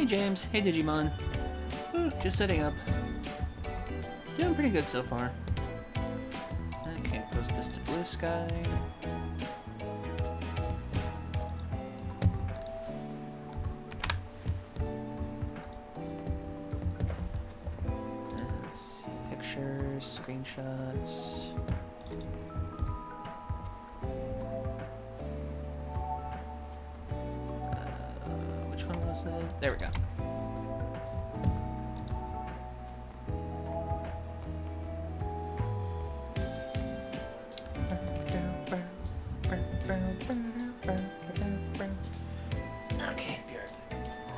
Hey James, hey Digimon. Just setting up. Doing pretty good so far. Okay, post this to Blue Sky. Let's see, pictures, screenshots. Which one was it? There we go. Okay, be right back.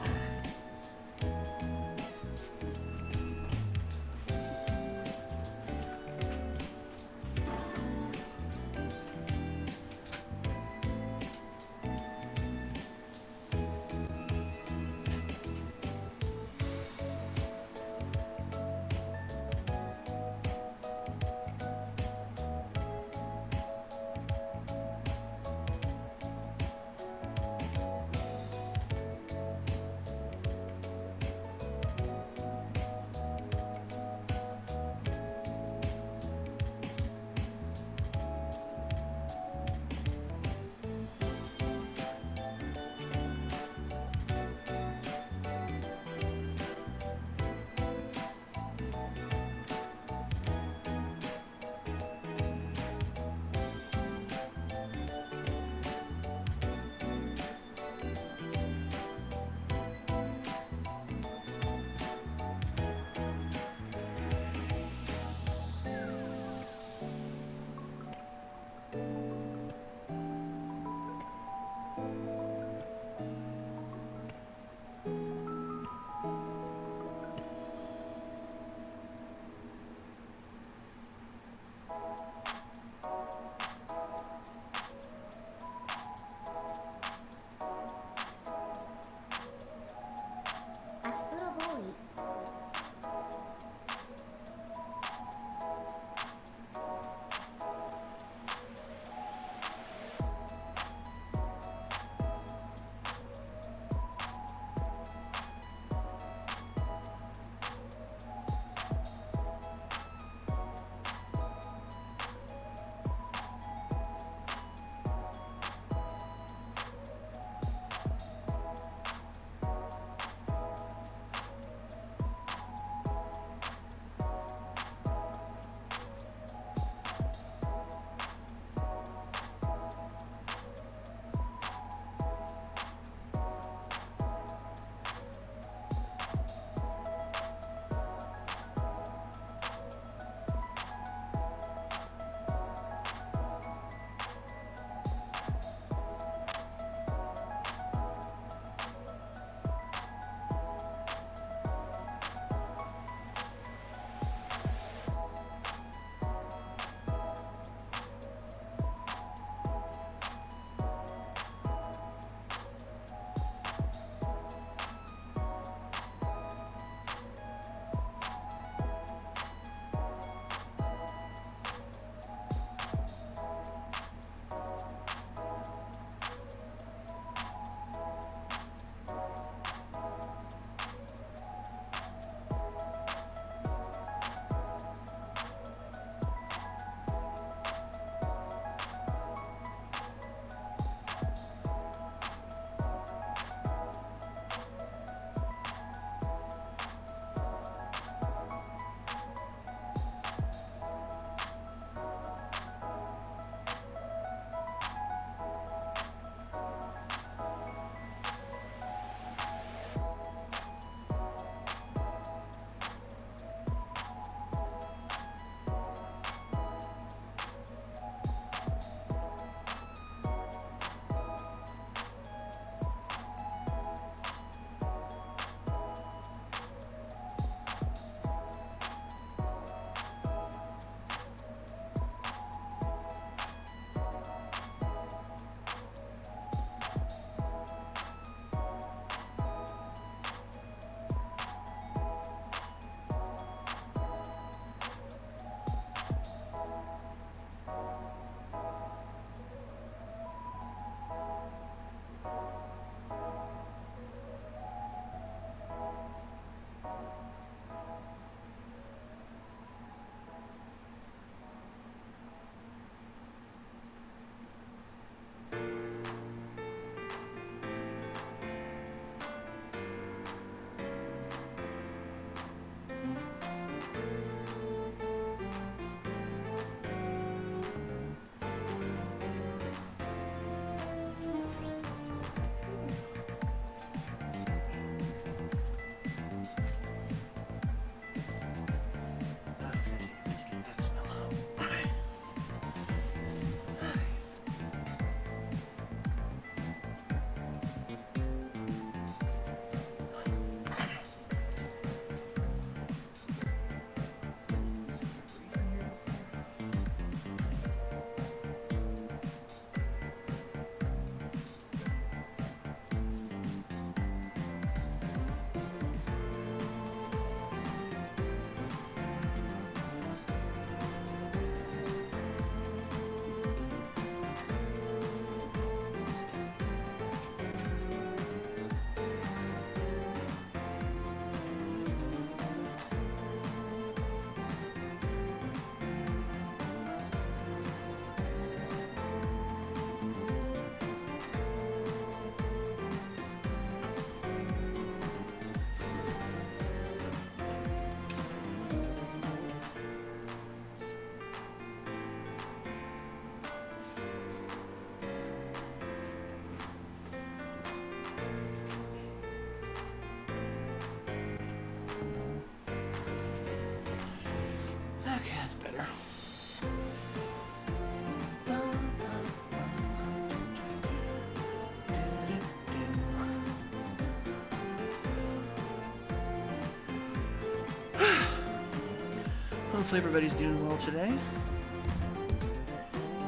Hopefully everybody's doing well today.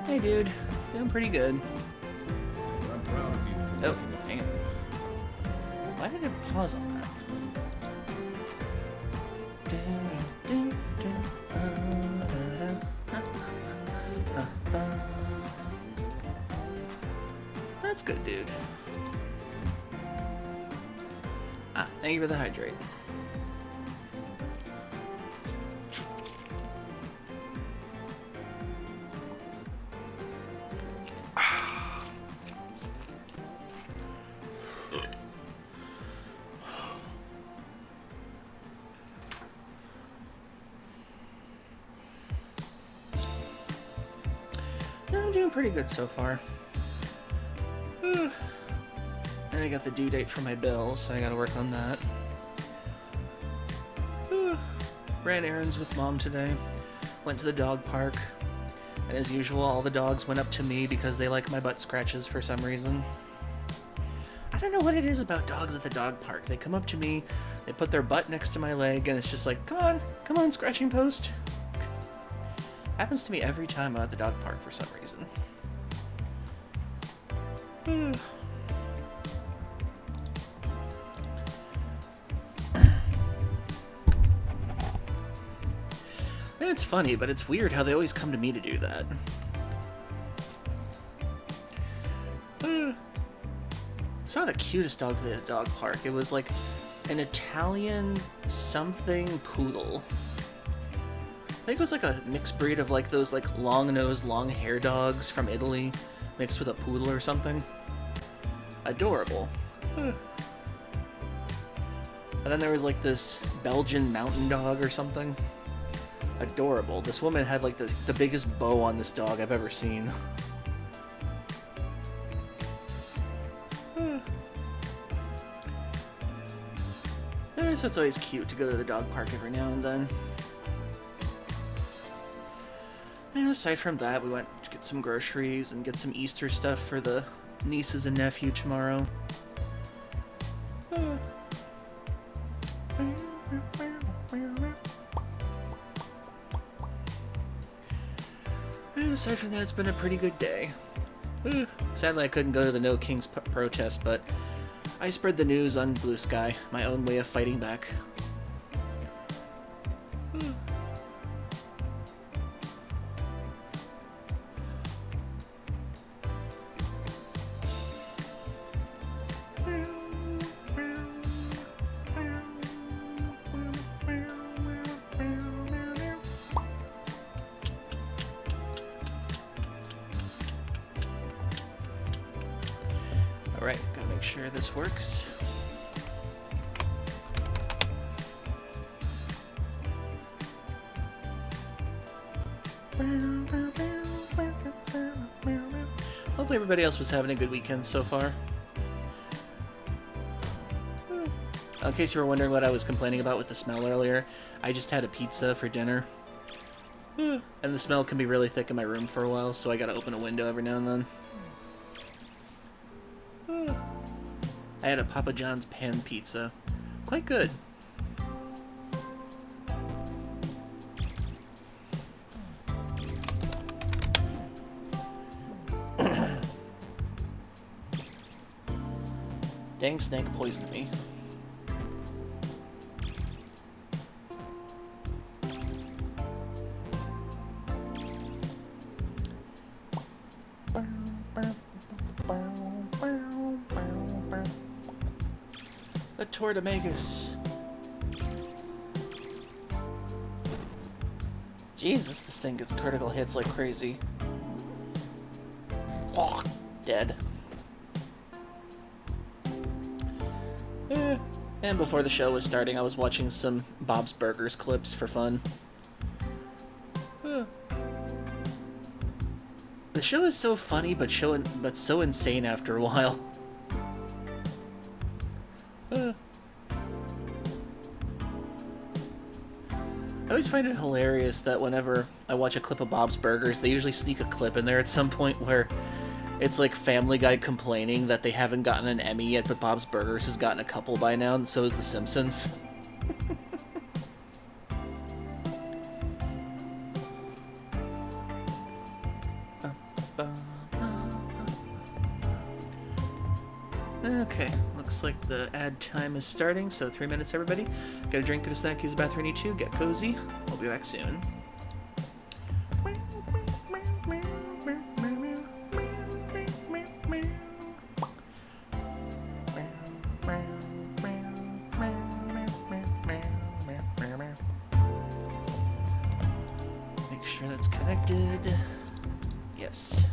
Hey dude, doing pretty good. I'm proud of you for Oh, making it. hang on. Why did it pause on that? That's good, dude. Ah, thank you for the hydrate. I'm doing pretty good so far. And I got the due date for my bill, so I gotta work on that. Ran errands with Mom today. Went to the dog park. And as usual, all the dogs went up to me because they like my butt scratches for some reason. I don't know what it is about dogs at the dog park. They come up to me, they put their butt next to my leg, and it's just like, come on, scratching post. Happens to me every time I'm at the dog park for some reason. And it's funny, but it's weird how they always come to me to do that. Saw the cutest dog at the dog park. It was like an Italian something poodle. I think it was like a mixed breed of like those like long-nosed, long-hair dogs from Italy mixed with a poodle or something. Adorable. And then there was like this Belgian mountain dog or something. Adorable. This woman had like the biggest bow on this dog I've ever seen. So it's always cute to go to the dog park every now and then. And aside from that, we went to get some groceries and get some Easter stuff for the nieces and nephew tomorrow. And aside from that, it's been a pretty good day. Sadly, I couldn't go to the No Kings protest, but I spread the news on Blue Sky, my own way of fighting back. Alright, gotta make sure this works. Hopefully everybody else was having a good weekend so far. In case you were wondering what I was complaining about with the smell earlier, I just had a pizza for dinner. And the smell can be really thick in my room for a while, so I gotta open a window every now and then. I had a Papa John's pan pizza. Quite good. Dang snake poisoned me. The Tortomagus. Jesus, this thing gets critical hits like crazy. Oh, dead. And before the show was starting, I was watching some Bob's Burgers clips for fun. The show is so funny, but so insane after a while. I always find it hilarious that whenever I watch a clip of Bob's Burgers, they usually sneak a clip in there at some point where it's like Family Guy complaining that they haven't gotten an Emmy yet, but Bob's Burgers has gotten a couple by now, and so has The Simpsons. Okay, looks like the ad time is starting, so 3 minutes, everybody. Get a drink, get a snack, use the bathroom you need to, get cozy. We'll be back soon. Make sure that's connected. Yes.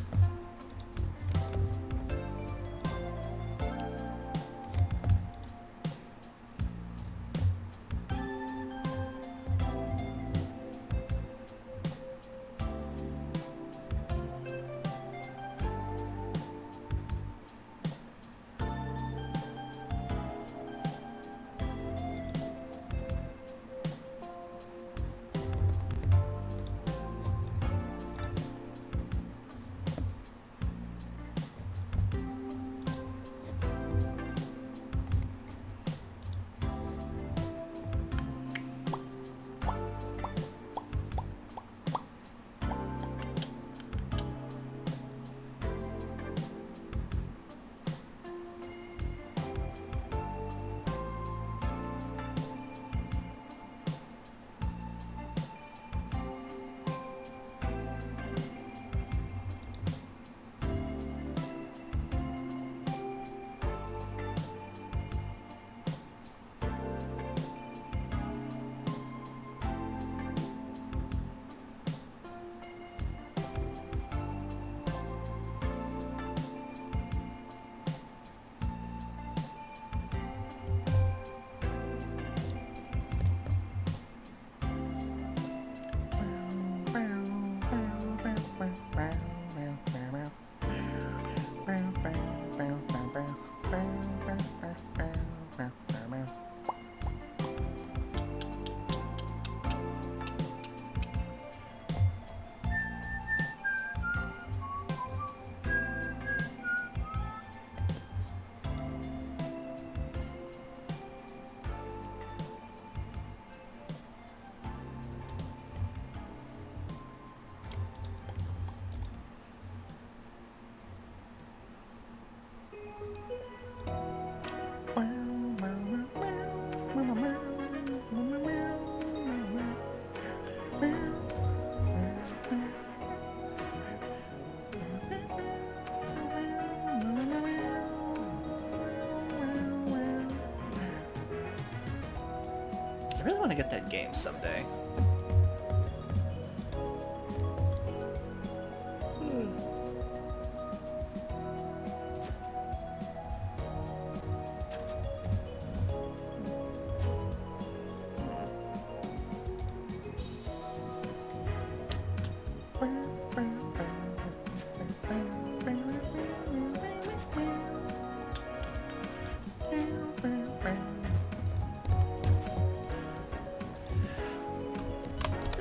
I really want to get that game someday.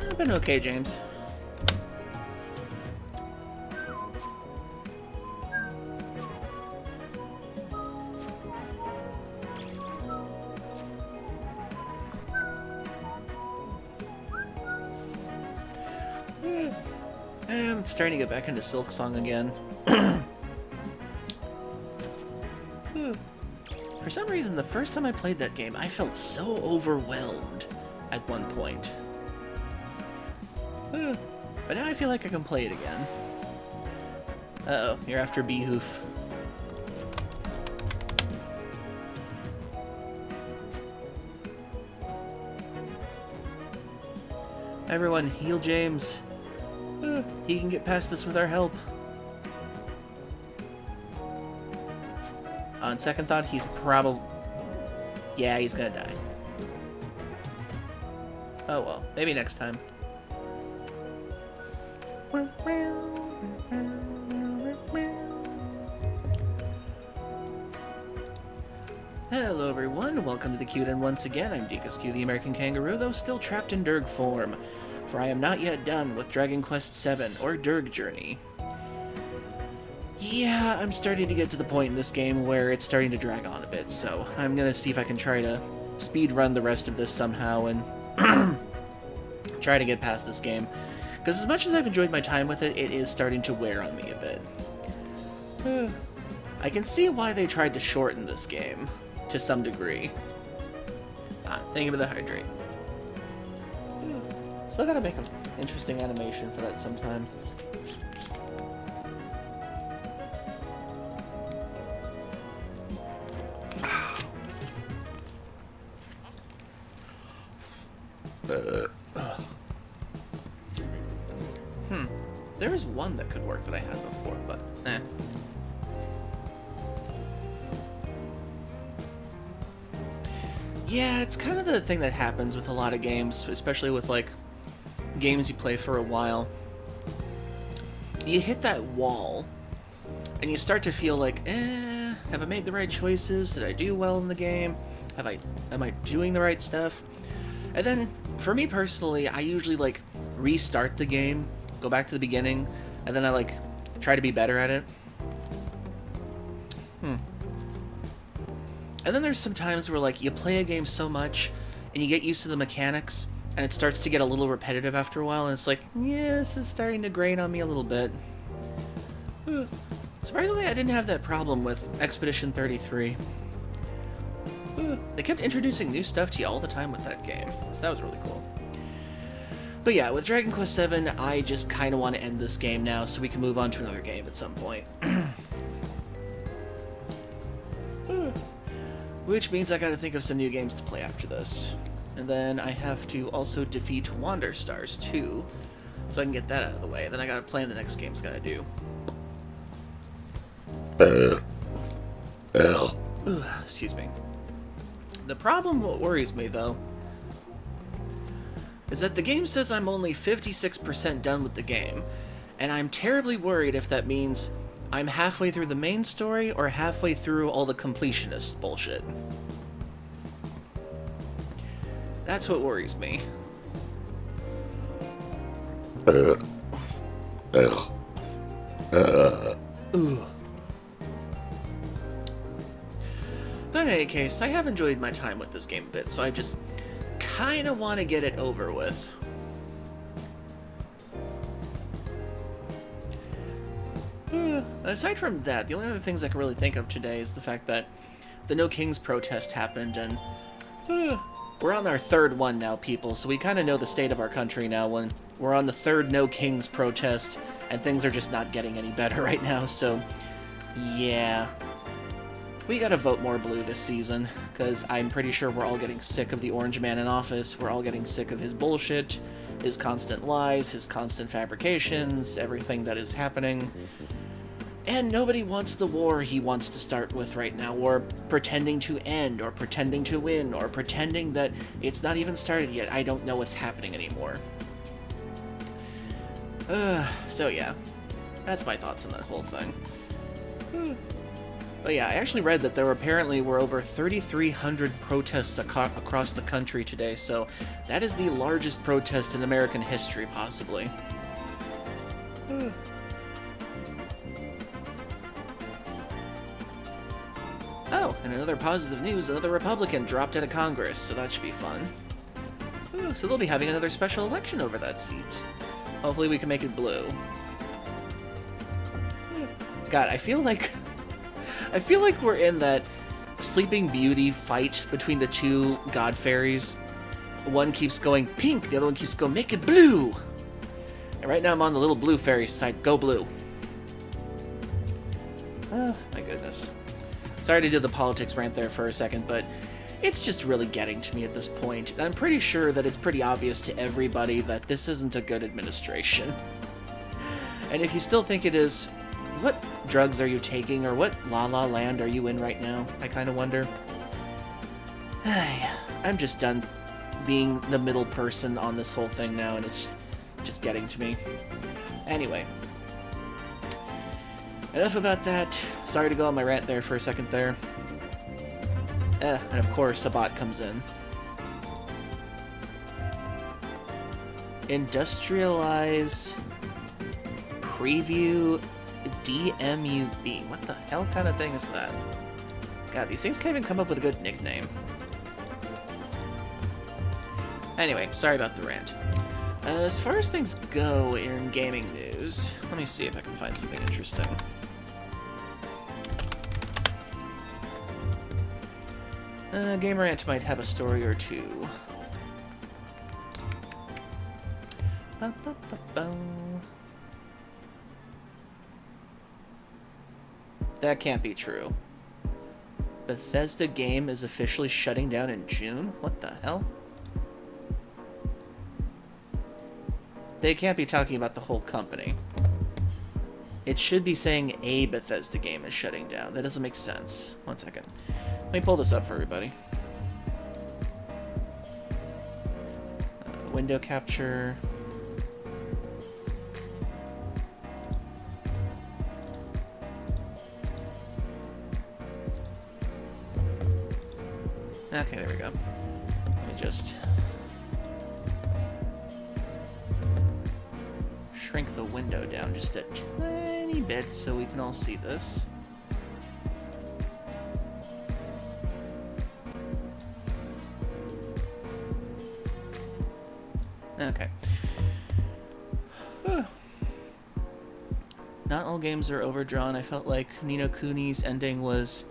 I've been okay, James. I'm starting to get back into Silk Song again. For some reason, the first time I played that game, I felt so overwhelmed at one point. But now I feel like I can play it again. Uh-oh, you're after Beehoof. Everyone, heal James. He can get past this with our help. On second thought, he's probably... Yeah, he's gonna die. Oh well, maybe next time. Hello everyone, welcome to the Q-Den once again. I'm Dekus Q, the American Kangaroo, though still trapped in Durg form. For I am not yet done with Dragon Quest VII, or Durg Journey. Yeah, I'm starting to get to the point in this game where it's starting to drag on a bit, so I'm gonna see if I can try to speed run the rest of this somehow and try to get past this game. Because as much as I've enjoyed my time with it, it is starting to wear on me a bit. I can see why they tried to shorten this game, to some degree. Thank you for the hydrate. Still gotta make an interesting animation for that sometime. There is one that could work that I had before, but eh. Yeah, it's kind of the thing that happens with a lot of games, especially with, like, games you play for a while. You hit that wall, and you start to feel like, have I made the right choices? Did I do well in the game? Am I doing the right stuff? And then, for me personally, I usually, like, restart the game, go back to the beginning, and then I, like, try to be better at it. And then there's some times where, like, you play a game so much, and you get used to the mechanics, and it starts to get a little repetitive after a while, and it's like, yeah, this is starting to grain on me a little bit. Surprisingly, I didn't have that problem with Expedition 33. They kept introducing new stuff to you all the time with that game, so that was really cool. But yeah, with Dragon Quest VII, I just kind of want to end this game now so we can move on to another game at some point. Which means I gotta think of some new games to play after this. And then I have to also defeat Wander Stars 2, so I can get that out of the way. Then I gotta plan the next game's gotta do. Excuse me. The problem, what worries me though, is that the game says I'm only 56% done with the game, and I'm terribly worried if that means I'm halfway through the main story or halfway through all the completionist bullshit. That's what worries me. But in any case, I have enjoyed my time with this game a bit, so I just kind of want to get it over with. Aside from that, the only other things I can really think of today is the fact that the No Kings protest happened, and we're on our third one now, people, so we kind of know the state of our country now when we're on the third No Kings protest, and things are just not getting any better right now, so yeah. We gotta vote more blue this season, because I'm pretty sure we're all getting sick of the orange man in office, we're all getting sick of his bullshit, his constant lies, his constant fabrications, everything that is happening. And nobody wants the war he wants to start with right now, or pretending to end, or pretending to win, or pretending that it's not even started yet. I don't know what's happening anymore. So yeah, that's my thoughts on that whole thing. But yeah, I actually read that there apparently were over 3,300 protests across the country today, so that is the largest protest in American history, possibly. Oh, and another positive news, another Republican dropped out of Congress, so that should be fun. So they'll be having another special election over that seat. Hopefully we can make it blue. God, I feel like we're in that Sleeping Beauty fight between the two god fairies. One keeps going pink, the other one keeps going, make it blue! And right now I'm on the little blue fairy's side, go blue. Oh, my goodness. Sorry to do the politics rant there for a second, but it's just really getting to me at this point. And I'm pretty sure that it's pretty obvious to everybody that this isn't a good administration. And if you still think it is, what drugs are you taking, or what la-la land are you in right now? I kind of wonder. I'm just done being the middle person on this whole thing now, and it's just getting to me. Anyway. Enough about that. Sorry to go on my rant there for a second there. And of course, a bot comes in. Industrialize Preview DMUB. What the hell kind of thing is that? God, these things can't even come up with a good nickname. Anyway, sorry about the rant. As far as things go in gaming news, let me see if I can find something interesting. Game Rant might have a story or two. That can't be true. Bethesda game is officially shutting down in June? What the hell? They can't be talking about the whole company. It should be saying a Bethesda game is shutting down. That doesn't make sense. One second. Let me pull this up for everybody. Window capture. Okay, there we go. Let me just shrink the window down just a tiny bit so we can all see this. Okay. Not all games are overdrawn. I felt like Ni no Kuni's ending was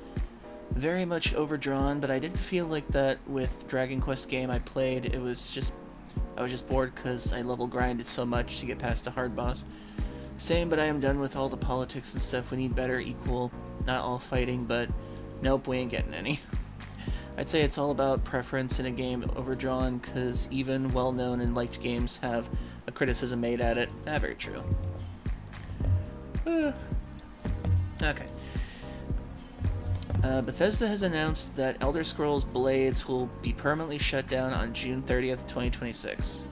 very much overdrawn, but I didn't feel like that with Dragon Quest game I played. I was just bored because I level grinded so much to get past a hard boss. Same, but I am done with all the politics and stuff. We need better, equal, not all fighting, but nope, we ain't getting any. I'd say it's all about preference in a game overdrawn, because even well-known and liked games have a criticism made at it. Ah, very true. Okay. Bethesda has announced that Elder Scrolls Blades will be permanently shut down on June 30th, 2026.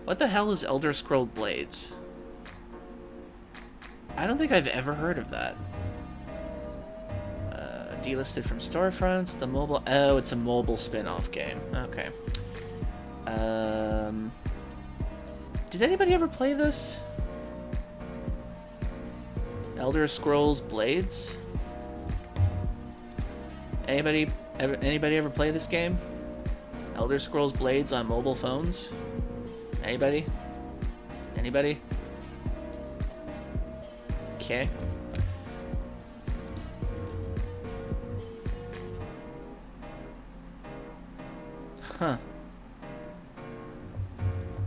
What the hell is Elder Scrolls Blades? I don't think I've ever heard of that. Delisted from storefronts, the mobile... Oh, it's a mobile spin-off game. Okay. Did anybody ever play this? Elder Scrolls Blades? Anybody ever play this game? Elder Scrolls Blades on mobile phones? Anybody? Anybody? Okay. Huh.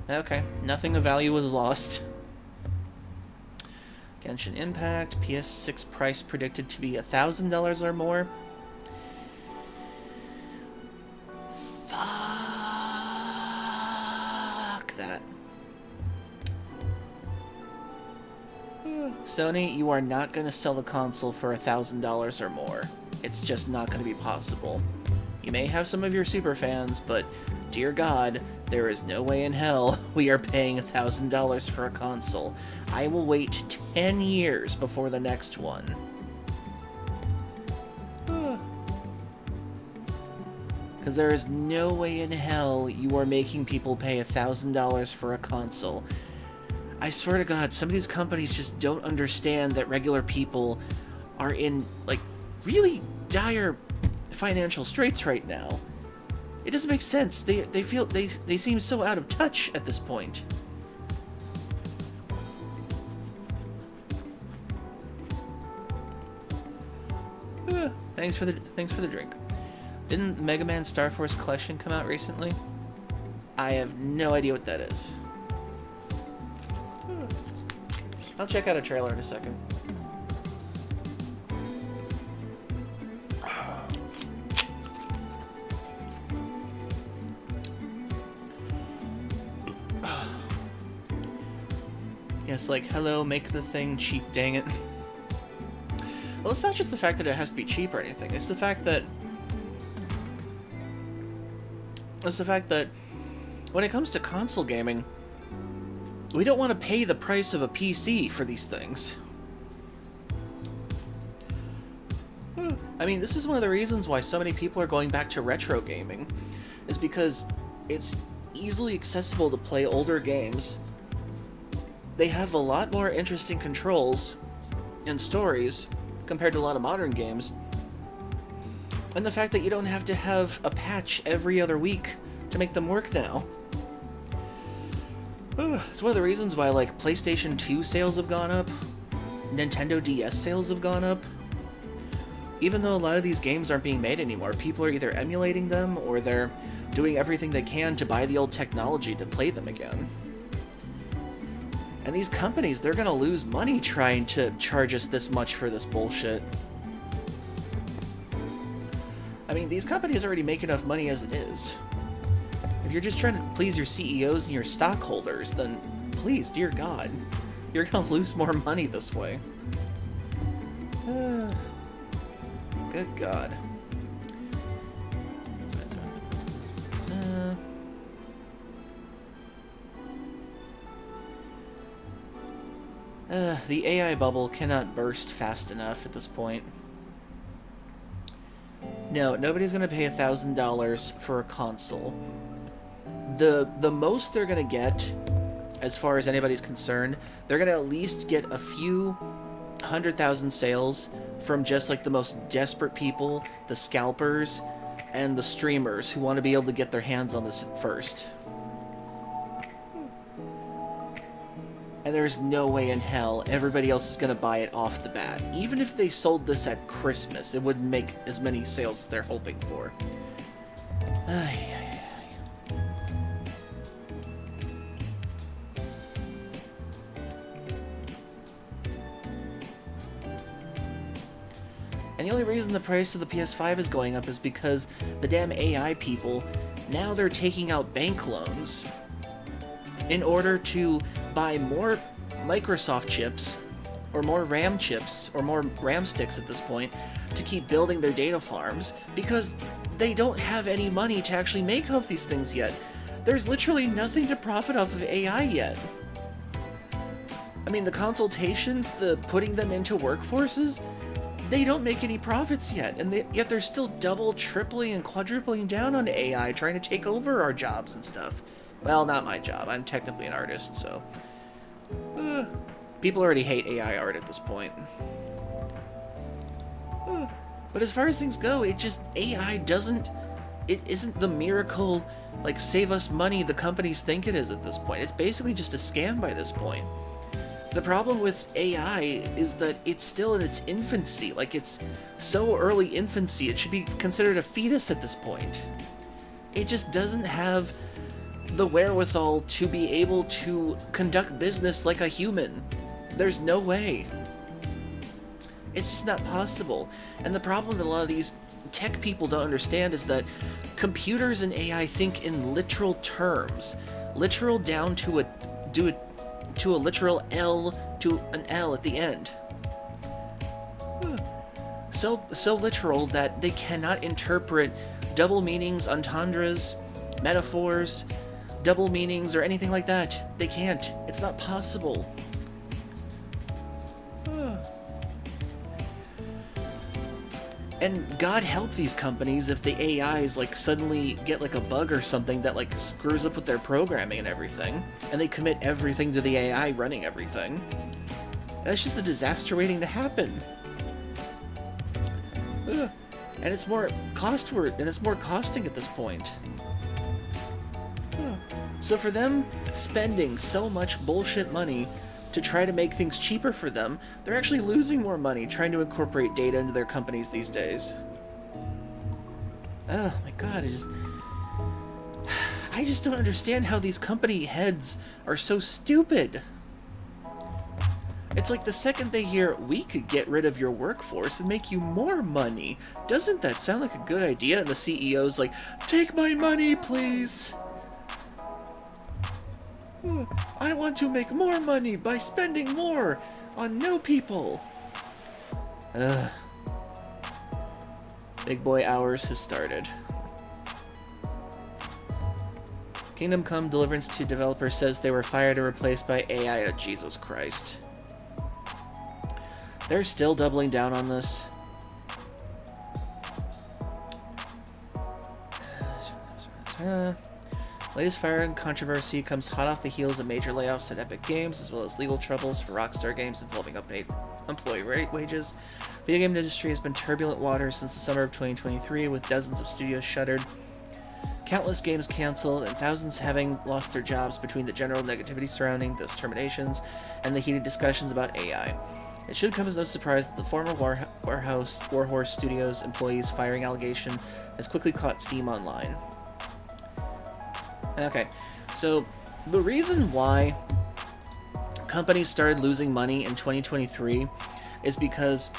Okay. Nothing of value was lost. Genshin Impact, PS6 price predicted to be $1,000 or more. Fuck that. Sony, you are not going to sell the console for $1,000 or more. It's just not going to be possible. You may have some of your super fans, but dear God, there is no way in hell we are paying $1,000 for a console. I will wait 10 years before the next one. Because there is no way in hell you are making people pay $1,000 for a console. I swear to God, some of these companies just don't understand that regular people are in, like, really dire financial straits right now. It doesn't make sense. They seem so out of touch at this point. Thanks for the drink. Didn't Mega Man Star Force Collection come out recently? I have no idea what that is. I'll check out a trailer in a second. Yes, like, hello, make the thing cheap, dang it. Well, it's not just the fact that it has to be cheap or anything. It's the fact that... when it comes to console gaming, we don't want to pay the price of a PC for these things. I mean, this is one of the reasons why so many people are going back to retro gaming, is because it's easily accessible to play older games. They have a lot more interesting controls and stories compared to a lot of modern games. And the fact that you don't have to have a patch every other week to make them work now. It's one of the reasons why, like, PlayStation 2 sales have gone up, Nintendo DS sales have gone up. even though a lot of these games aren't being made anymore, people are either emulating them or they're doing everything they can to buy the old technology to play them again. And these companies, they're gonna lose money trying to charge us this much for this bullshit. I mean, these companies already make enough money as it is. If you're just trying to please your CEOs and your stockholders, then please, dear God, you're gonna lose more money this way. Good God. The AI bubble cannot burst fast enough at this point. No, nobody's gonna pay $1,000 for a console. The most they're gonna get, as far as anybody's concerned, they're gonna at least get a few 100,000 sales from just like the most desperate people, the scalpers, and the streamers who want to be able to get their hands on this first. And there's no way in hell everybody else is going to buy it off the bat. Even if they sold this at Christmas, it wouldn't make as many sales as they're hoping for. And the only reason the price of the PS5 is going up is because the damn AI people, now they're taking out bank loans in order to buy more Microsoft chips, or more RAM chips, or more RAM sticks at this point, to keep building their data farms, because they don't have any money to actually make all of these things yet. There's literally nothing to profit off of AI yet. I mean, the consultations, the putting them into workforces, they don't make any profits yet, and yet they're still double, tripling, and quadrupling down on AI, trying to take over our jobs and stuff. Well, not my job. I'm technically an artist, so... people already hate AI art at this point. But as far as things go, it just... AI doesn't... It isn't the miracle, like, save us money the companies think it is at this point. It's basically just a scam by this point. The problem with AI is that it's still in its infancy. Like, it's so early infancy, it should be considered a fetus at this point. It just doesn't have the wherewithal to be able to conduct business like a human. There's no way. It's just not possible. And the problem that a lot of these tech people don't understand is that computers and AI think in literal terms. Literal down to a literal L to an L at the end. So literal that they cannot interpret double meanings, entendres, metaphors, double meanings, or anything like that. They can't. It's not possible. And God help these companies if the AIs like suddenly get like a bug or something that like screws up with their programming and everything, and they commit everything to the AI running everything. That's just a disaster waiting to happen. And it's more costward, and it's more costing at this point. So for them spending so much bullshit money to try to make things cheaper for them, they're actually losing more money trying to incorporate data into their companies these days. Oh my god, I just don't understand how these company heads are so stupid. It's like the second they hear, we could get rid of your workforce and make you more money. Doesn't that sound like a good idea? And the CEO's like, take my money, please. I want to make more money by spending more on new people. Ugh. Big boy hours has started. Kingdom Come Deliverance 2 developer says they were fired and replaced by AI. Oh, Jesus Christ. They're still doubling down on this. Latest firing controversy comes hot off the heels of major layoffs at Epic Games, as well as legal troubles for Rockstar Games involving unpaid employee wages. The video game industry has been turbulent waters since the summer of 2023, with dozens of studios shuttered, countless games canceled, and thousands having lost their jobs between the general negativity surrounding those terminations and the heated discussions about AI. It should come as no surprise that the former Warhorse Studios employee's firing allegation has quickly caught steam online. Okay, so the reason why companies started losing money in 2023 is because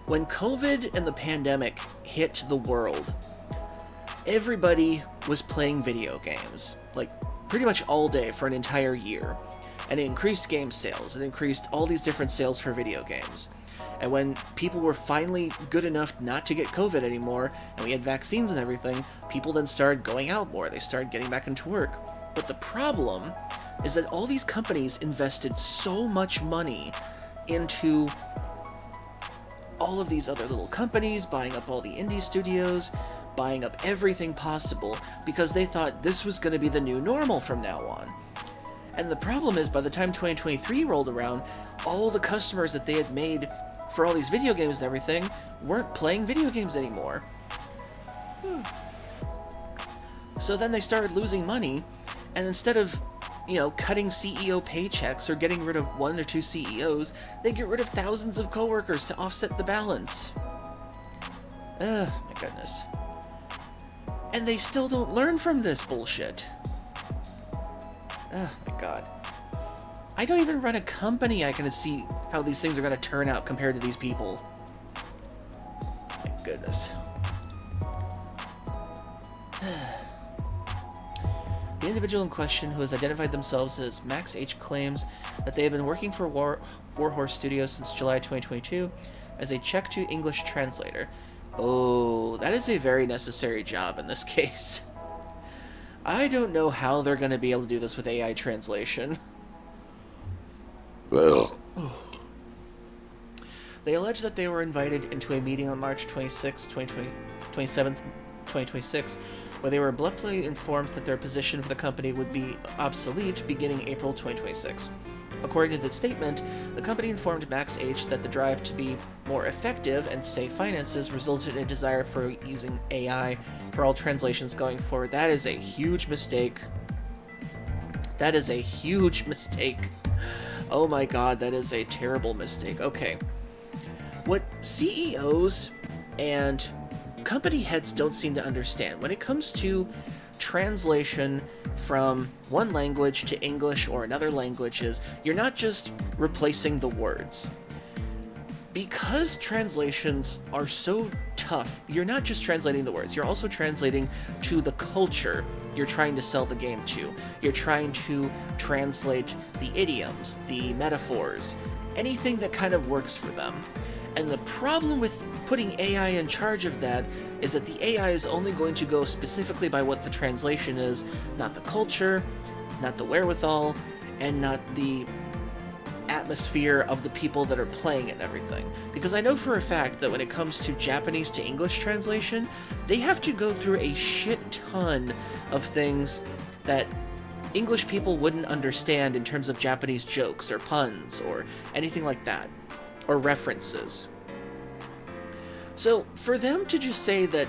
when COVID and the pandemic hit the world, everybody was playing video games, like pretty much all day for an entire year. And it increased game sales, it increased all these different sales for video games. And when people were finally good enough not to get COVID anymore, and we had vaccines and everything, people then started going out more, they started getting back into work. But the problem is that all these companies invested so much money into all of these other little companies, buying up all the indie studios, buying up everything possible, because they thought this was going to be the new normal from now on. And the problem is, by the time 2023 rolled around, all the customers that they had made for all these video games and everything weren't playing video games anymore. So then they started losing money, and instead of, cutting CEO paychecks or getting rid of 1 or 2 CEOs, they get rid of thousands of coworkers to offset the balance. Ugh, my goodness. And they still don't learn from this bullshit. Oh my god. I don't even run a company I can see how these things are going to turn out compared to these people. My goodness. The individual in question, who has identified themselves as Max H, claims that they have been working for Warhorse Studios since July 2022 as a Czech-to-English translator. Oh, that is a very necessary job in this case. I don't know how they're going to be able to do this with AI translation. They allege that they were invited into a meeting on March 27th, 2026, where they were bluntly informed that their position for the company would be obsolete beginning April 2026. According to the statement, the company informed Max H that the drive to be more effective and save finances resulted in a desire for using AI for all translations going forward. That is a huge mistake. That is a huge mistake. Oh my god, that is a terrible mistake. Okay. What CEOs and company heads don't seem to understand, when it comes to translation from one language to English or another language, is you're not just replacing the words. Because translations are so tough, you're not just translating the words, you're also translating to the culture you're trying to sell the game to. You're trying to translate the idioms, the metaphors, anything that kind of works for them. And the problem with putting AI in charge of that is that the AI is only going to go specifically by what the translation is, not the culture, not the wherewithal, and not the atmosphere of the people that are playing it and everything. Because I know for a fact that when it comes to Japanese to English translation, they have to go through a shit ton of things that English people wouldn't understand in terms of Japanese jokes or puns or anything like that, or references. So for them to just say that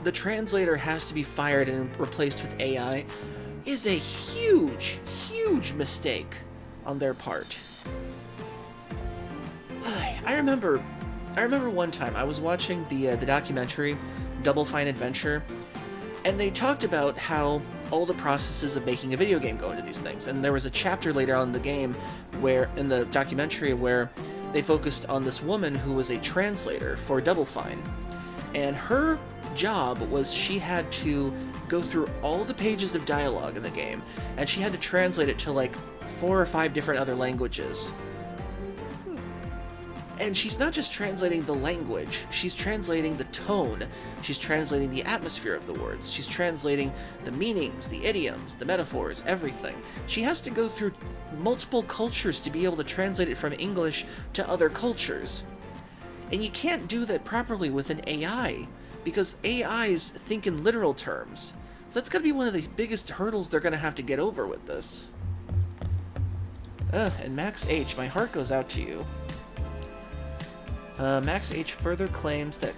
the translator has to be fired and replaced with AI is a huge, huge mistake on their part. I remember one time I was watching the documentary Double Fine Adventure, and they talked about how all the processes of making a video game go into these things. And there was a chapter later on in the game where, in the documentary, where they focused on this woman who was a translator for Double Fine. And her job was she had to go through all the pages of dialogue in the game, and she had to translate it to like 4 or 5 different other languages. And she's not just translating the language, she's translating the tone, she's translating the atmosphere of the words, she's translating the meanings, the idioms, the metaphors, everything. She has to go through multiple cultures to be able to translate it from English to other cultures. And you can't do that properly with an AI, because AIs think in literal terms. So that's going to be one of the biggest hurdles they're going to have to get over with this. And Max H, my heart goes out to you. Max H further claims that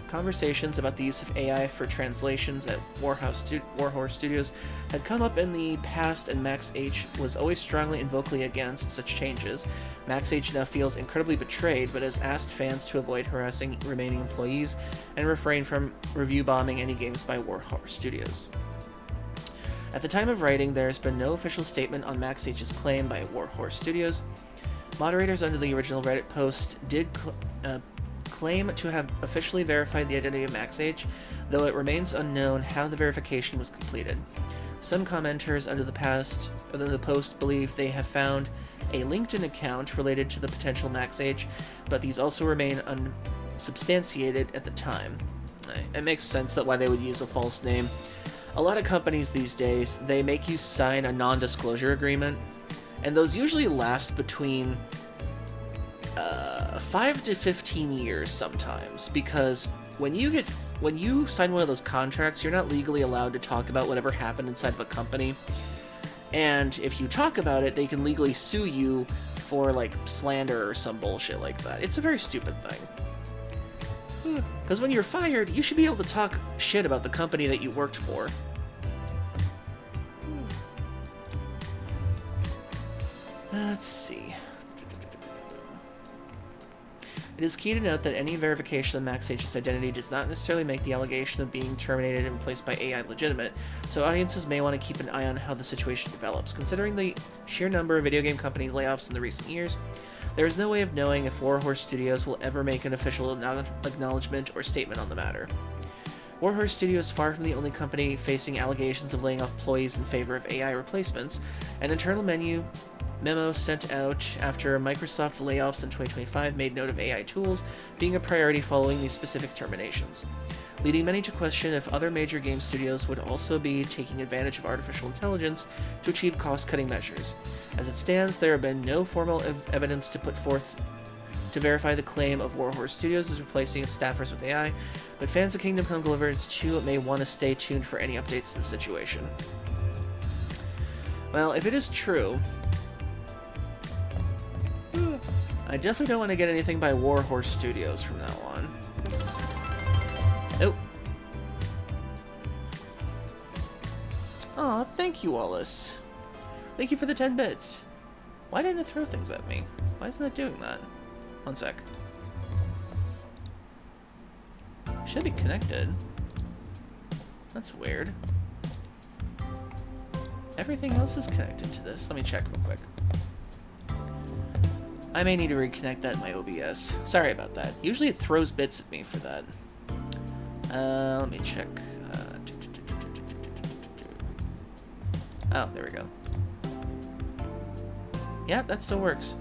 conversations about the use of AI for translations at Warhorse Studios had come up in the past, and Max H was always strongly and vocally against such changes. Max H now feels incredibly betrayed, but has asked fans to avoid harassing remaining employees and refrain from review bombing any games by Warhorse Studios. At the time of writing, there has been no official statement on Max H's claim by Warhorse Studios. Moderators under the original Reddit post did claim to have officially verified the identity of Max H, though it remains unknown how the verification was completed. Some commenters under the post believe they have found a LinkedIn account related to the potential Max H, but these also remain unsubstantiated at the time. It makes sense that why they would use a false name. A lot of companies these days, they make you sign a non-disclosure agreement, and those usually last between 5 to 15 years sometimes, because when you sign one of those contracts, you're not legally allowed to talk about whatever happened inside of a company. And if you talk about it, they can legally sue you for, like, slander or some bullshit like that. It's a very stupid thing. Because when you're fired, you should be able to talk shit about the company that you worked for. Let's see. It is key to note that any verification of Max H's identity does not necessarily make the allegation of being terminated and replaced by AI legitimate, so audiences may want to keep an eye on how the situation develops. Considering the sheer number of video game company layoffs in the recent years, there is no way of knowing if Warhorse Studios will ever make an official acknowledgement or statement on the matter. Warhorse Studios is far from the only company facing allegations of laying off employees in favor of AI replacements. An internal memo sent out after Microsoft layoffs in 2025 made note of AI tools being a priority following these specific terminations, leading many to question if other major game studios would also be taking advantage of artificial intelligence to achieve cost-cutting measures. As it stands, there have been no formal evidence to put forth to verify the claim of Warhorse Studios as replacing its staffers with AI, but fans of Kingdom Come Deliverance 2 may want to stay tuned for any updates to the situation. Well, if it is true, I definitely don't want to get anything by Warhorse Studios from now on. Oh. Aw, thank you, Wallace. Thank you for the 10 bits. Why didn't it throw things at me? Why isn't it doing that? One sec. Should be connected. That's weird. Everything else is connected to this. Let me check real quick. I may need to reconnect that in my OBS. Sorry about that. Usually it throws bits at me for that. Let me check. Oh, there we go. Yeah, that still works.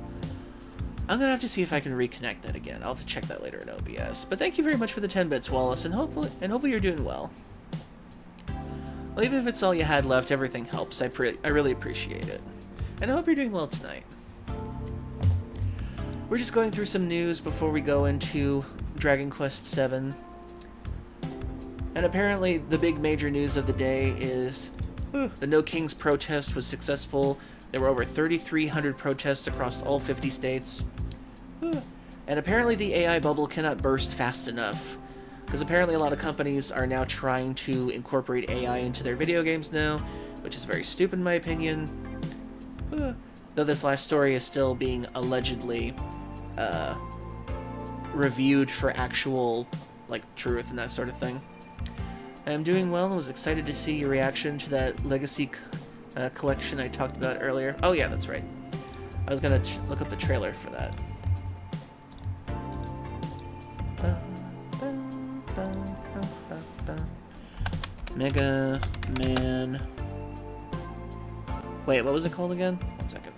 I'm gonna have to see if I can reconnect that again. I'll have to check that later in OBS. But thank you very much for the 10 bits, Wallace, and hopefully you're doing well. Well, even if it's all you had left, everything helps. I really appreciate it. And I hope you're doing well tonight. We're just going through some news before we go into Dragon Quest VII. And apparently the big major news of the day is the No Kings protest was successful. There were over 3,300 protests across all 50 states. And apparently the AI bubble cannot burst fast enough. Because apparently a lot of companies are now trying to incorporate AI into their video games now, which is very stupid in my opinion. Though this last story is still being allegedly reviewed for actual, like, truth and that sort of thing. I'm doing well and was excited to see your reaction to that Legacy collection I talked about earlier. Oh yeah, that's right. I was gonna look up the trailer for that. Mega Man. Wait, what was it called again? 1 second.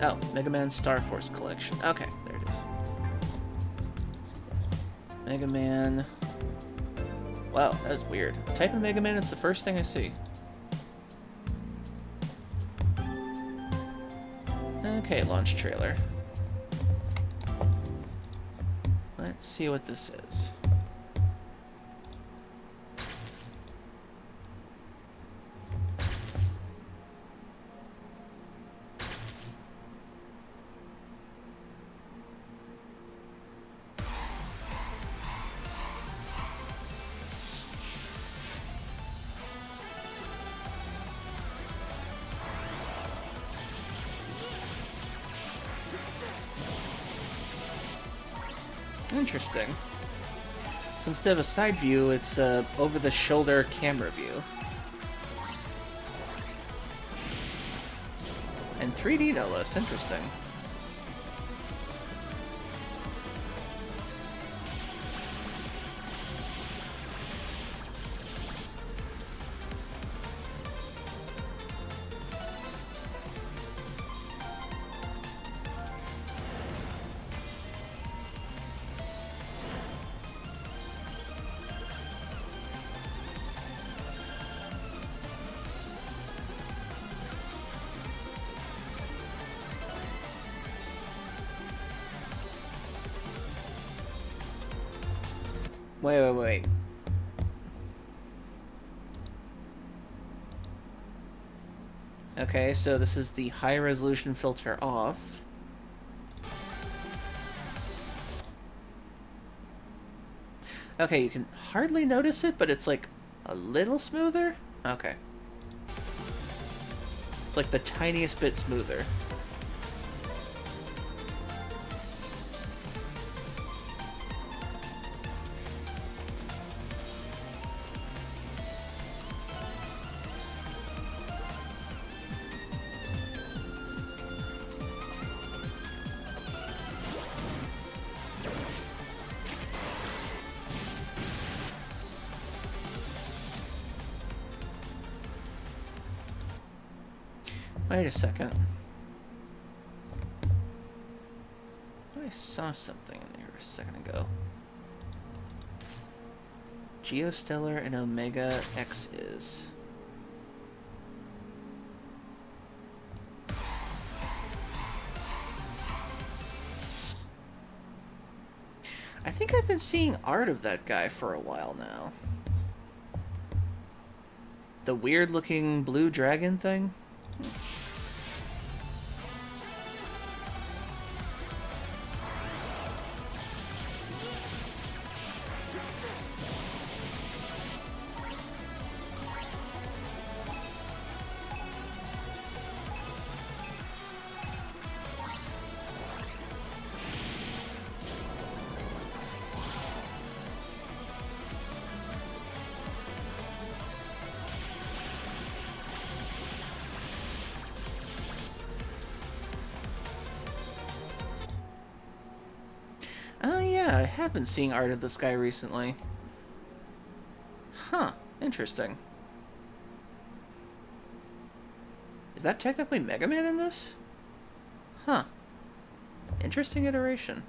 Oh, Mega Man Star Force Collection. Okay, there it is. Mega Man. Wow, that is weird. Type in Mega Man, it's the first thing I see. Okay, launch trailer. Let's see what this is. interesting. So instead of a side view, it's over-the-shoulder camera view. And 3D no less. Interesting. Wait. Okay, so this is the high resolution filter off. Okay, you can hardly notice it, but it's like a little smoother? Okay. It's like the tiniest bit smoother. Wait a second. I saw something in there a second ago. Geostellar and Omega X is. I think I've been seeing art of that guy for a while now. The weird looking blue dragon thing? Oh yeah, I have been seeing art of this guy recently. Huh, interesting. Is that technically Mega Man in this? Huh. Interesting iteration.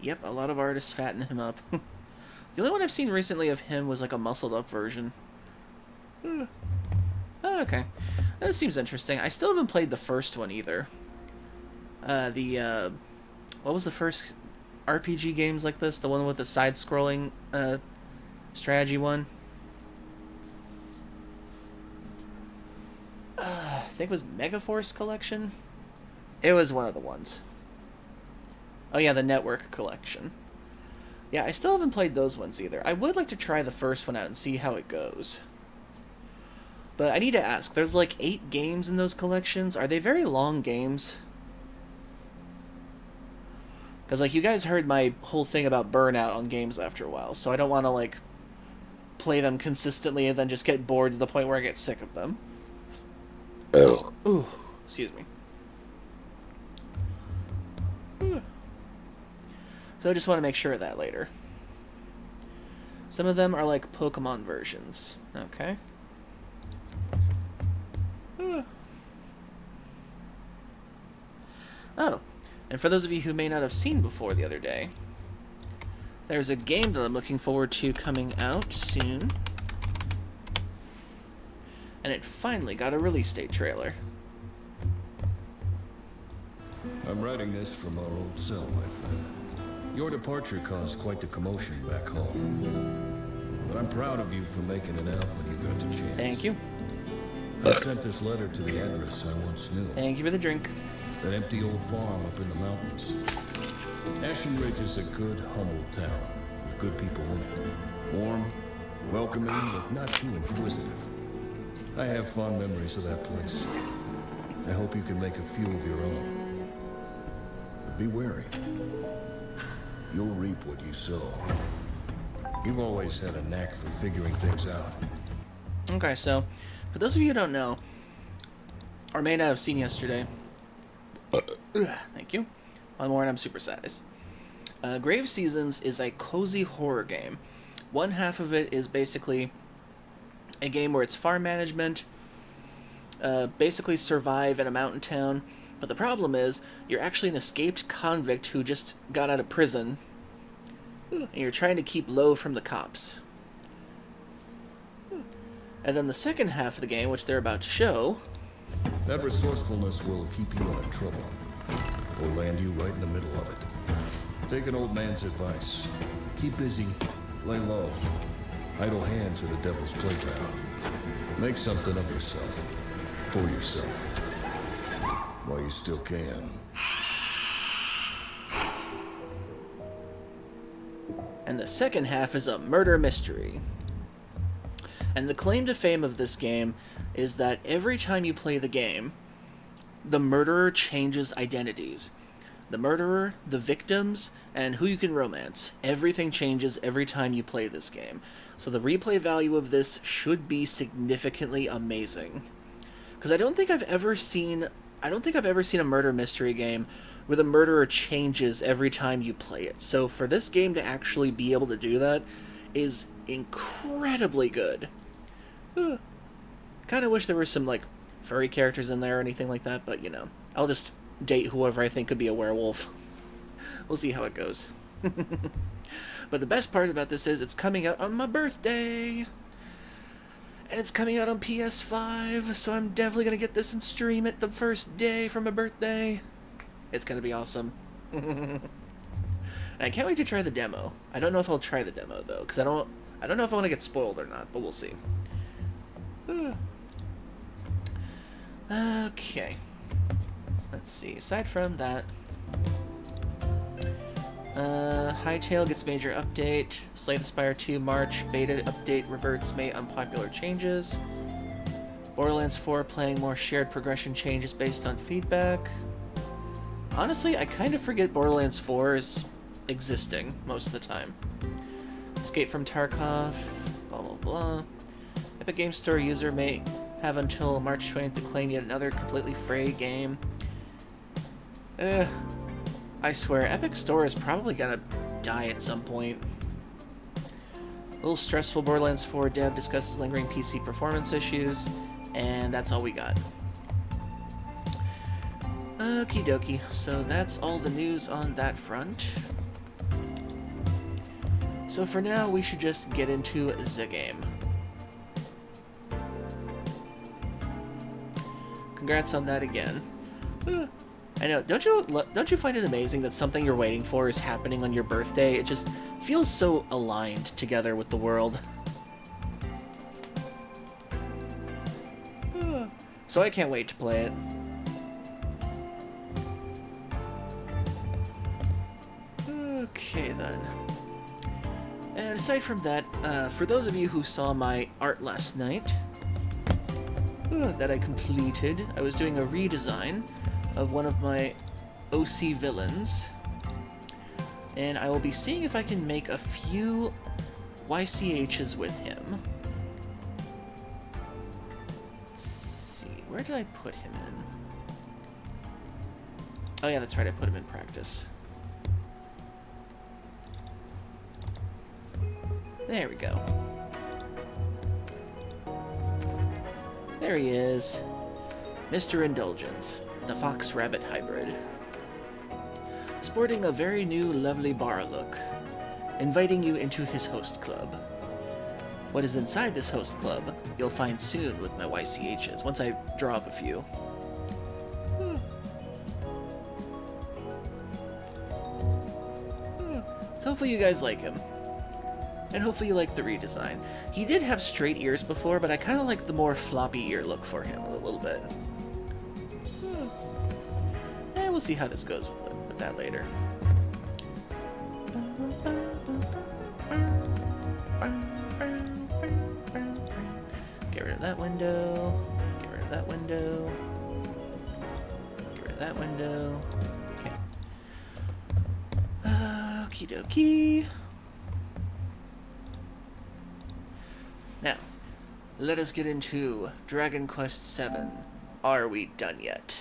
Yep, a lot of artists fatten him up. The only one I've seen recently of him was like a muscled up version. Oh, okay. That seems interesting. I still haven't played the first one either. What was the first RPG games like this? The one with the side-scrolling strategy one? I think it was Megaforce Collection? It was one of the ones. Oh yeah, the Network Collection. Yeah, I still haven't played those ones either. I would like to try the first one out and see how it goes. But I need to ask, there's like 8 games in those collections. Are they very long games? Because, like, you guys heard my whole thing about burnout on games after a while, so I don't want to, like, play them consistently and then just get bored to the point where I get sick of them. Oh. Ooh, excuse me. So I just want to make sure of that later. Some of them are like Pokemon versions. Okay. Oh, and for those of you who may not have seen before the other day, there's a game that I'm looking forward to coming out soon. And it finally got a release date trailer. I'm writing this from our old cell, my friend. Your departure caused quite the commotion back home. But I'm proud of you for making it out when you got the chance. Thank you. I sent this letter to the address I once knew. Thank you for the drink. That empty old farm up in the mountains. Ashen Ridge is a good, humble town with good people in it. Warm, welcoming, but not too inquisitive. I have fond memories of that place. I hope you can make a few of your own. be wary. You'll reap what you sow. You've always had a knack for figuring things out. Okay, so, for those of you who don't know, or may not have seen yesterday, thank you, one more and I'm supersized. Grave Seasons is a cozy horror game. One half of it is basically a game where it's farm management, basically survive in a mountain town, but the problem is you're actually an escaped convict who just got out of prison, and you're trying to keep low from the cops. And then the second half of the game, which they're about to show... That resourcefulness will keep you out of trouble, or land you right in the middle of it. Take an old man's advice. Keep busy, lay low. Idle hands are the devil's playground. Make something of yourself, for yourself, while you still can. And the second half is a murder mystery. And the claim to fame of this game is that every time you play the game, the murderer changes identities. The murderer, the victims, and who you can romance. Everything changes every time you play this game. So the replay value of this should be significantly amazing. Because I don't think I've ever seen a murder mystery game where the murderer changes every time you play it. So for this game to actually be able to do that is incredibly good. Kind of wish there were some, like, furry characters in there or anything like that, but, you know, I'll just date whoever I think could be a werewolf. We'll see how it goes. But the best part about this is it's coming out on my birthday! And it's coming out on PS5, so I'm definitely going to get this and stream it the first day for my birthday. It's going to be awesome. And I can't wait to try the demo. I don't know if I'll try the demo, though, because I don't know if I want to get spoiled or not, but we'll see. Okay. Let's see. Aside from that, Hytale gets major update. Slay the Spire 2 March. Beta update reverts May unpopular changes. Borderlands 4 playing more shared progression changes based on feedback. Honestly, I kind of forget Borderlands 4 is existing most of the time. Escape from Tarkov. Blah, blah, blah. Epic Games Store user may have until March 20th to claim yet another completely free game. I swear, Epic Store is probably gonna die at some point. A little stressful Borderlands 4 dev discusses lingering PC performance issues, and that's all we got. Okie dokie, so that's all the news on that front. So for now, we should just get into the game. Congrats on that again. I know, don't you find it amazing that something you're waiting for is happening on your birthday? It just feels so aligned together with the world. So I can't wait to play it. Okay then. And aside from that, for those of you who saw my art last night, that I completed, I was doing a redesign of one of my OC villains, and I will be seeing if I can make a few YCHs with him. Let's see, where did I put him in? Oh yeah, that's right, I put him in practice. There we go. There he is. Mr. Indulgence, the fox-rabbit hybrid. Sporting a very new, lovely bar look, inviting you into his host club. What is inside this host club, you'll find soon with my YCHs, once I draw up a few. So hopefully you guys like him. And hopefully you like the redesign. He did have straight ears before, but I kind of like the more floppy ear look for him a little bit. And we'll see how this goes with that later. Get rid of that window. Get rid of that window. Get rid of that window. Okay. Okie dokie. Now, let us get into Dragon Quest VII. Are we done yet?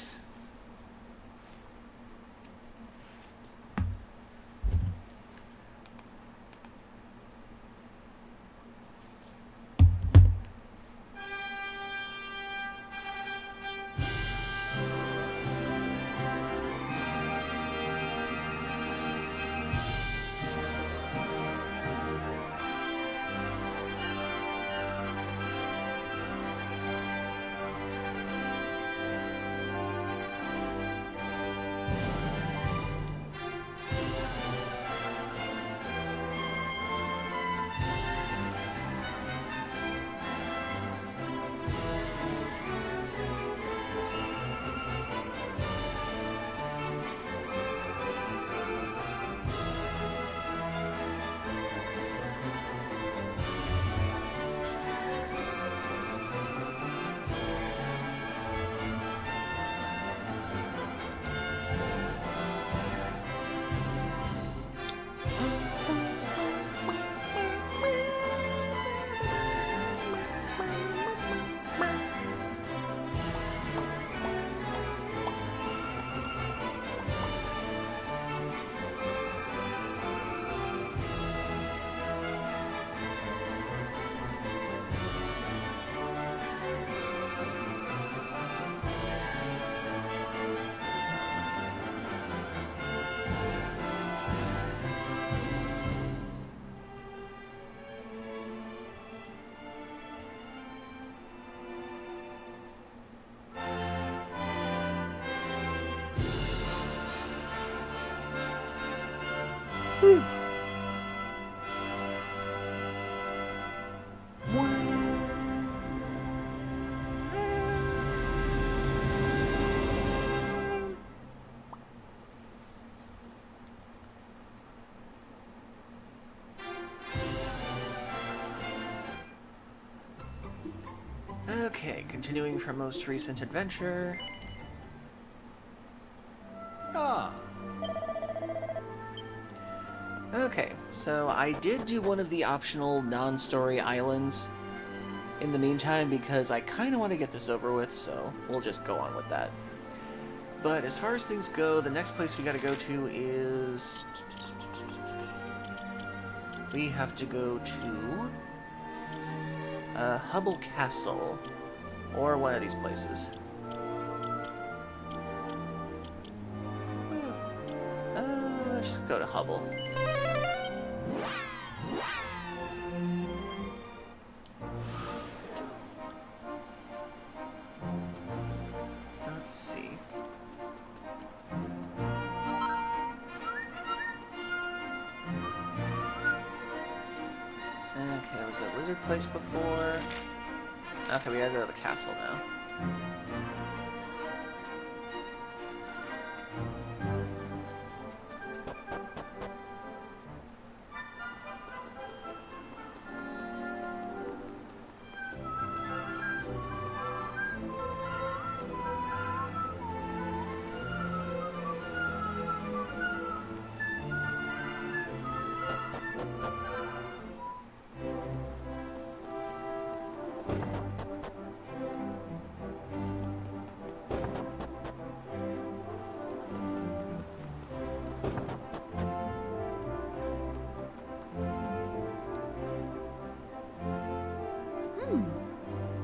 Okay, continuing from most recent adventure. Ah, Okay, so I did do one of the optional non-story islands in the meantime because I kind of want to get this over with, so we'll just go on with that. But as far as things go, the next place we gotta go to is... we have to go to... Hubble Castle, or one of these places. Let's just go to Hubble. Let's see. Okay, was that wizard place before? Okay, we gotta go to the castle now.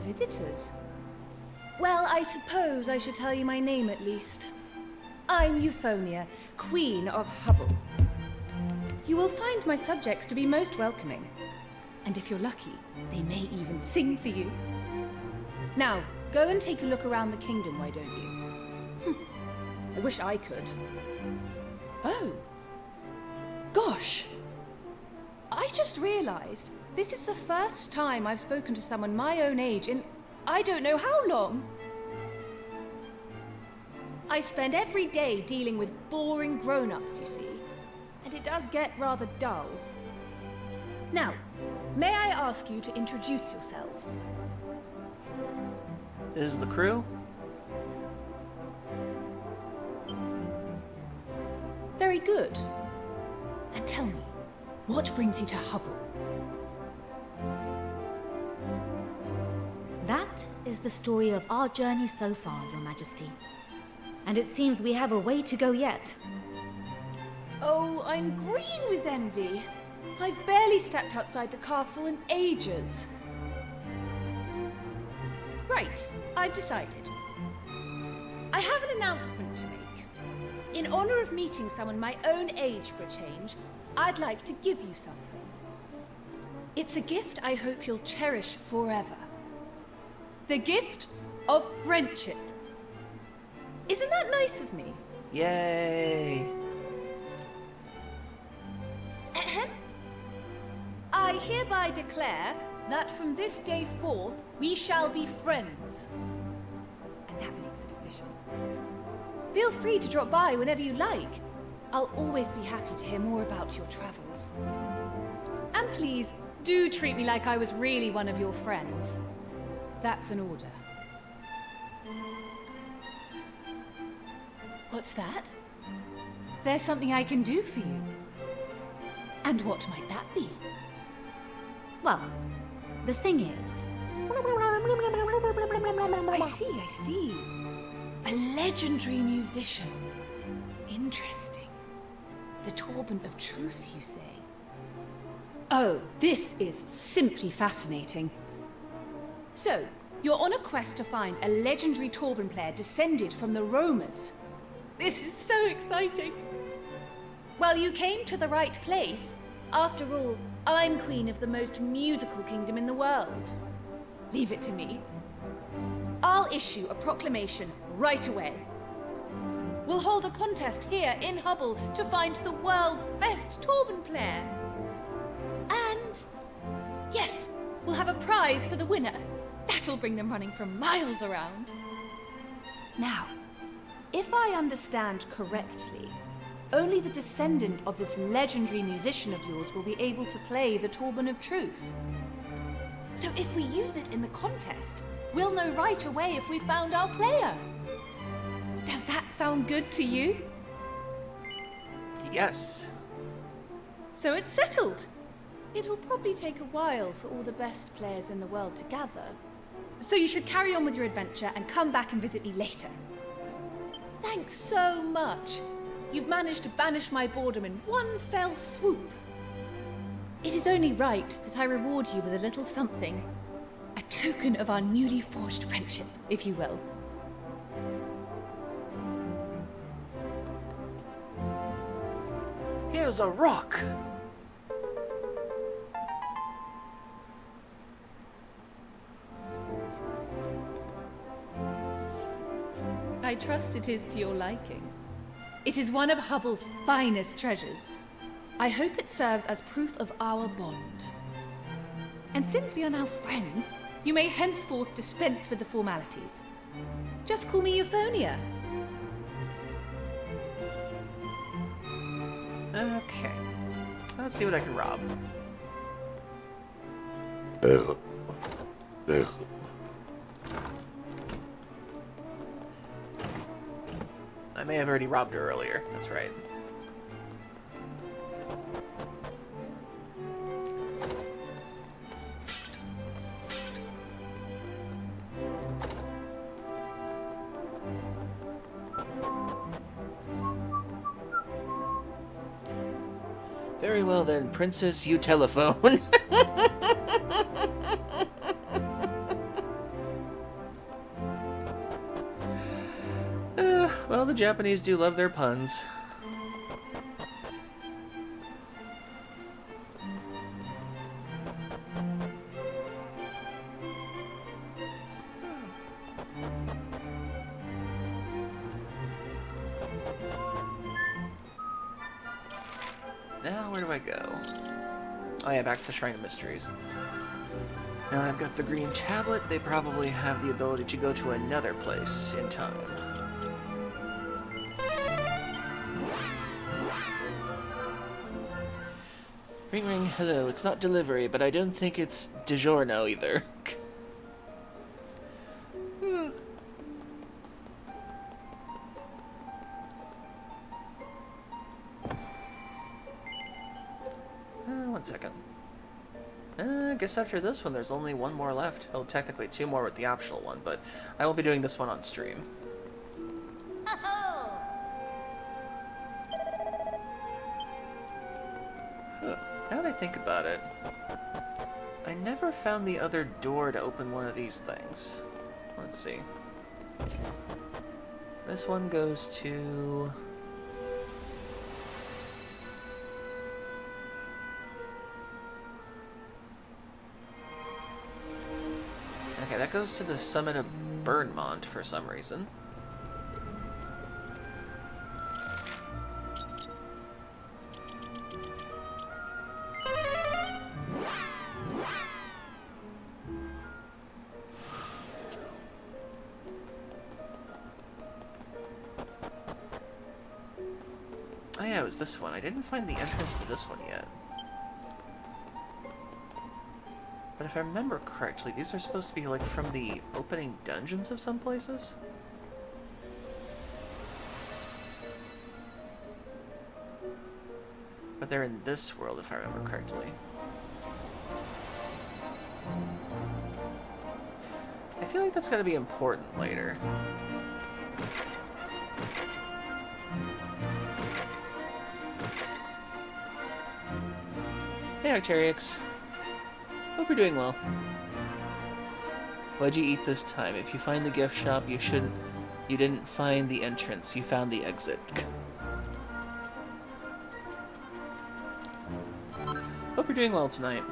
Visitors? Well, I suppose I should tell you my name at least. I'm Euphonia, Queen of Hubble. You will find my subjects to be most welcoming. And if you're lucky, they may even sing for you. Now, go and take a look around the kingdom, why don't you? I wish I could. Oh. Gosh. I just realized this is the first time I've spoken to someone my own age in I don't know how long. I spend every day dealing with boring grown-ups, you see, and it does get rather dull. Now, may I ask you to introduce yourselves? This is the crew? Very good. And tell me, what brings you to Hubble? That is the story of our journey so far, Your Majesty. And it seems we have a way to go yet. Oh, I'm green with envy. I've barely stepped outside the castle in ages. Right, I've decided. I have an announcement to make. In honor of meeting someone my own age for a change, I'd like to give you something. It's a gift I hope you'll cherish forever. The gift of friendship. Isn't that nice of me? Yay! Ahem. I hereby declare that from this day forth, we shall be friends. And that makes it official. Feel free to drop by whenever you like. I'll always be happy to hear more about your travels. And please, do treat me like I was really one of your friends. That's an order. What's that? There's something I can do for you. And what might that be? Well, the thing is... I see. A legendary musician. Interesting. The Torban of Truth, you say? Oh, this is simply fascinating. So, you're on a quest to find a legendary Torban player descended from the Romers. This is so exciting. Well, you came to the right place. After all, I'm queen of the most musical kingdom in the world. Leave it to me. I'll issue a proclamation right away. We'll hold a contest here in Hubble to find the world's best Torban player. And yes, we'll have a prize for the winner. That'll bring them running for miles around. Now, if I understand correctly, only the descendant of this legendary musician of yours will be able to play the Torban of Truth. So if we use it in the contest, we'll know right away if we found our player. Does that sound good to you? Yes. So it's settled. It will probably take a while for all the best players in the world to gather. So you should carry on with your adventure and come back and visit me later. Thanks so much. You've managed to banish my boredom in one fell swoop. It is only right that I reward you with a little something. A token of our newly forged friendship, if you will. Here's a rock. I trust it is to your liking. It is one of Hubble's finest treasures. I hope it serves as proof of our bond. And since we are now friends, you may henceforth dispense with the formalities. Just call me Euphonia. Okay. Let's see what I can rob. I may have already robbed her earlier. That's right. Very well then, Princess, you telephone. Well, the Japanese do love their puns. Now, where do I go? Oh yeah, back to the Shrine of Mysteries. Now I've got the green tablet, they probably have the ability to go to another place in time. Ring ring, hello, it's not delivery, but I don't think it's DiGiorno either. one second. I guess after this one, there's only one more left. Oh, technically two more with the optional one, but I will be doing this one on stream. Huh. Now that I think about it, I never found the other door to open one of these things. Let's see. This one goes to... Okay, that goes to the summit of Burnmont for some reason. Oh yeah, it was this one. I didn't find the entrance to this one yet. But if I remember correctly, these are supposed to be like from the opening dungeons of some places? But they're in this world, if I remember correctly. I feel like that's gotta be important later. Hey, Arcteryx. Hope you're doing well. What'd you eat this time? If you find the gift shop, you didn't find the entrance, you found the exit. Hope you're doing well tonight.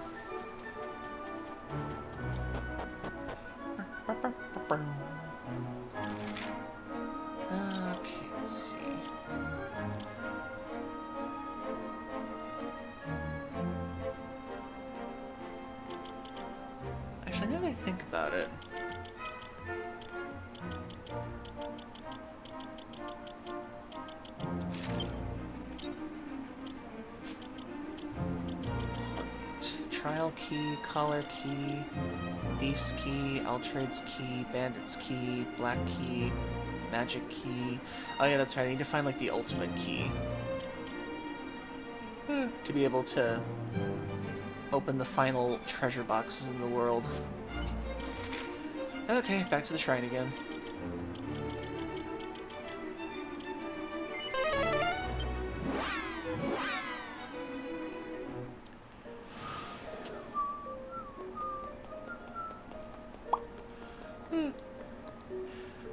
Okay, let's see. Actually, now that I think about it... Trial key, collar key, thief's key, Altrade's key, bandit's key, black key, magic key. Oh yeah, that's right, I need to find like the ultimate key. To be able to open the final treasure boxes in the world. Okay, back to the shrine again.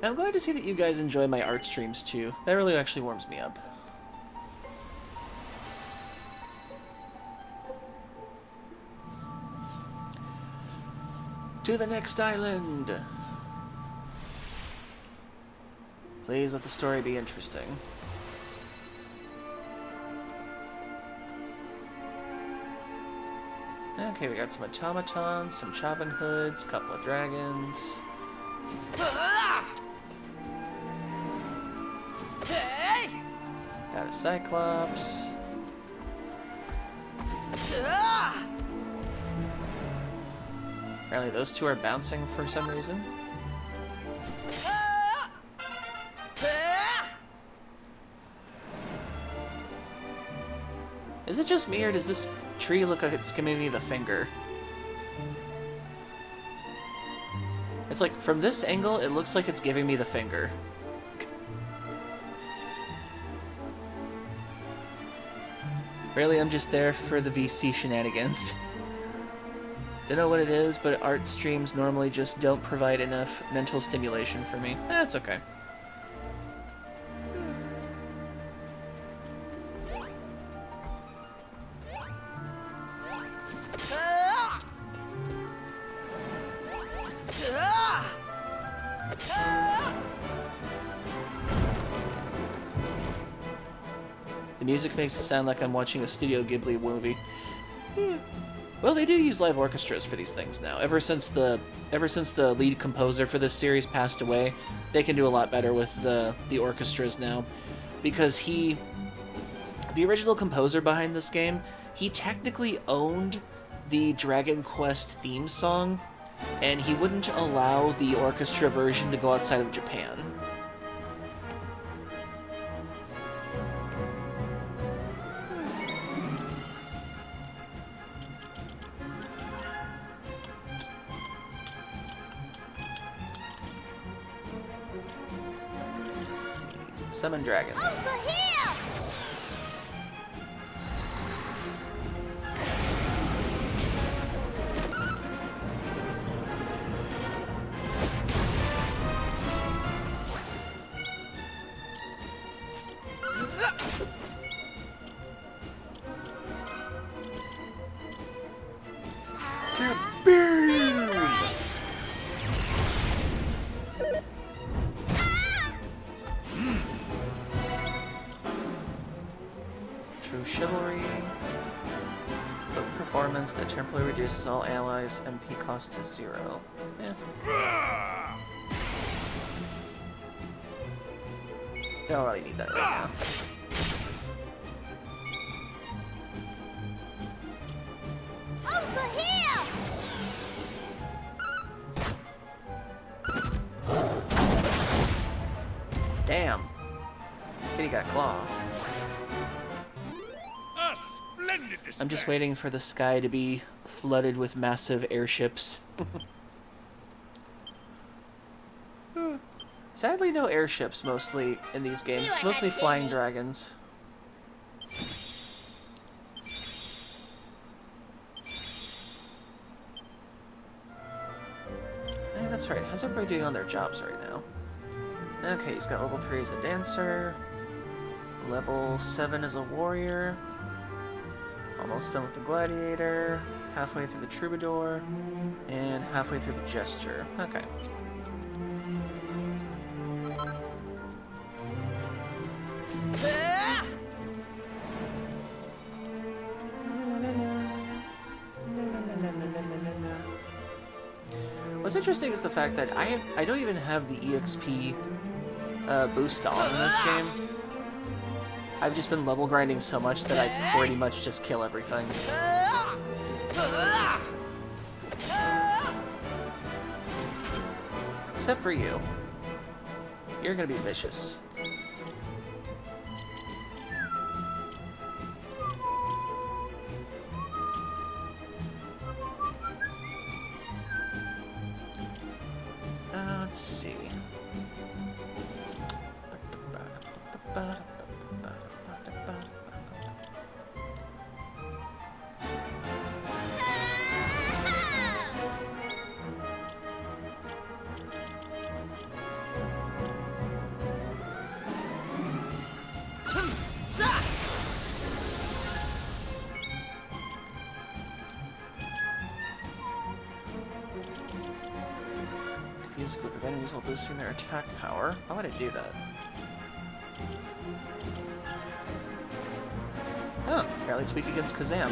I'm glad to see that you guys enjoy my art streams too. That really actually warms me up. To the next island! Please let the story be interesting. Okay, we got some automatons, some Chavan hoods, couple of dragons. Got a Cyclops. Apparently those two are bouncing for some reason. Is it just me, or does this tree look like it's giving me the finger? It's like, from this angle, it looks like it's giving me the finger. Really, I'm just there for the VC shenanigans. Don't know what it is, but art streams normally just don't provide enough mental stimulation for me. That's okay. The music makes it sound like I'm watching a Studio Ghibli movie. Well, they do use live orchestras for these things now. Ever since the lead composer for this series passed away, they can do a lot better with the orchestras now, because the original composer behind this game, he technically owned the Dragon Quest theme song, and he wouldn't allow the orchestra version to go outside of Japan. Summon dragon. Over here! True chivalry. Book performance that temporarily reduces all allies' MP cost to 0. Yeah. Don't really need that right now. Over here! Damn. Kitty got claw. A splendid display. I'm just waiting for the sky to be flooded with massive airships. Sadly, no airships mostly in these games. Mostly flying dragons. That's right. How's everybody doing on their jobs right now? Okay, he's got level 3 as a dancer. Level 7 as a warrior. Almost done with the gladiator. Halfway through the troubadour. And halfway through the jester. Okay. What's interesting is the fact that I don't even have the EXP boost on in this game. I've just been level grinding so much that I pretty much just kill everything. Except for you. You're gonna be vicious. Let's see. Defuse a group of enemies while boosting their attack power. Why would I do that? Oh, apparently it's weak against Kazam.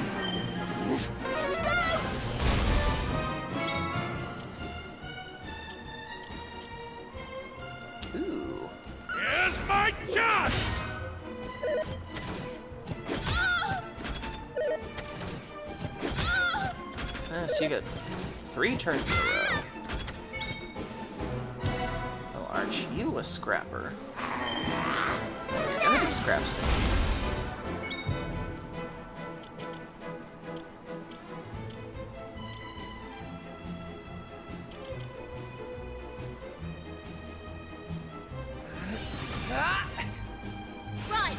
Ooh. Here's my chance! So you get 3 turns in a row. Oh, aren't you a scrapper? You're gonna be scrap soon. Right!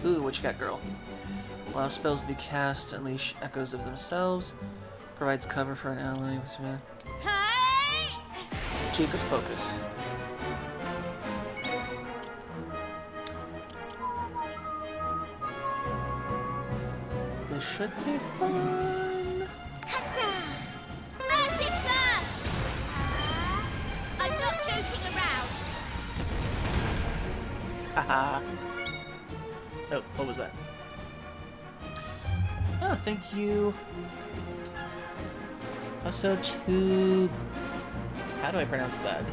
Ooh, what you got, girl? Allow spells to be cast, unleash echoes of themselves, provides cover for an ally. Hey! Chicas Pocus. This should be fun. Magic burst! I'm not joking around. Haha. Oh, what was that? Oh, thank you. Also to... How do I pronounce that?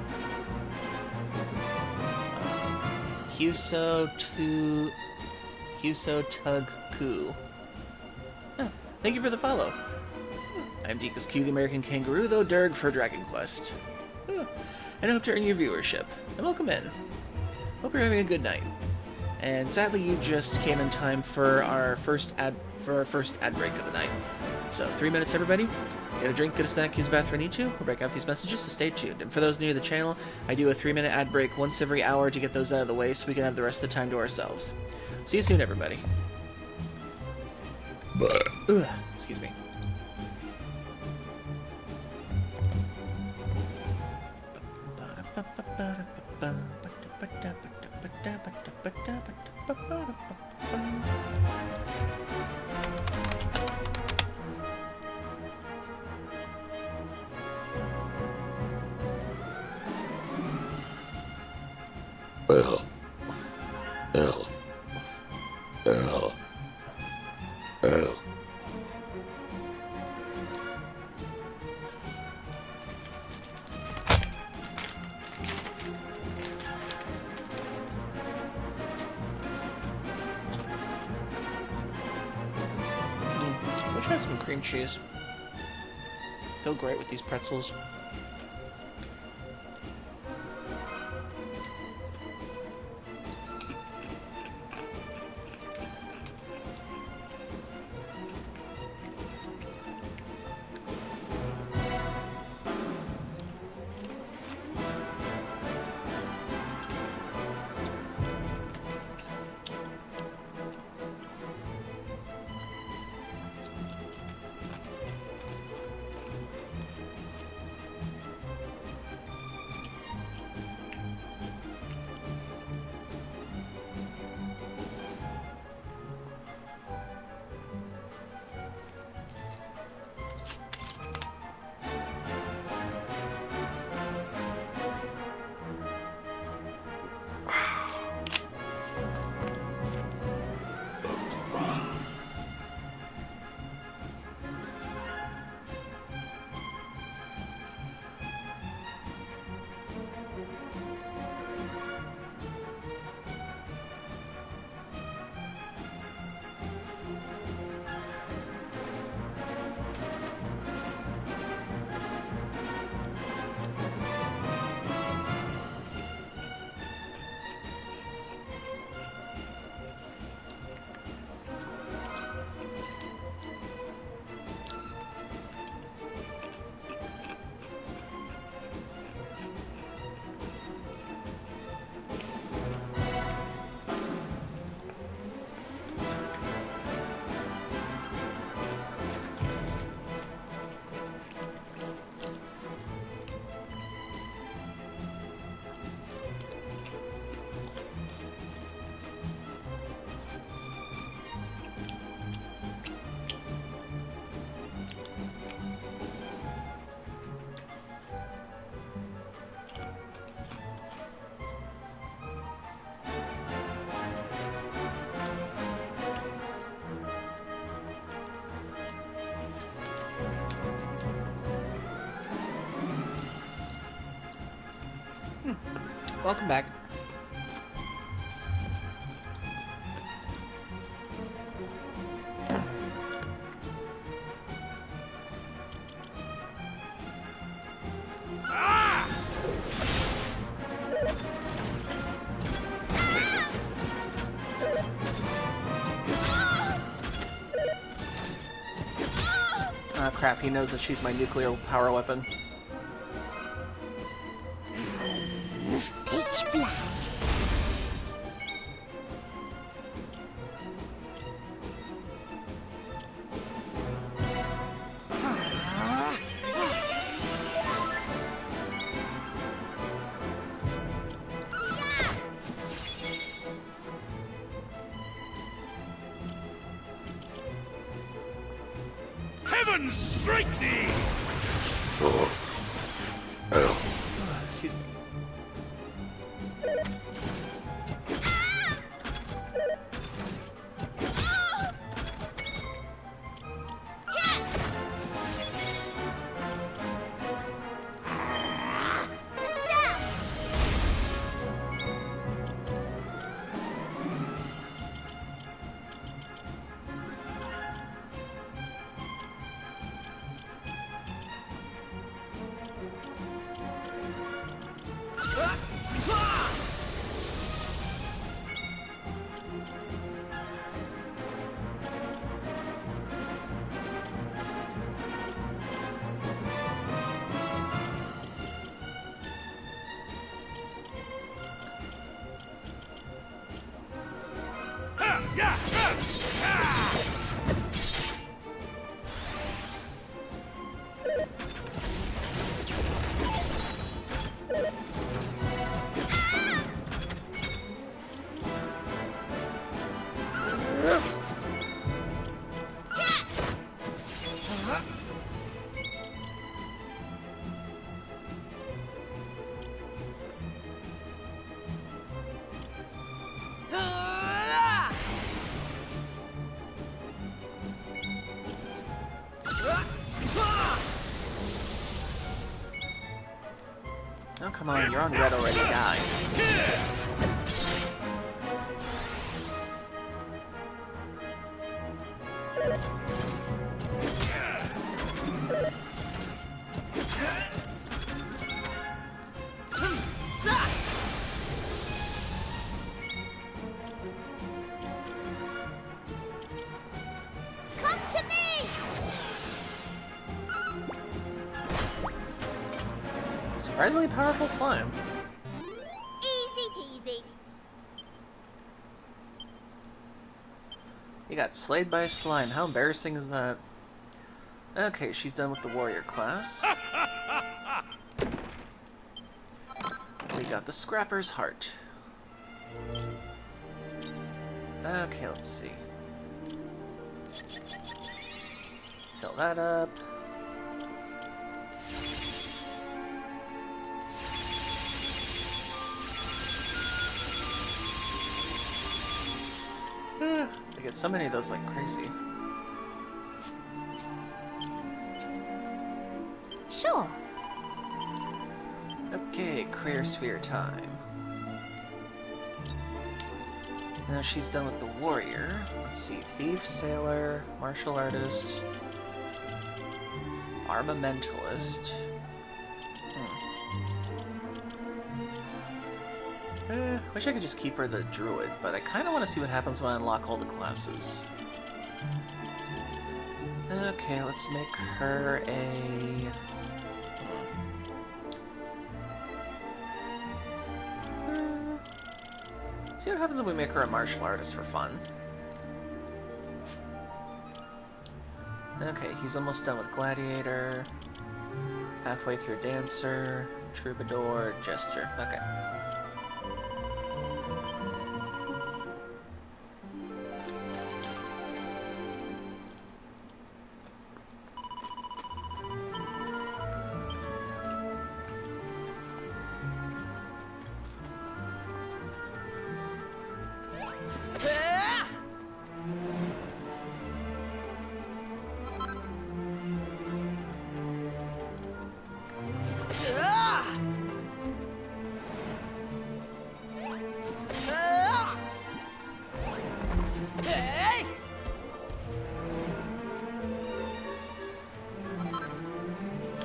Huso Tug Ku. Oh, thank you for the follow. I'm Dekus Q, the American Kangaroo, though Durg for Dragon Quest. Oh, and I hope to earn your viewership. And welcome in. Hope you're having a good night. And sadly, you just came in time for our first ad break of the night. So, 3 minutes, everybody. Get a drink, get a snack, use the bathroom if you need to. We'll break out these messages, so stay tuned. And for those new to the channel, I do a 3-minute ad break once every hour to get those out of the way so we can have the rest of the time to ourselves. See you soon, everybody. Ugh, excuse me. Wish I had some cream cheese. Go great with these pretzels. Welcome back. Ah, crap, he knows that she's my nuclear power weapon. Pitch black. Heavens strike thee! Excuse me. Yeah! Ah! Oh, come on, you're on red already, die. Come to me! Surprisingly powerful slime. Easy peasy. You got slayed by a slime. How embarrassing is that? Okay, she's done with the warrior class. We got the scrapper's heart. Okay, let's see. Fill that up. I get so many of those like crazy. Sure. Okay, career sphere time. Now she's done with the warrior. Let's see, thief, sailor, martial artist, armamentalist. Wish I could just keep her the druid, but I kind of want to see what happens when I unlock all the classes. Okay, let's make her a... See what happens when we make her a martial artist for fun. Okay, he's almost done with gladiator. Halfway through dancer, troubadour, jester. Okay.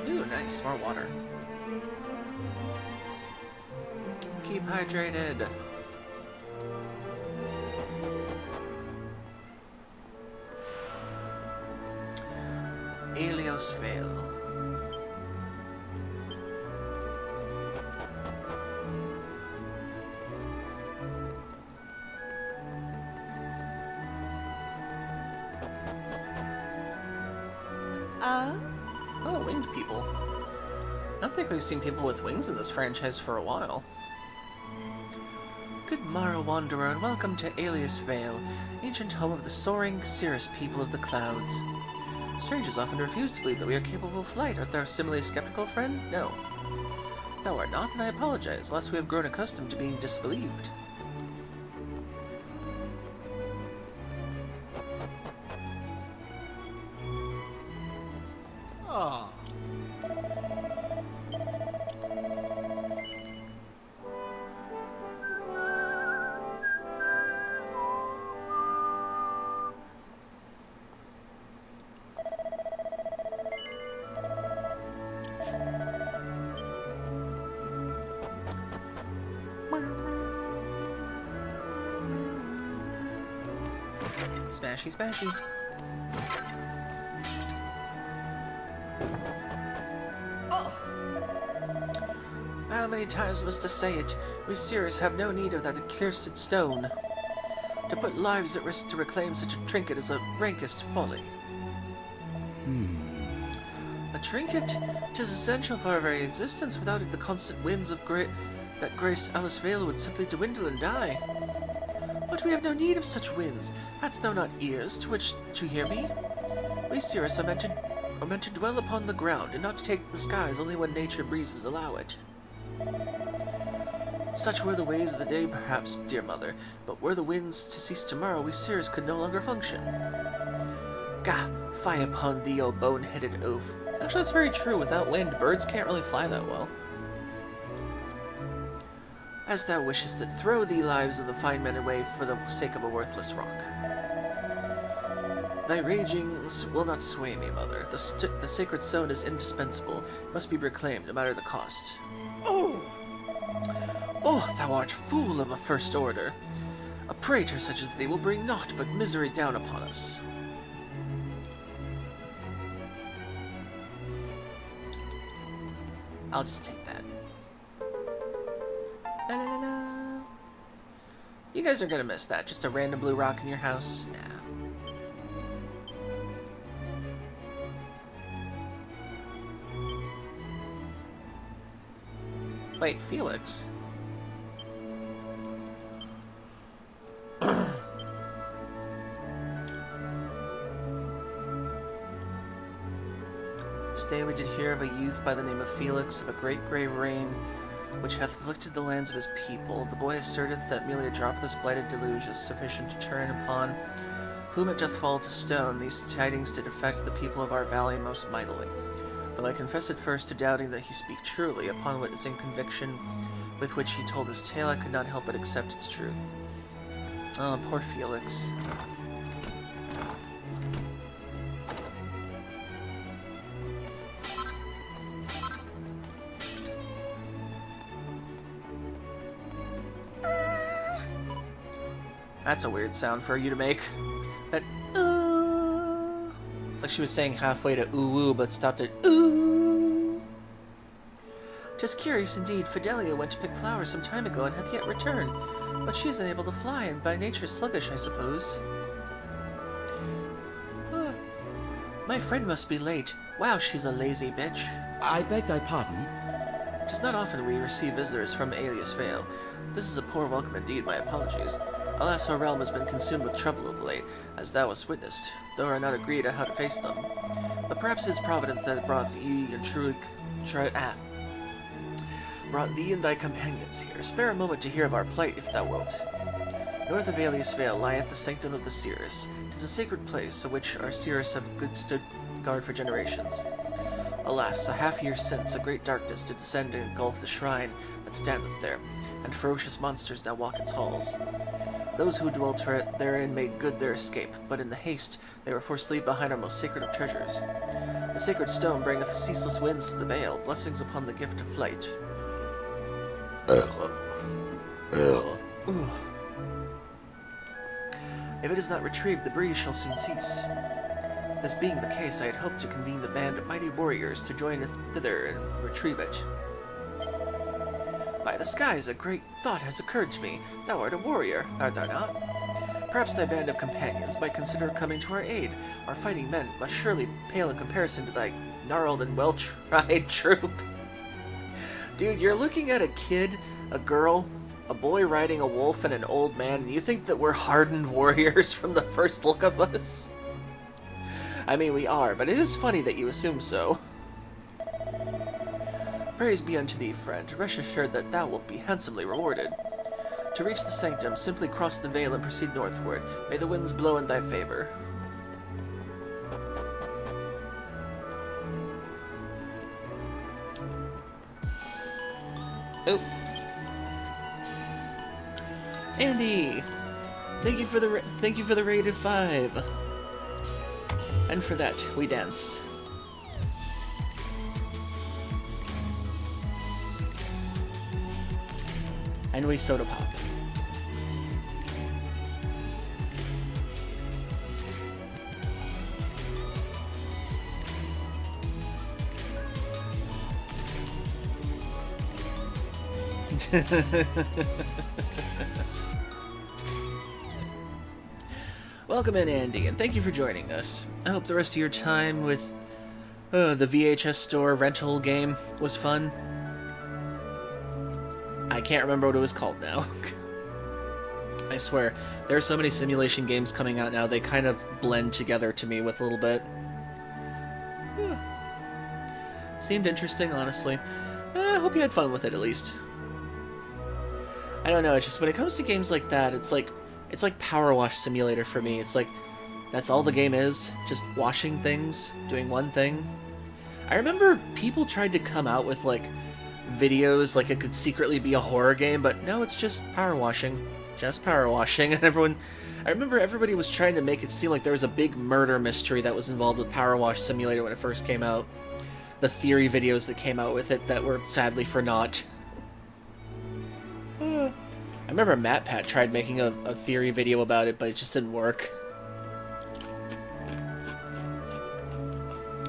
Ooh, nice. More water. Keep hydrated. Aliosvale. Oh, winged people. I don't think we've seen people with wings in this franchise for a while. Good morrow, Wanderer, and welcome to Alias Vale, ancient home of the soaring Cirrus people of the clouds. Strangers often refuse to believe that we are capable of flight. Art thou similarly skeptical, friend? No. Thou art not, and I apologize, lest we have grown accustomed to being disbelieved. Ah. Smashy, smashy. How many times must I say it? We Cirrus have no need of that accursed stone. To put lives at risk to reclaim such a trinket is a rankest folly. A trinket? 'Tis essential for our very existence. Without it, the constant winds of that grace Alice Vale would simply dwindle and die. But we have no need of such winds. Hadst thou not ears to which to hear me? We Cirrus are meant to dwell upon the ground, and not to take the skies only when nature breezes allow it. Such were the ways of the day, perhaps, dear mother, but were the winds to cease tomorrow, we Cirrus could no longer function. Gah, fie upon thee, O bone-headed oaf. Actually, that's very true. Without wind, birds can't really fly that well. As thou wishest it, throw thee lives of the fine men away for the sake of a worthless rock. Thy ragings will not sway me, mother. The sacred stone is indispensable, must be reclaimed, no matter the cost. Oh, thou art fool of a first order. A praetor such as thee will bring naught but misery down upon us. I'll just take that. La, la, la, la. You guys are gonna miss that. Just a random blue rock in your house? Nah. Wait, Felix? This day we did hear of a youth by the name of Felix, of a great grey rain, which hath afflicted the lands of his people. The boy asserteth that merely a drop of this blighted deluge is sufficient to turn upon whom it doth fall to stone. These tidings did affect the people of our valley most mightily. Though I confess at first to doubting that he speak truly, upon witnessing conviction with which he told his tale, I could not help but accept its truth. Oh, poor Felix. That's a weird sound for you to make. That It's like she was saying halfway to ooh-woo, but stopped at ooh. 'Tis curious indeed. Fidelia went to pick flowers some time ago and hath yet returned, but she is unable to fly, and by nature sluggish, I suppose. My friend must be late. Wow, she's a lazy bitch. I beg thy pardon? 'Tis not often we receive visitors from Alias Vale. This is a poor welcome indeed, my apologies. Alas, our realm has been consumed with trouble of late, as thou hast witnessed, though we are not agreed on how to face them. But perhaps it is Providence that brought thee and thy companions here. Spare a moment to hear of our plight, if thou wilt. North of Alias Vale lieth the sanctum of the Cirrus. It is a sacred place, of which our Cirrus have good stood guard for generations. Alas, a half-year since, a great darkness did descend and engulf the shrine that standeth there, and ferocious monsters now walk its halls. Those who dwelt therein made good their escape, but in the haste they were forced to leave behind our most sacred of treasures. The sacred stone bringeth ceaseless winds to the vale, blessings upon the gift of flight. If it is not retrieved, the breeze shall soon cease. This being the case, I had hoped to convene the band of mighty warriors to join thither and retrieve it. By the skies, a great thought has occurred to me. Thou art a warrior, art thou not? Perhaps thy band of companions might consider coming to our aid. Our fighting men must surely pale in comparison to thy gnarled and well-tried troop. Dude, you're looking at a kid, a girl, a boy riding a wolf, and an old man, and you think that we're hardened warriors from the first look of us? I mean, we are, but it is funny that you assume so. Praise be unto thee, friend. Rest assured that thou wilt be handsomely rewarded. To reach the sanctum, simply cross the vale and proceed northward. May the winds blow in thy favor. Oh. Andy, thank you for the raid of 5. And for that, we dance. And we soda pop. Welcome in, Andy, and thank you for joining us. I hope the rest of your time with the VHS store rental game was fun. I can't remember what it was called now. I swear, there are so many simulation games coming out now, they kind of blend together to me with a little bit. Seemed interesting, honestly. I hope you had fun with it, at least. I don't know, it's just when it comes to games like that, it's like Power Wash Simulator for me. It's like, that's all the game is, just washing things, doing one thing. I remember people tried to come out with, like, videos like it could secretly be a horror game, but no, it's just power washing. Just power washing, and I remember everybody was trying to make it seem like there was a big murder mystery that was involved with Power Wash Simulator when it first came out. The theory videos that came out with it that were sadly for naught. I remember MatPat tried making a theory video about it, but it just didn't work.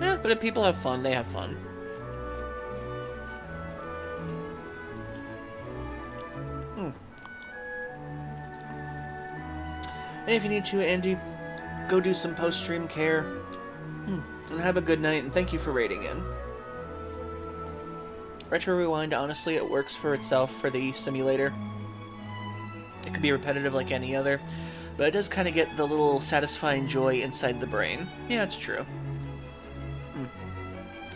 Yeah, but if people have fun, they have fun. And if you need to, Andy, go do some post-stream care. And have a good night, and thank you for raiding in. Retro Rewind, honestly, it works for itself for the simulator. It can be repetitive like any other, but it does kind of get the little satisfying joy inside the brain. Yeah, it's true.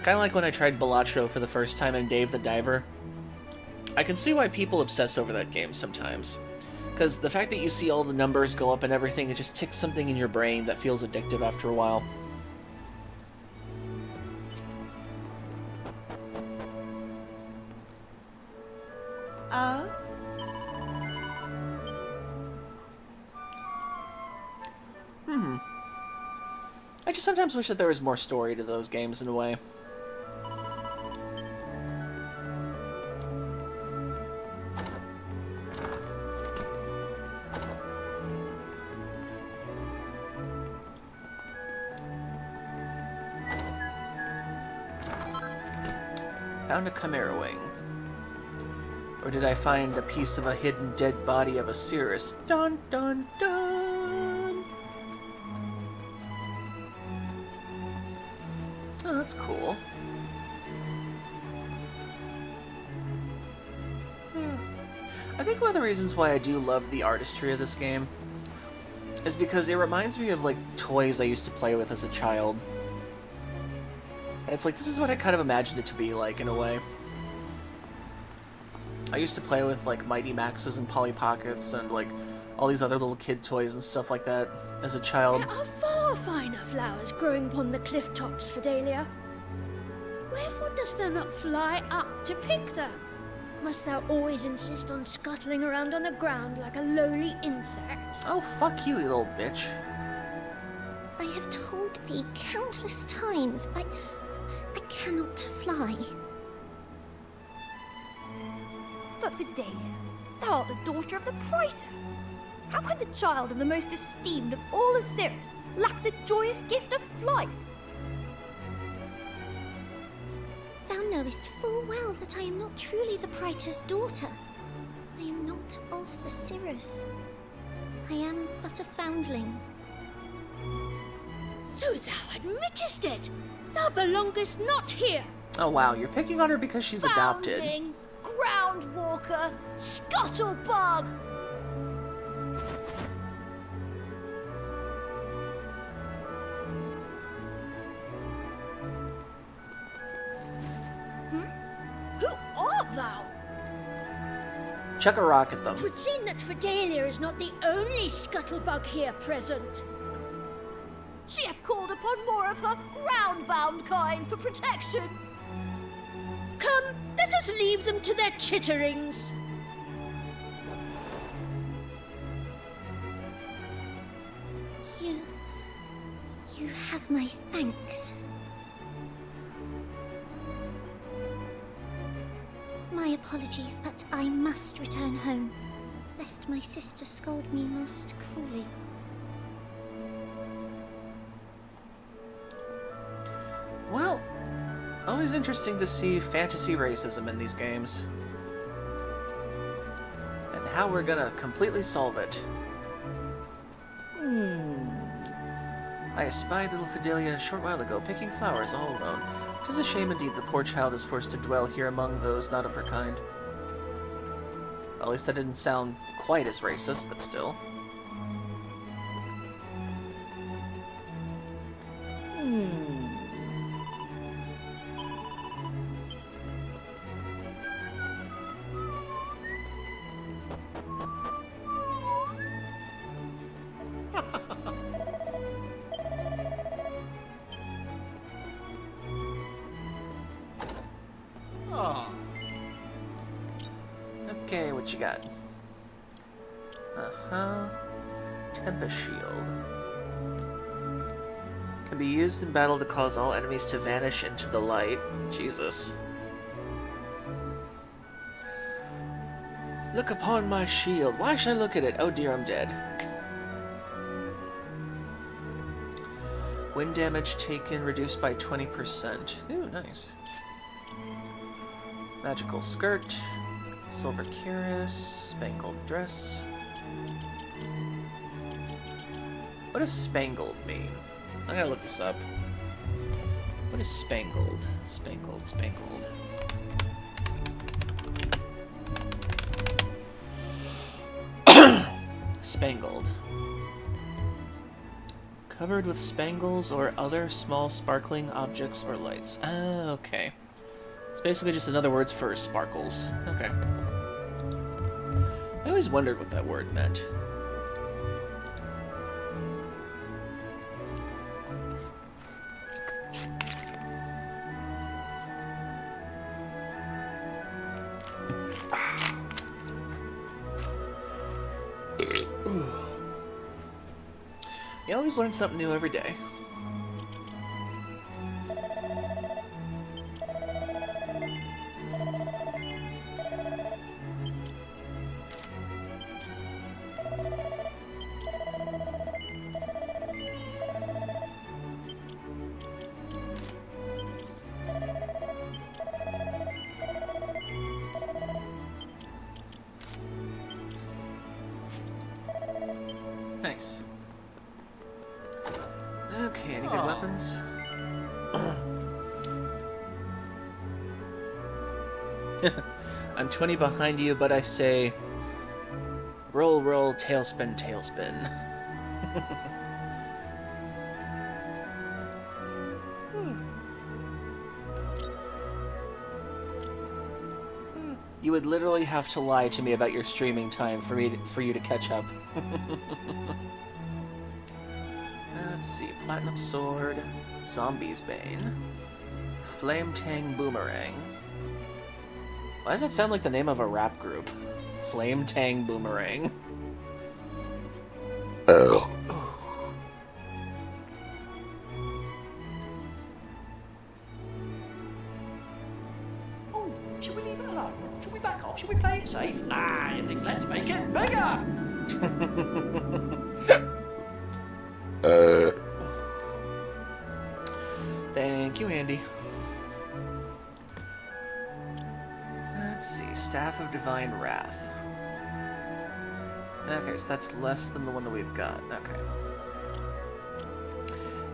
Kind of like when I tried Balatro for the first time in Dave the Diver. I can see why people obsess over that game sometimes. Because the fact that you see all the numbers go up and everything, it just ticks something in your brain that feels addictive after a while. I just sometimes wish that there was more story to those games in a way. Found a chimera wing. Or did I find a piece of a hidden dead body of a Cirrus? Dun dun dun! Oh, that's cool. I think one of the reasons why I do love the artistry of this game is because it reminds me of, like, toys I used to play with as a child. And it's like, this is what I kind of imagined it to be like, in a way. I used to play with, like, Mighty Maxes and Polly Pockets and, like, all these other little kid toys and stuff like that as a child. There are far finer flowers growing upon the cliff tops, Fidelia. Wherefore dost thou not fly up to pick them? Must thou always insist on scuttling around on the ground like a lowly insect? Oh, fuck you, you little bitch. I have told thee countless times, I cannot fly. But Fidelia, thou art the daughter of the Praetor. How can the child of the most esteemed of all the Cirrus lack the joyous gift of flight? Thou knowest full well that I am not truly the Praetor's daughter. I am not of the Cirrus. I am but a foundling. So thou admittest it! Thou belongest not here! Oh wow, you're picking on her because she's adopted. Foundling, groundwalker, scuttlebug! Who art thou? Chuck a rock at them. 'Twould seem that Fidelia is not the only scuttlebug here present. She hath called upon more of her ground-bound kind for protection. Come, let us leave them to their chitterings. You have my thanks. My apologies, but I must return home, lest my sister scold me most cruelly. Well, always interesting to see fantasy racism in these games. And how we're gonna completely solve it. I espied little Fidelia a short while ago, picking flowers all alone. 'Tis a shame indeed the poor child is forced to dwell here among those not of her kind. Well, at least that didn't sound quite as racist, but still. Oh. Okay, what you got? Tempest Shield. Can be used in battle to cause all enemies to vanish into the light. Jesus. Look upon my shield. Why should I look at it? Oh dear, I'm dead. Wind damage taken reduced by 20%. Ooh, nice. Magical skirt. Silver cuirass. Spangled dress. What does spangled mean? I gotta look this up. What is spangled? Spangled. Spangled. Covered with spangles or other small sparkling objects or lights. Ah, okay. It's basically just another word for sparkles. Okay. I always wondered what that word meant. You always learn something new every day. Nice. Okay, any good weapons? I'm 20 behind you, but I say, roll, roll, tailspin, tailspin. You would literally have to lie to me about your streaming time for you to catch up. Let's see, Platinum Sword, Zombie's Bane, Flame Tang Boomerang. Why does that sound like the name of a rap group? Flame Tang Boomerang. Oh. Oh, should we leave it alone? Should we back off? Should we play it safe? Nah, I think let's make it bigger! Thank you, Andy. Let's see, Staff of Divine Wrath. Okay, so that's less than the one that we've got. Okay.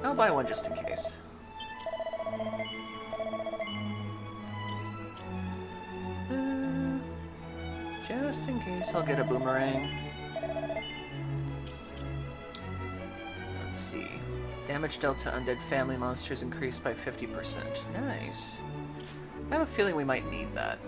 I'll buy one just in case. Just in case, I'll get a boomerang. Let's see. Damage dealt to undead family monsters increased by 50%. Nice. I have a feeling we might need that.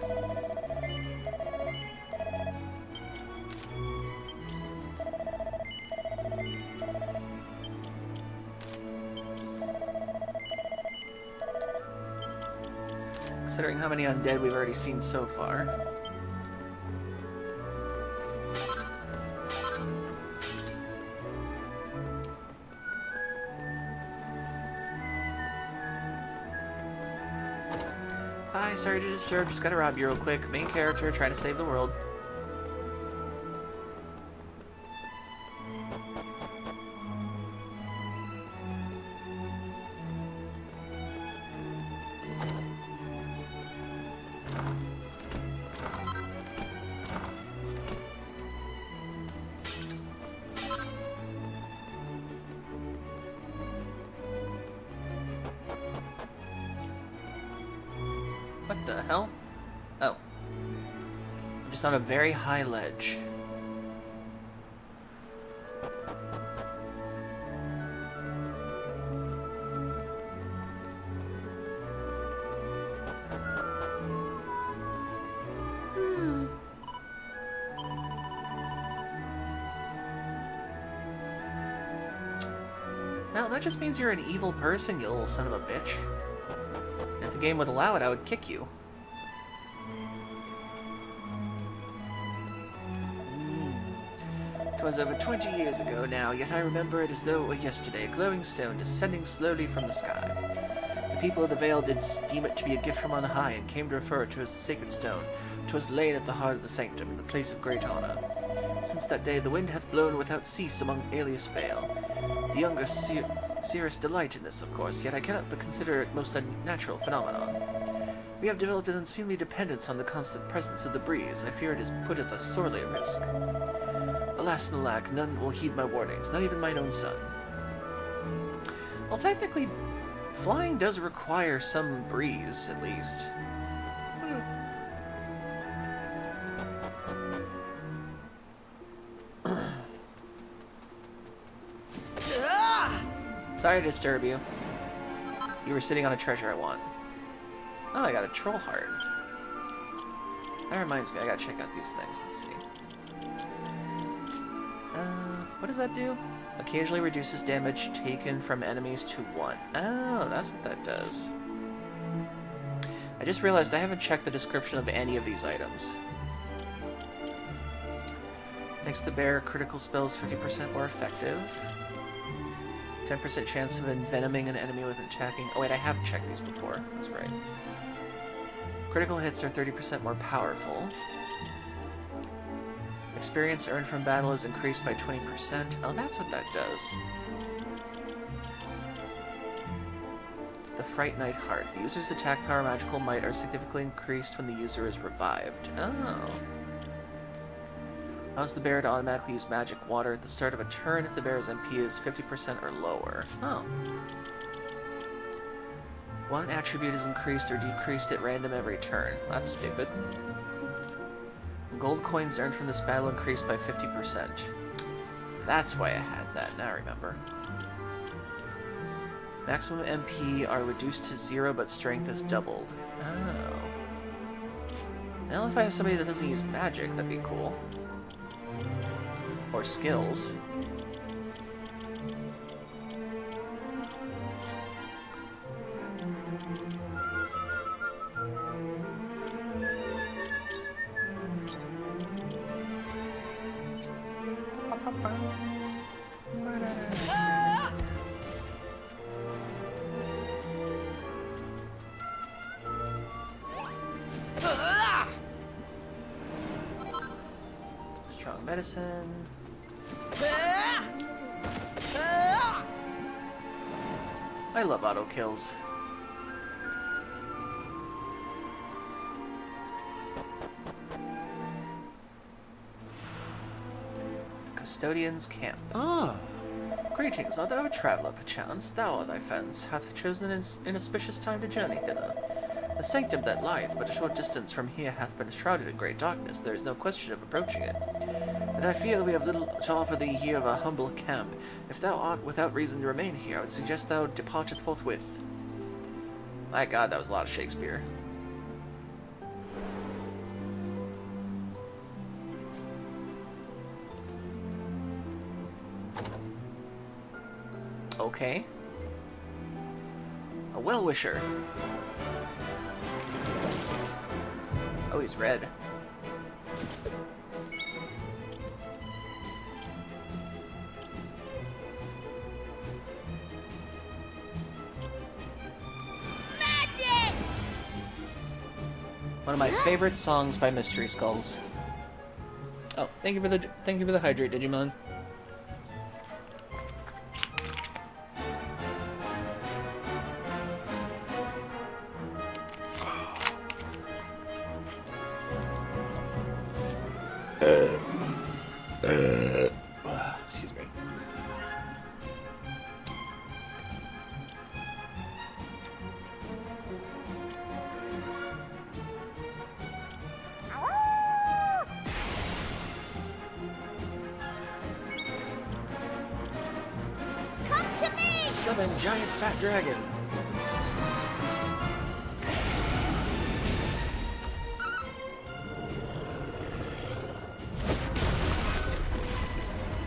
Considering how many undead we've already seen so far. Hi, sorry to disturb, just gotta rob you real quick. Main character, trying to save the world. The hell? Oh. I'm just on a very high ledge. Well, that just means you're an evil person, you little son of a bitch. And if the game would allow it, I would kick you. 'Twas over 20 years ago now, yet I remember it as though it were yesterday, a glowing stone descending slowly from the sky. The people of the Vale did deem it to be a gift from on high, and came to refer to it as the sacred stone. 'Twas laid at the heart of the sanctum, in the place of great honor. Since that day the wind hath blown without cease among Alias Vale. The younger seeress delight in this, of course, yet I cannot but consider it most unnatural phenomenon. We have developed an unseemly dependence on the constant presence of the breeze. I fear it has putteth us sorely at risk. Alas and alack, none will heed my warnings, not even mine own son. Well, technically, flying does require some breeze, at least. Sorry to disturb you. You were sitting on a treasure I want. Oh, I got a troll heart. That reminds me, I gotta check out these things. Let's see. What does that do? Occasionally reduces damage taken from enemies to 1. Oh, that's what that does. I just realized I haven't checked the description of any of these items. Makes the bear critical spells 50% more effective. 10% chance of envenoming an enemy with attacking... Oh wait, I have checked these before. That's right. Critical hits are 30% more powerful. Experience earned from battle is increased by 20%. Oh, that's what that does. The Fright Knight Heart. The user's attack power and magical might are significantly increased when the user is revived. Oh. Allows the bear to automatically use magic water at the start of a turn if the bear's MP is 50% or lower. Oh. One attribute is increased or decreased at random every turn. That's stupid. Gold coins earned from this battle increased by 50%. That's why I had that, now I remember. Maximum MP are reduced to 0, but strength is doubled. Oh. Well, if I have somebody that doesn't use magic, that'd be cool. Or skills. Strong medicine. I love auto kills. The Custodian's Camp. Ah. Greetings, art thou a traveller, perchance? Thou or thy friends hath chosen an inauspicious time to journey hither. The sanctum that lieth but a short distance from here hath been shrouded in great darkness. There is no question of approaching it. And I fear that we have little to offer thee here of our humble camp. If thou art without reason to remain here, I would suggest thou departeth forthwith. My god, that was a lot of Shakespeare. Okay. A well-wisher. Oh, he's red. Magic! One of my favorite songs by Mystery Skulls. Oh, thank you for the hydrate, Digimon. Excuse me. Summon giant fat dragon.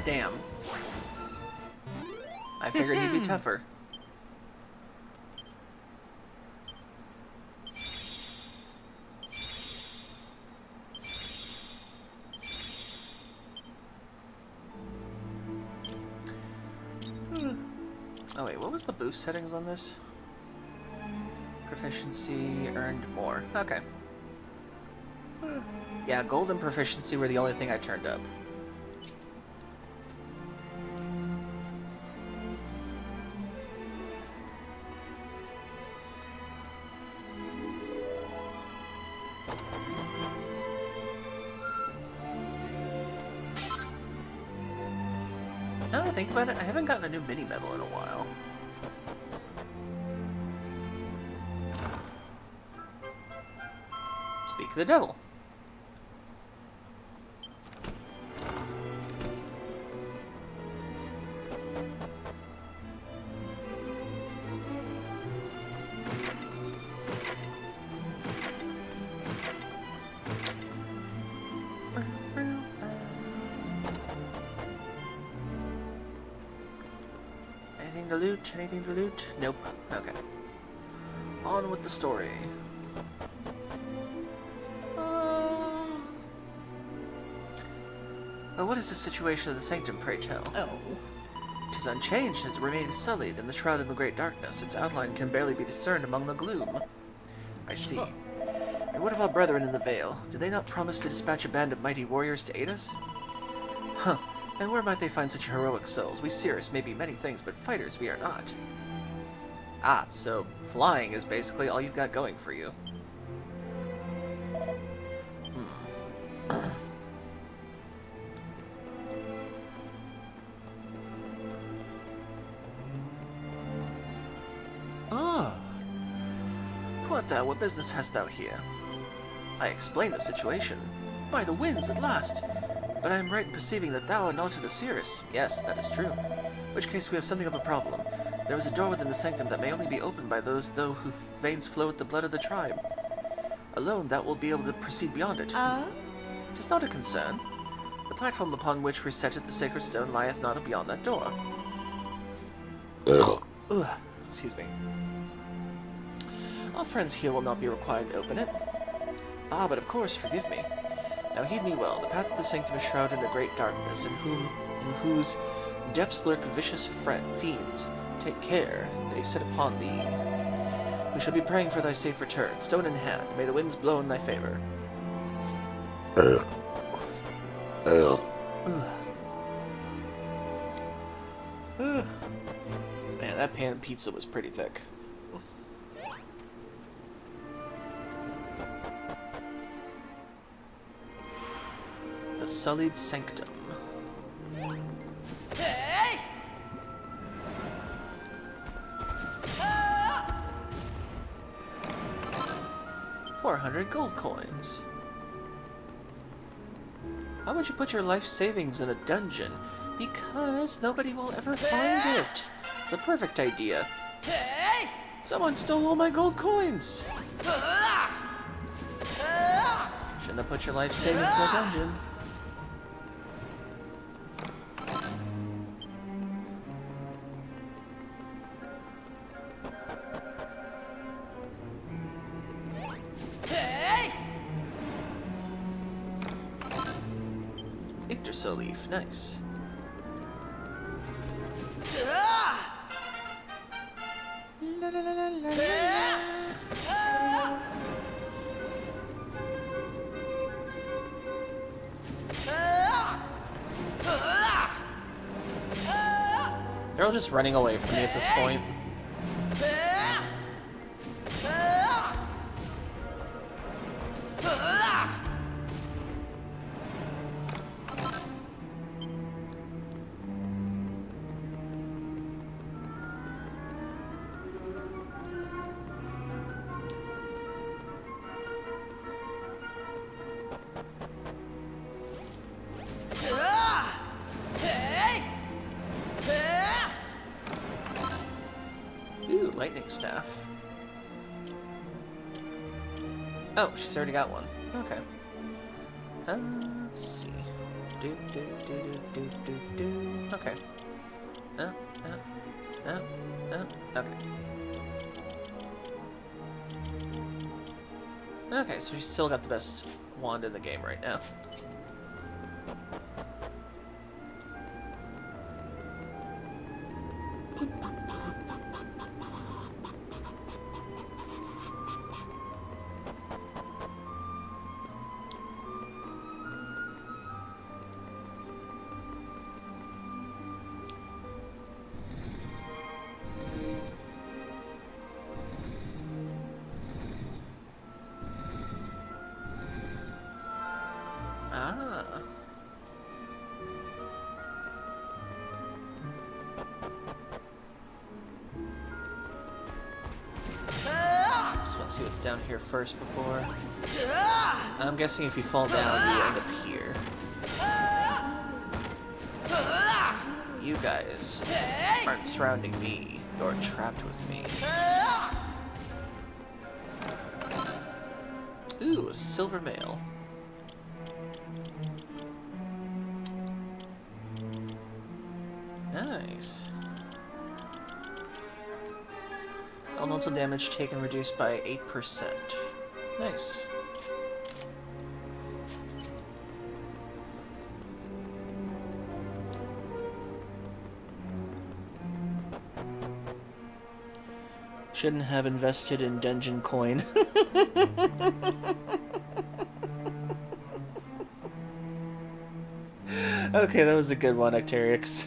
Damn. I figured he'd be tougher. Oh wait, what was the boost settings on this? Proficiency earned more. Okay. Yeah, gold and proficiency were the only thing I turned up. Now that I think about it, I haven't gotten a new mini medal in a while. Speak of the devil. Anything to loot? Anything to loot? Nope. Okay. On with the story. Well, what is the situation of the sanctum, pray tell? Oh. 'Tis unchanged, as it remains sullied, and the shroud in the great darkness. Its outline can barely be discerned among the gloom. I see. And what of our brethren in the Vale? Did they not promise to dispatch a band of mighty warriors to aid us? Huh. And where might they find such heroic souls? We Cirrus may be many things, but fighters we are not. Ah, so flying is basically all you've got going for you. What business hast thou here? I explain the situation. By the winds, at last! But I am right in perceiving that thou art not of the Cirrus. Yes, that is true. In which case we have something of a problem. There is a door within the sanctum that may only be opened by those, though, whose veins flow with the blood of the tribe. Alone, thou wilt be able to proceed beyond it. Tis not a concern. The platform upon which we set the sacred stone lieth not beyond that door. Ugh. Excuse me. Our friends here will not be required to open it. Ah, but of course, forgive me. Now heed me well. The path of the sanctum is shrouded in a great darkness, in whose depths lurk vicious fiends. Take care, they sit upon thee. We shall be praying for thy safe return, stone in hand. May the winds blow in thy favor. Man, that pan pizza was pretty thick. The Sullied Sanctum. Hey! 400 gold coins. Why would you put your life savings in a dungeon? Because nobody will ever find it. It's the perfect idea. Hey! Someone stole all my gold coins. Shouldn't have put your life savings in a dungeon. Yggdrasil leaf, nice. La, la, la, la, la, la. They're all just running away from me at this point. throwing staff. Oh, she's already got one. Okay. Let's see. Okay. Okay. Okay, so she's still got the best wand in the game right now. Ah. Just want to see what's down here first before. I'm guessing if you fall down, you end up here. You guys aren't surrounding me. You're trapped with me. Ooh, a silver mail. Nice. Elemental damage taken reduced by 8%. Nice. Shouldn't have invested in dungeon coin. Okay, that was a good one, Octarix.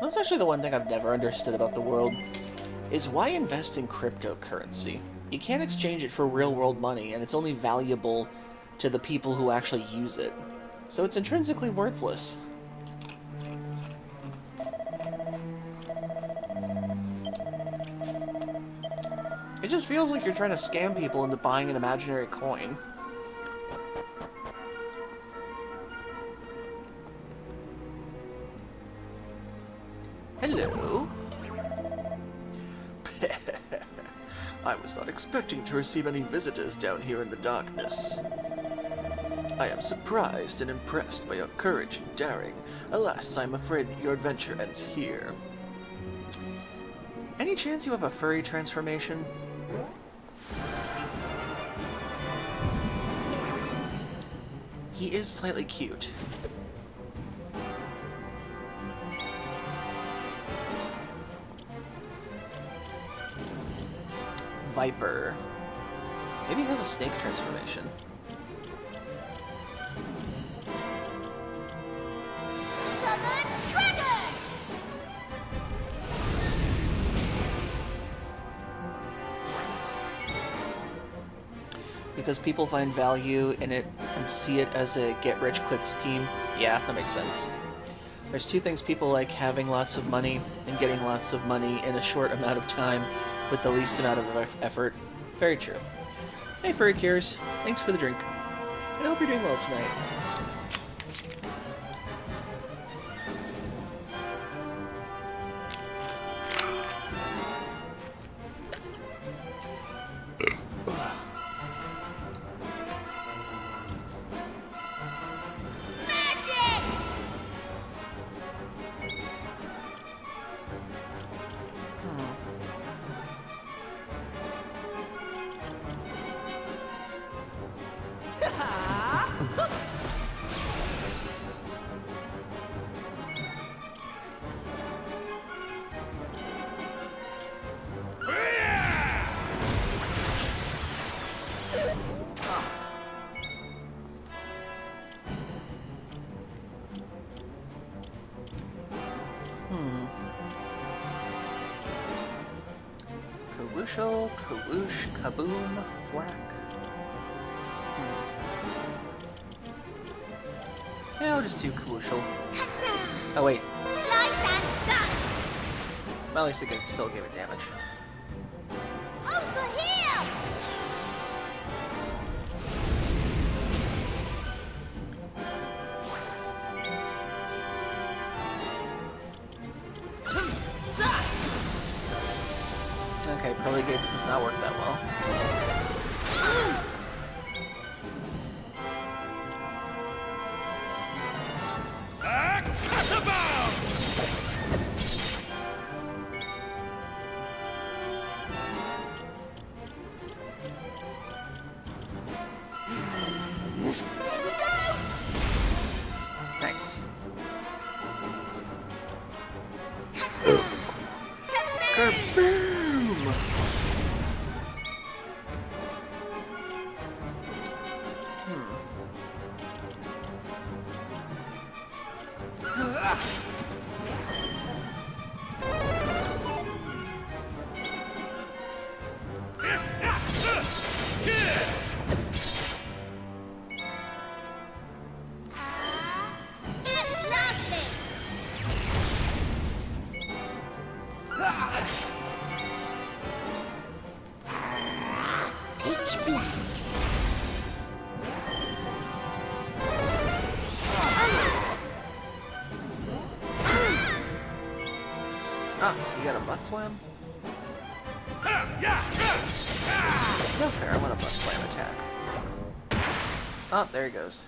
That's actually the one thing I've never understood about the world, is why invest in cryptocurrency? You can't exchange it for real-world money, and it's only valuable to the people who actually use it. So it's intrinsically worthless. It just feels like you're trying to scam people into buying an imaginary coin. Hello? I was not expecting to receive any visitors down here in the darkness. I am surprised and impressed by your courage and daring. Alas, I'm afraid that your adventure ends here. Any chance you have a furry transformation? He is slightly cute. Viper. Maybe he has a snake transformation. Summon Dragon! Because people find value in it and see it as a get-rich-quick scheme. Yeah, that makes sense. There's two things people like: having lots of money and getting lots of money in a short amount of time with the least amount of effort. Very true. Hey, Furry Cures. Thanks for the drink. And I hope you're doing well tonight. Kawooshel, Kawoosh, Kaboom, Thwack. Yeah, I'll just do Kawooshel. Oh wait, Slice and dust! well, at least it could still give it damage. Over here! Okay, Pearly Gates does not work that well. Nice. Kaboom! Get lasting! Pitch black. Ah, you got a butt slam? No fair, I want a butt slam attack. Oh, there he goes.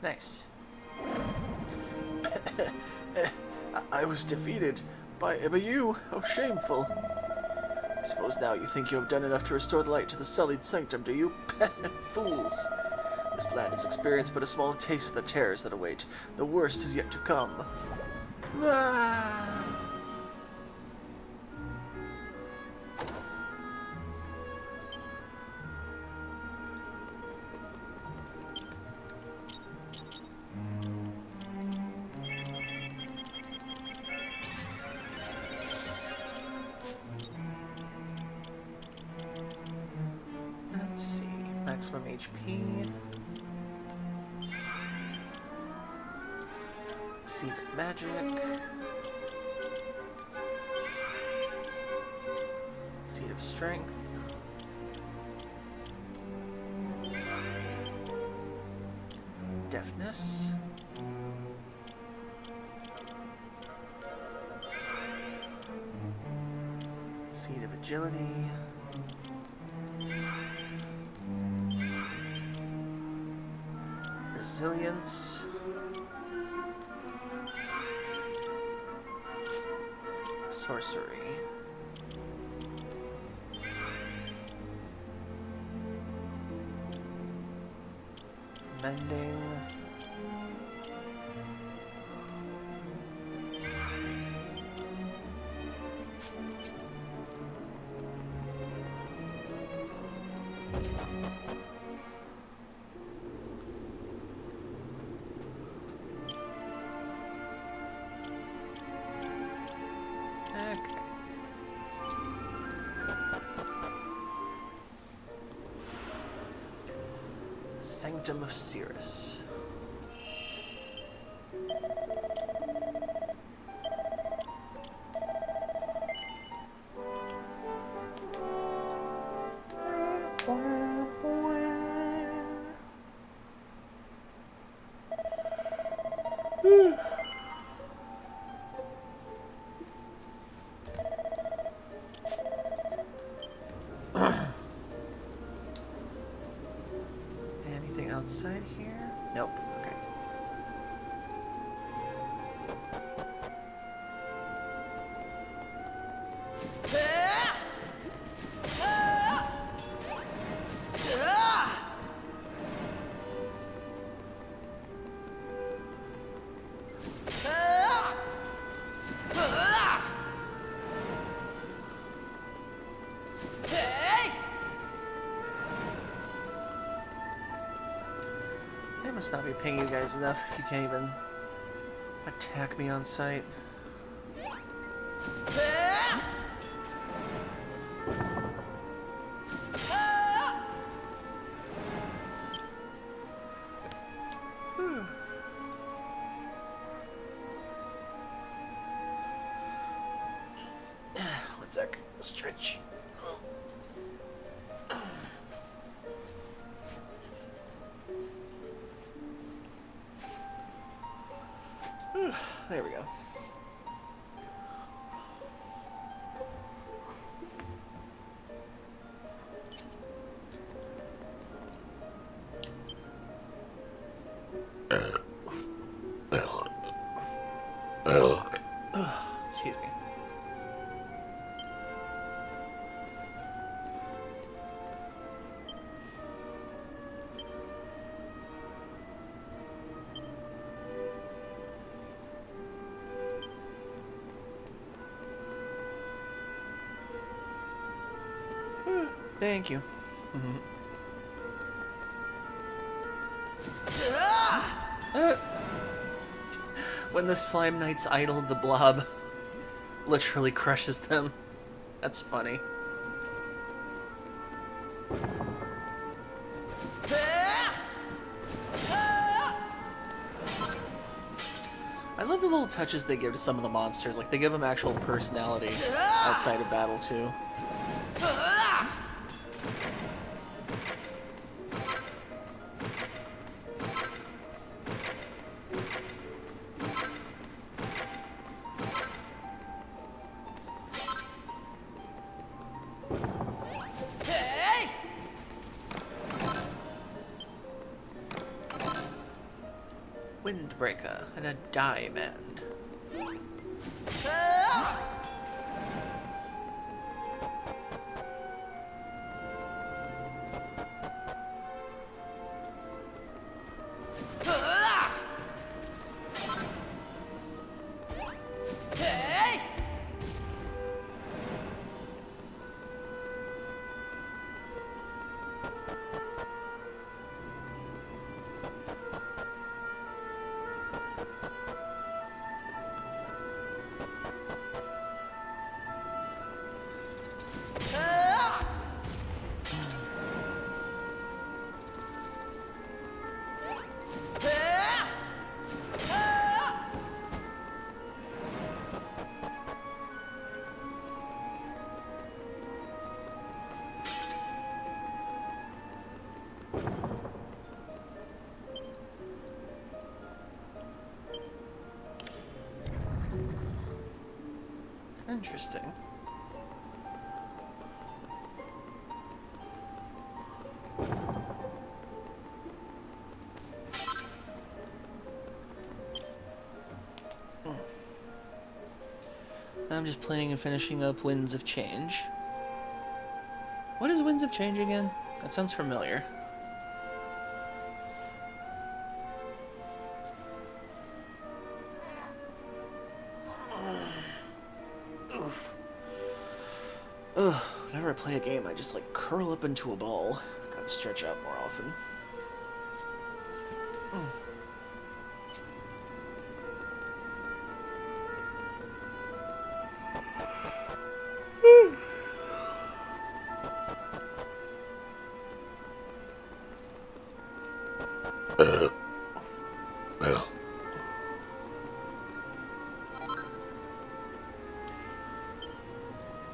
Nice. I was defeated by you. How shameful. I suppose now you think you have done enough to restore the light to the sullied sanctum, do you? Fools. This land has experienced but a small taste of the terrors that await. The worst is yet to come. Ah. Let's see. Maximum HP. Seed of Magic. Seed of Strength. Deafness. Seed of Agility. Resilience. Sorcery. Mending. Okay. Sanctum of Cirrus. Anything outside here? Nope. Okay. I must not be paying you guys enough if you can't even attack me on sight. One sec. Stretch. There we go. Excuse me. Thank you. When the Slime Knights idle the blob literally crushes them. That's funny. I love the little touches they give to some of the monsters. Like, they give them actual personality outside of battle, too. Windbreaker and a diamond. Interesting. I'm just playing and finishing up Winds of Change. What is Winds of Change again? That sounds familiar. Ugh, whenever I play a game, I just like curl up into a ball. Gotta stretch out more often.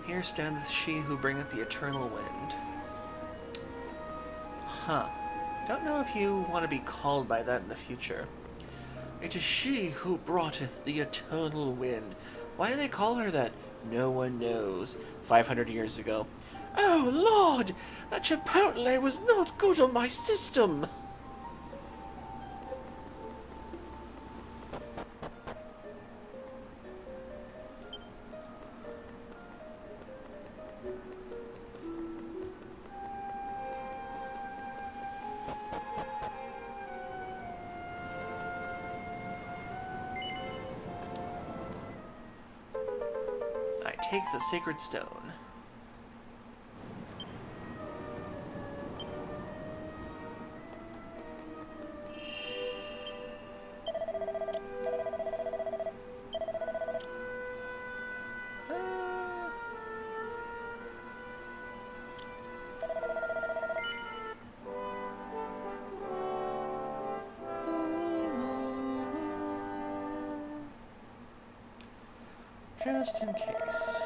Here standeth she who bringeth the eternal wind. Huh. Don't know if you want to be called by that in the future. It is she who broughteth the eternal wind. Why do they call her that? No one knows. 500 years ago. Oh, Lord! That chipotle was not good on my system! I take the sacred stone. Just in case.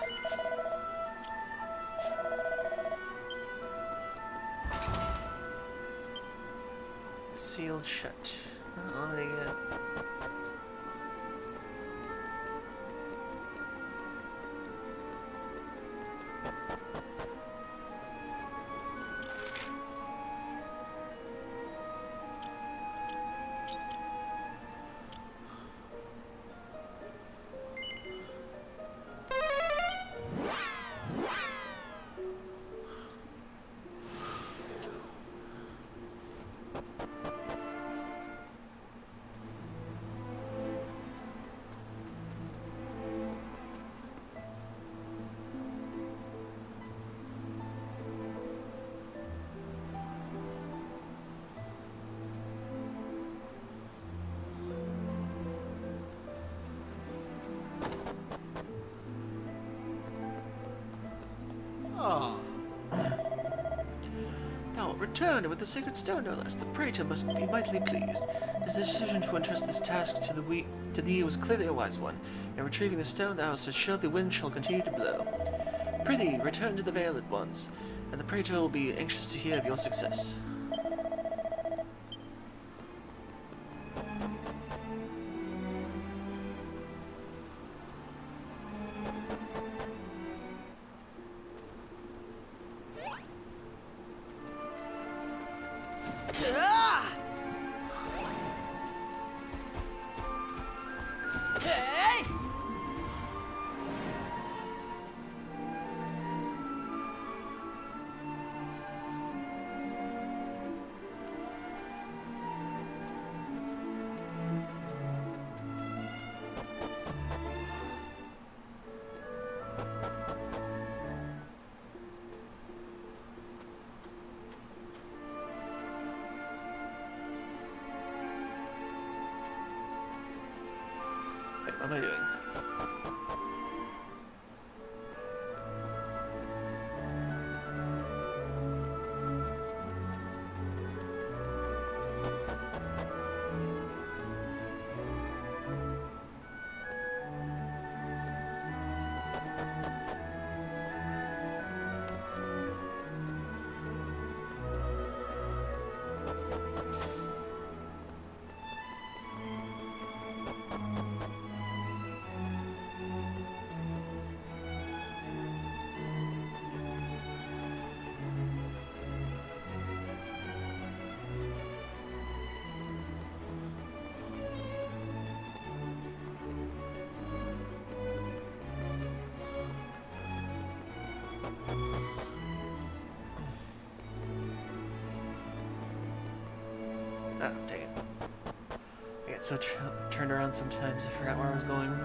Sealed shut. Oh, yeah. Now, returned with the sacred stone, no less. The praetor must be mightily pleased. His decision to entrust this task to thee was clearly a wise one. In retrieving the stone, thou hast assured the wind shall continue to blow. Prithee, return to the vale at once, and the praetor will be anxious to hear of your success. Wait, what am I doing? Oh, dang it. I get so turned around sometimes, I forgot where I was going.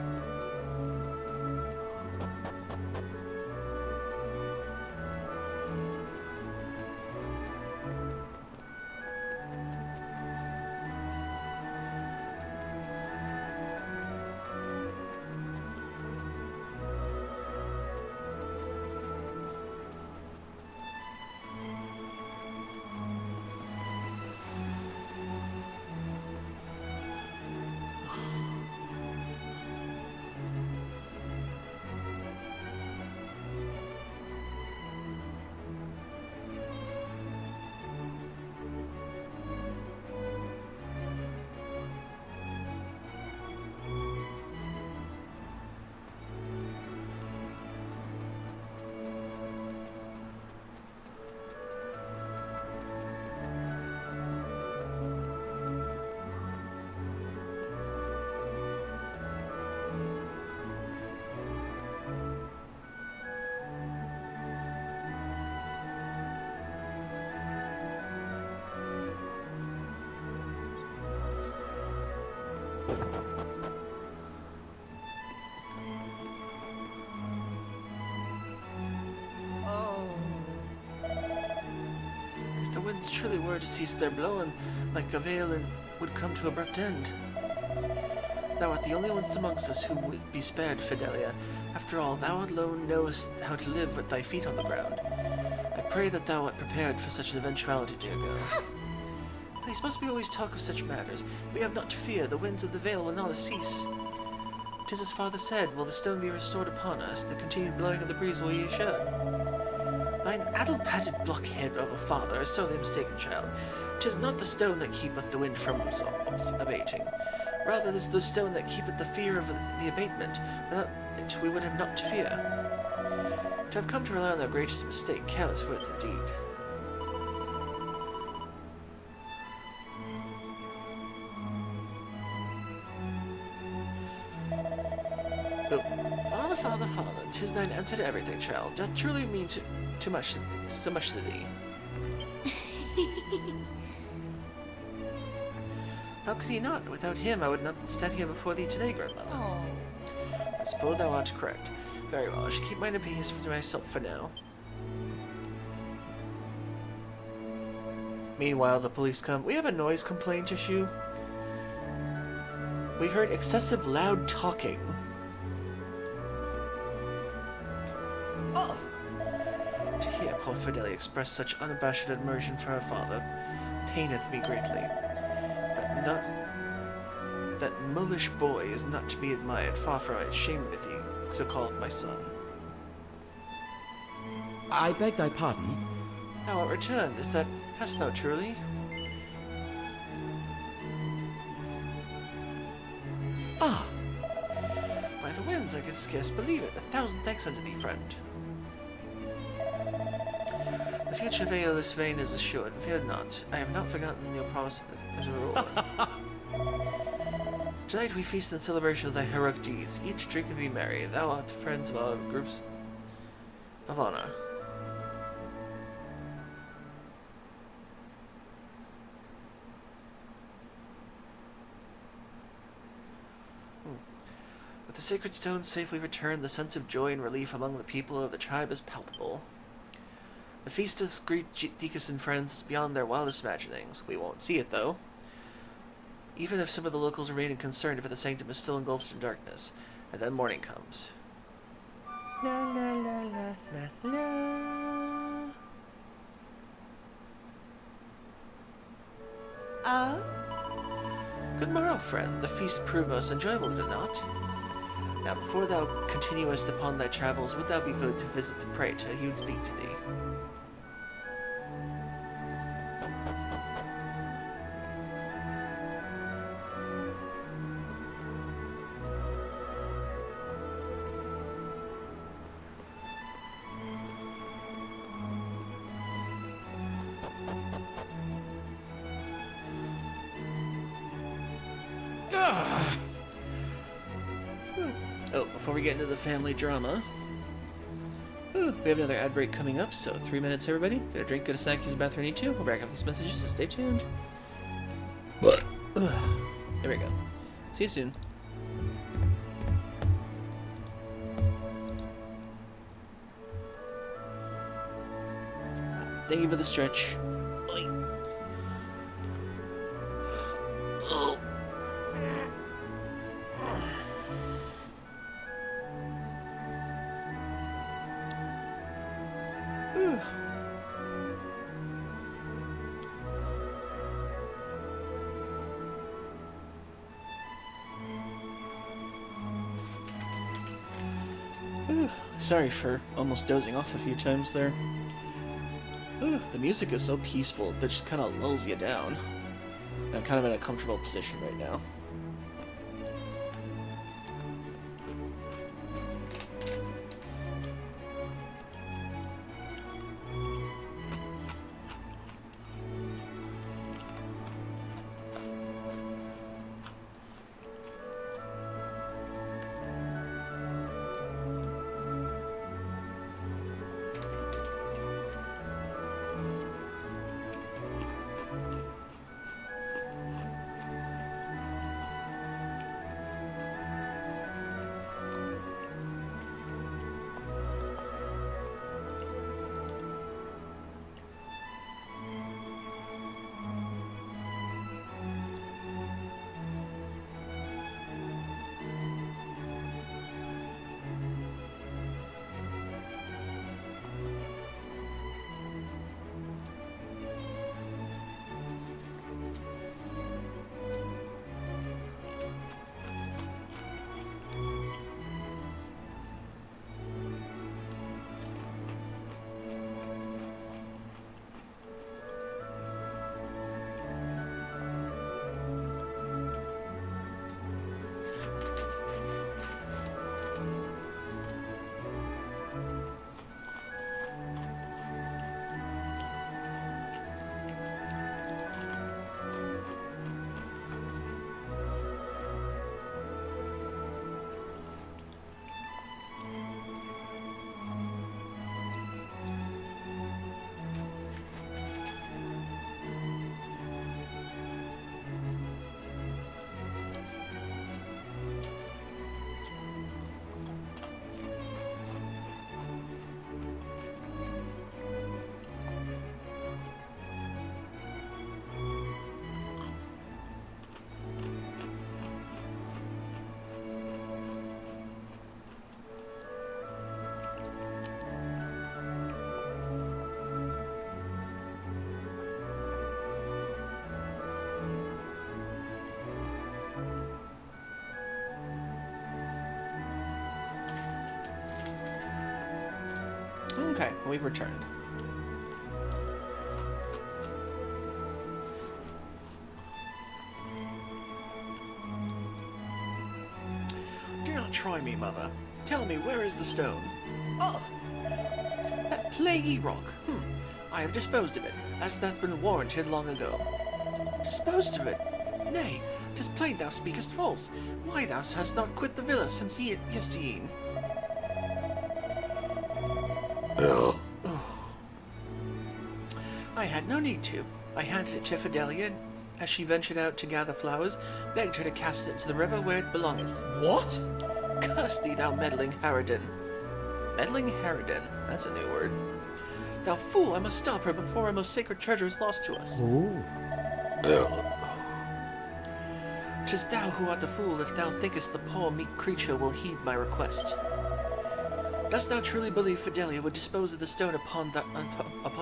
If the winds truly were to cease their blowing, like a veil and would come to abrupt end. Thou art the only one amongst us who would be spared, Fidelia. After all, thou alone knowest how to live with thy feet on the ground. I pray that thou art prepared for such an eventuality, dear girl. Please, must we always talk of such matters? We have not to fear, the winds of the veil will not cease. 'Tis as father said, will the stone be restored upon us, the continued blowing of the breeze will ye assure. Thine addle-pated blockhead of a father is sorely mistaken, child. 'Tis not the stone that keepeth the wind from abating. Rather, it is the stone that keepeth the fear of the abatement. Without it, we would have naught to fear. To have come to rely on our greatest mistake, careless words indeed. Oh, father, 'tis thine answer to everything, child. Doth truly mean so much to thee. How could he not? Without him, I would not stand here before thee today, grandmother. I suppose thou art correct. Very well, I shall keep mine opinions to myself for now. Meanwhile, the police come. We have a noise complaint issue. We heard excessive loud talking. To hear poor Fidelia express such unabashed admiration for her father paineth me greatly. That mulish boy is not to be admired, far from it. Shame with thee to call it my son. I beg thy pardon? Thou art returned, hast thou truly? Ah! By the winds, I can scarce believe it. 1,000 thanks unto thee, friend. The future veil this vein is assured. Fear not. I have not forgotten your promise as a reward. Tonight we feast in celebration of thy heroic deeds. Each drink and be merry. Thou art friends of our groups of honor. With the sacred stone safely returned, the sense of joy and relief among the people of the tribe is palpable. The feast of great Deacus and friends is beyond their wildest imaginings. We won't see it, though. Even if some of the locals remain concerned if the sanctum is still engulfed in darkness. And then morning comes. La la la la la la. Good morrow, friend. The feast proved most enjoyable, did it not? Now, before thou continuest upon thy travels, would thou be good to visit the praetor? He would speak to thee. Oh, before we get into the family drama, we have another ad break coming up, so 3 minutes, everybody. Get a drink, get a snack, use the bathroom, need to. We're back after these messages, so stay tuned. There we go. See you soon. Thank you for the stretch. Oy. Oh. Sorry for almost dozing off a few times there. The music is so peaceful that just kind of lulls you down. I'm kind of in a comfortable position right now. Okay, we've returned. Do not try me, Mother. Tell me, where is the stone? Oh, That plaguey rock. I have disposed of it, as hath been warranted long ago. Disposed of it? Nay, 'tis plain thou speakest false. Why thou hast not quit the villa since yestereen? I had no need to. I handed it to Fidelia, as she ventured out to gather flowers, begged her to cast it into the river where it belongeth. what? Curse thee, thou meddling harridan. Meddling harridan. That's a new word. Thou fool, I must stop her before our most sacred treasure is lost to us. Oh. 'Tis thou who art the fool if thou thinkest the poor meek creature will heed my request. Dost thou truly believe Fidelia would dispose of the stone upon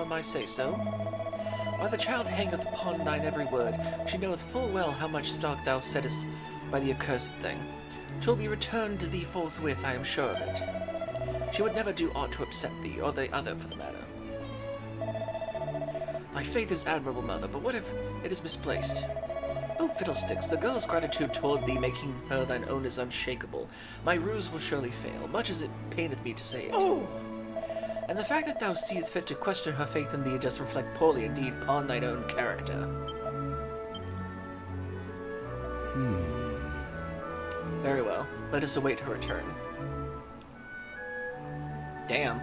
my say-so? Why the child hangeth upon thine every word. She knoweth full well how much stock thou settest by the accursed thing. 'Twill be returned to thee forthwith, I am sure of it. She would never do aught to upset thee, or the other for the matter. Thy faith is admirable, Mother, but what if it is misplaced? Oh, fiddlesticks, the girl's gratitude toward thee making her thine own is unshakable. My ruse will surely fail, much as it paineth me to say it. Oh! And the fact that thou seest fit to question her faith in thee does reflect poorly indeed upon thine own character. Very well, let us await her return. Damn.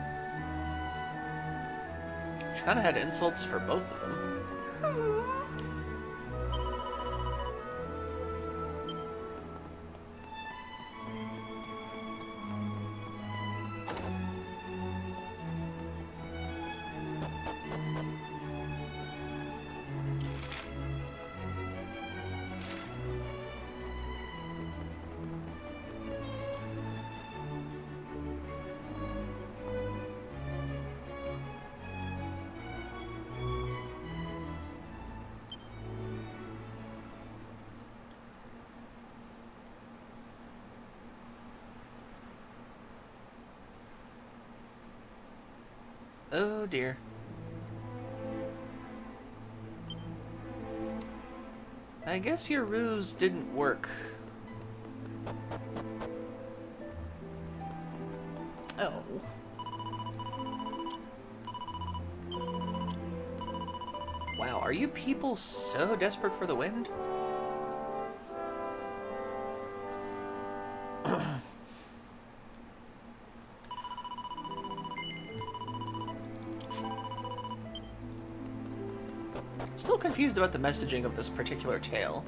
She kind of had insults for both of them. Oh dear. I guess your ruse didn't work. Oh. Wow, are you people so desperate for the wind? Still confused about the messaging of this particular tale.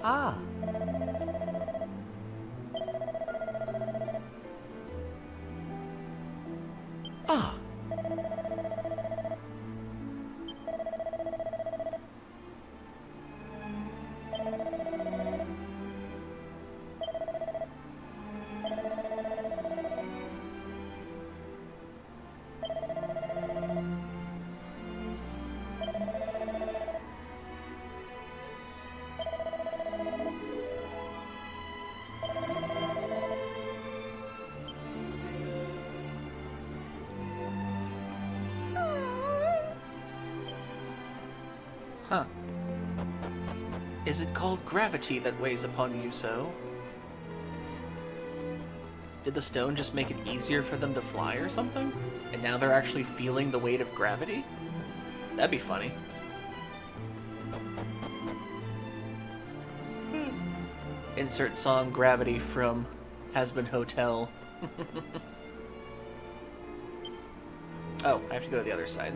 Ah. Ah! Huh. Is it called gravity that weighs upon you so? Did the stone just make it easier for them to fly or something? And now they're actually feeling the weight of gravity? That'd be funny. Insert song Gravity from Has-Been Hotel. Oh, I have to go to the other side.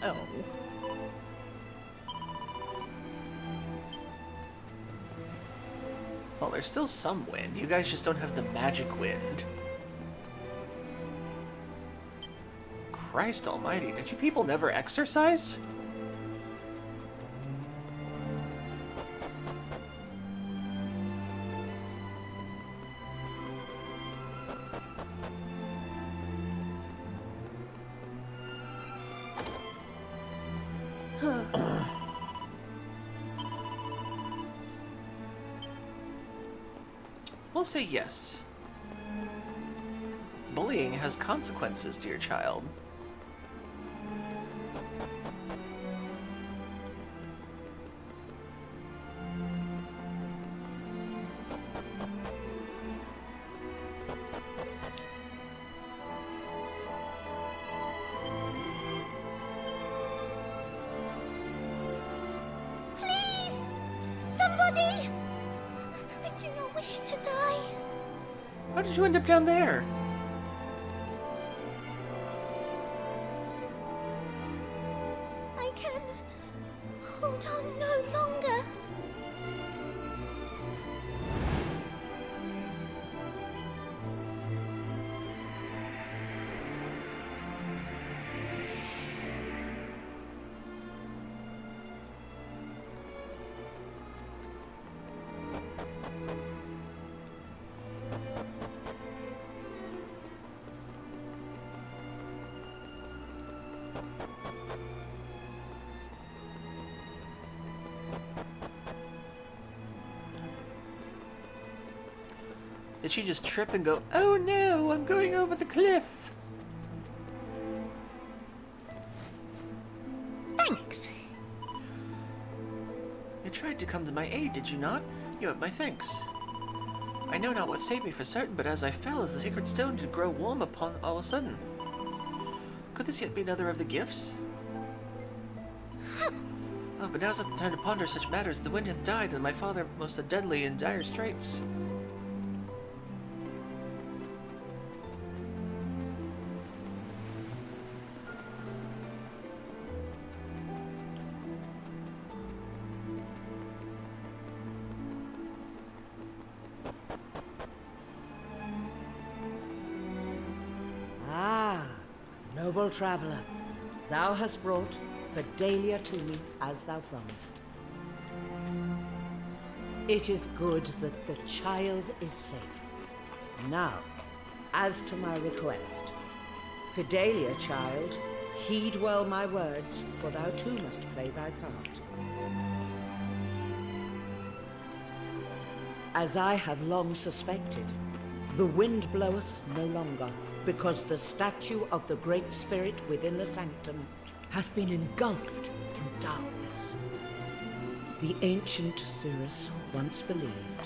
Oh. Well, there's still some wind. You guys just don't have the magic wind. Christ almighty, did you people never exercise? We'll say yes. Bullying has consequences, dear child. Please! Somebody! I do not wish to die. How did you end up down there? I can hold on no longer. Did she just trip and go, "Oh no, I'm going over the cliff"? Thanks. You tried to come to my aid, did you not? You have my thanks. I know not what saved me for certain, but as I fell, as the sacred stone did grow warm upon all of a sudden. Could this yet be another of the gifts? Oh, but now's not the time to ponder such matters. The wind hath died, and my father most deadly in dire straits. Ah, noble traveler, thou hast brought Fidelia to me as thou promised. It is good that the child is safe. Now, as to my request, Fidelia, child, heed well my words, for thou too must play thy part. As I have long suspected, the wind bloweth no longer, because the statue of the Great Spirit within the sanctum hath been engulfed in darkness. The ancient Cirrus once believed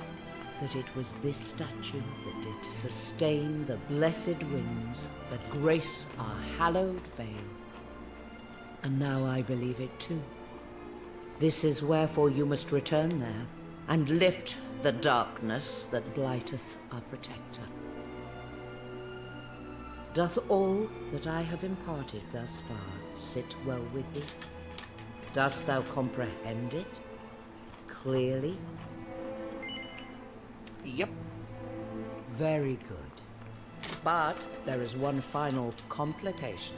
that it was this statue that did sustain the blessed winds that grace our hallowed vale. And now I believe it too. This is wherefore you must return there and lift the darkness that blighteth our protector. Doth all that I have imparted thus far sit well with thee? Dost thou comprehend it clearly? Yep. Very good. But there is one final complication.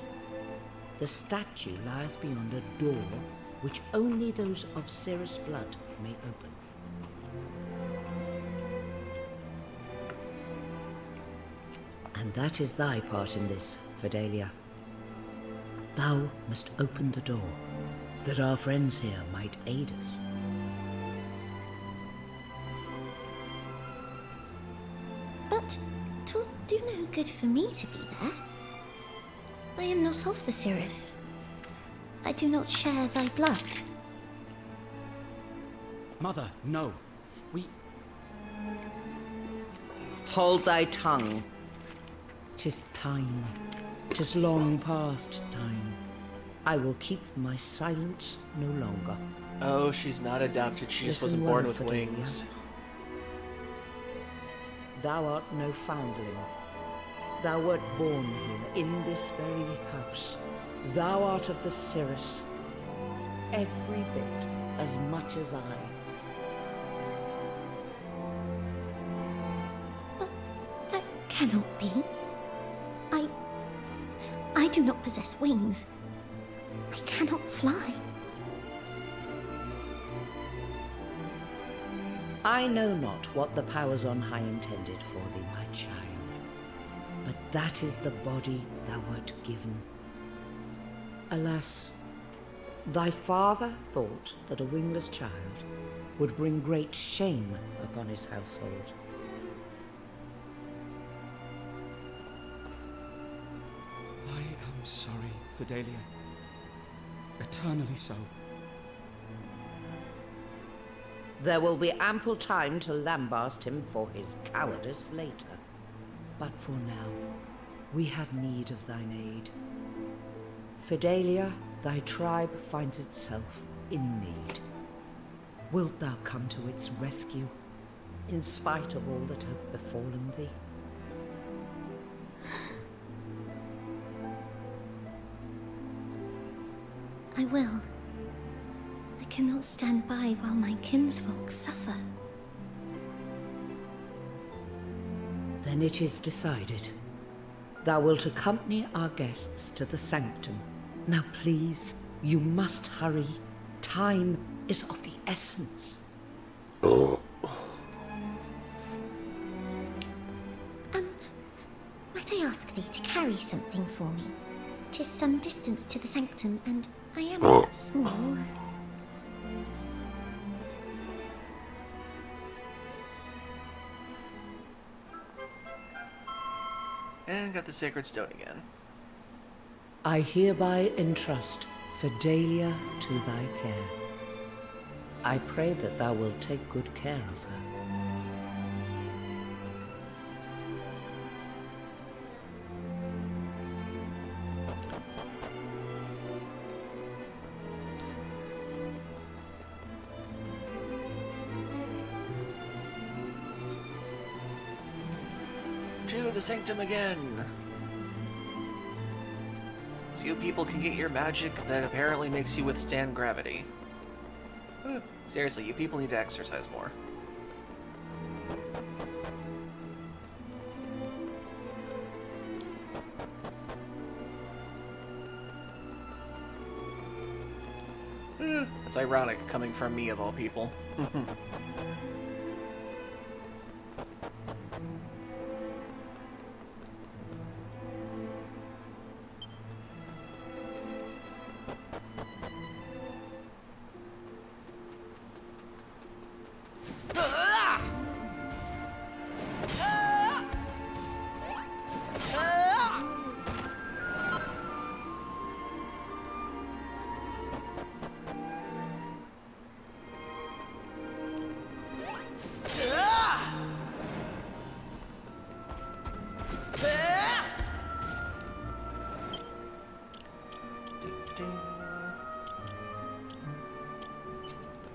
The statue lieth beyond a door which only those of Cirrus blood may open. And that is thy part in this, Fidelia. Thou must open the door, that our friends here might aid us. But 'twill do no good for me to be there. I am not of the Cirrus. I do not share thy blood. Mother, no. We... Hold thy tongue. 'Tis time. 'Tis long past time. I will keep my silence no longer. Oh, she's not adopted. She just Listen wasn't born well, with Fidelia. wings. Thou art no foundling. Thou wert born here, in this very house. Thou art of the Cirrus, every bit as much as I. But that cannot be. I do not possess wings. I cannot fly. I know not what the powers on high intended for thee, my child, but that is the body thou wert given. Alas, thy father thought that a wingless child would bring great shame upon his household. I'm sorry, Fidelia. Eternally so. There will be ample time to lambast him for his cowardice later. But for now, we have need of thine aid. Fidelia, thy tribe finds itself in need. Wilt thou come to its rescue, in spite of all that hath befallen thee? I will. I cannot stand by while my kinsfolk suffer. Then it is decided. Thou wilt accompany our guests to the sanctum. Now please, you must hurry. Time is of the essence. Might I ask thee to carry something for me? 'Tis some distance to the sanctum, and I am small. And got the sacred stone again. I hereby entrust Fidelia to thy care. I pray that thou wilt take good care of her. To the sanctum again. So you people can get your magic that apparently makes you withstand gravity. Seriously, you people need to exercise more. It's ironic coming from me of all people.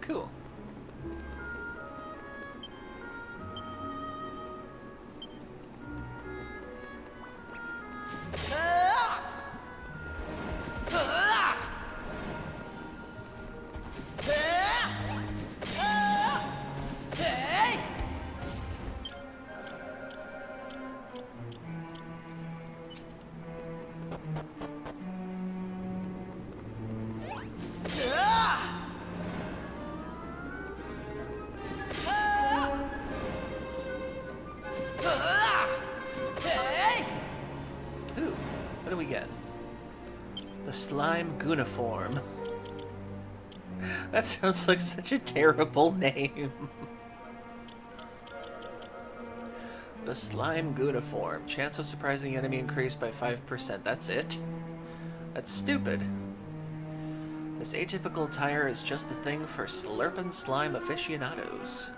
Cool. What do we get? The slime Guniform. That sounds like such a terrible name. The slime Guniform. Chance of surprising enemy increased by 5%. That's it? That's stupid. This atypical attire is just the thing for slurpin' slime aficionados.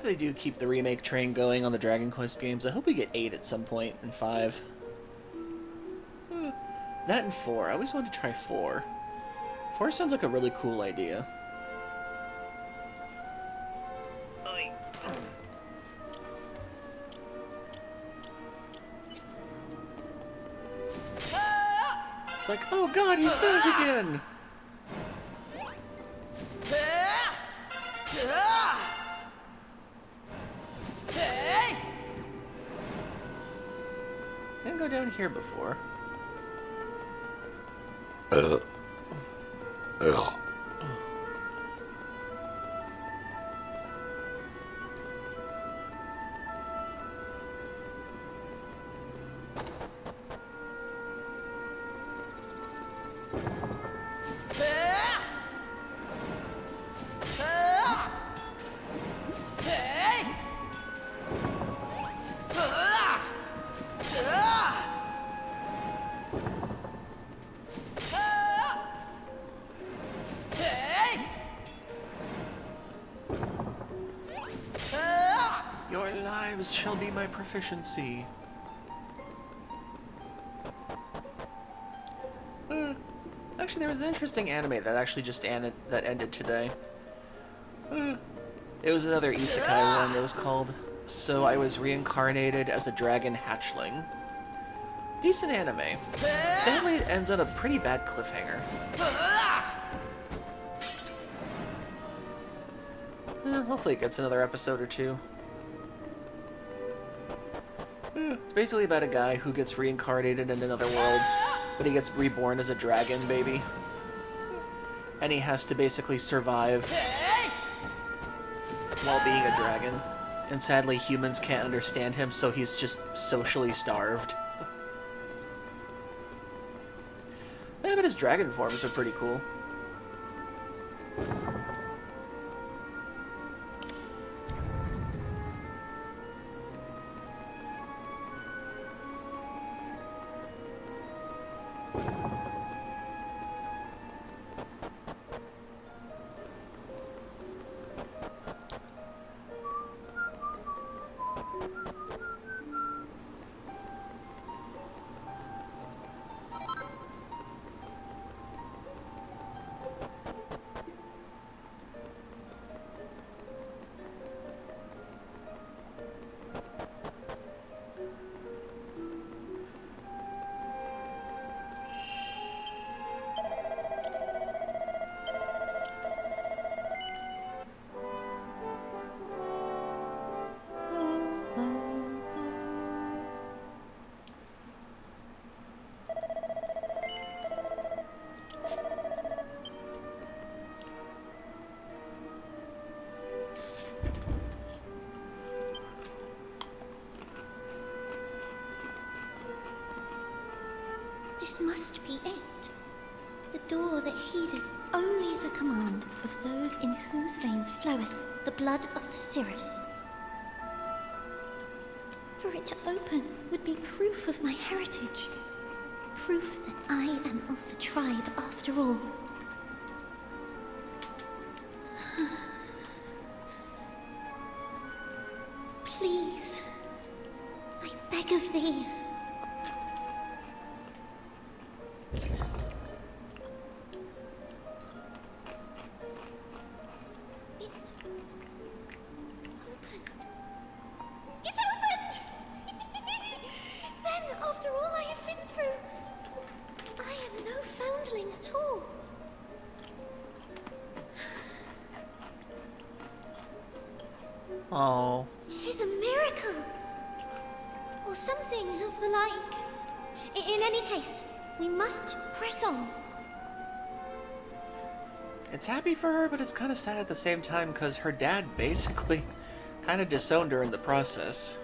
if they do keep the remake train going on the Dragon Quest games. I hope we get 8 at some point, and 5. That and 4. I always wanted to try 4. 4 sounds like a really cool idea. It's like, oh god, he's back again! Didn't go down here before. Your lives shall be my proficiency. Actually, there was an interesting anime that actually just ended today. It was another isekai one. It was called So I Was Reincarnated as a Dragon Hatchling. Decent anime. Sadly, it ends on a pretty bad cliffhanger. Hopefully it gets another episode or 2. It's basically about a guy who gets reincarnated in another world, but he gets reborn as a dragon baby. And he has to basically survive while being a dragon. And sadly, humans can't understand him, so he's just socially starved. Yeah, but his dragon forms are pretty cool. This must be it. The door that heedeth only the command of those in whose veins floweth the blood of the Cirrus. For it to open would be proof of my heritage. Proof that I am of the tribe after all. Please, I beg of thee. Oh. Tis a miracle! Or something of the like. In any case, we must press on. It's happy for her, but it's kind of sad at the same time because her dad basically kind of disowned her in the process.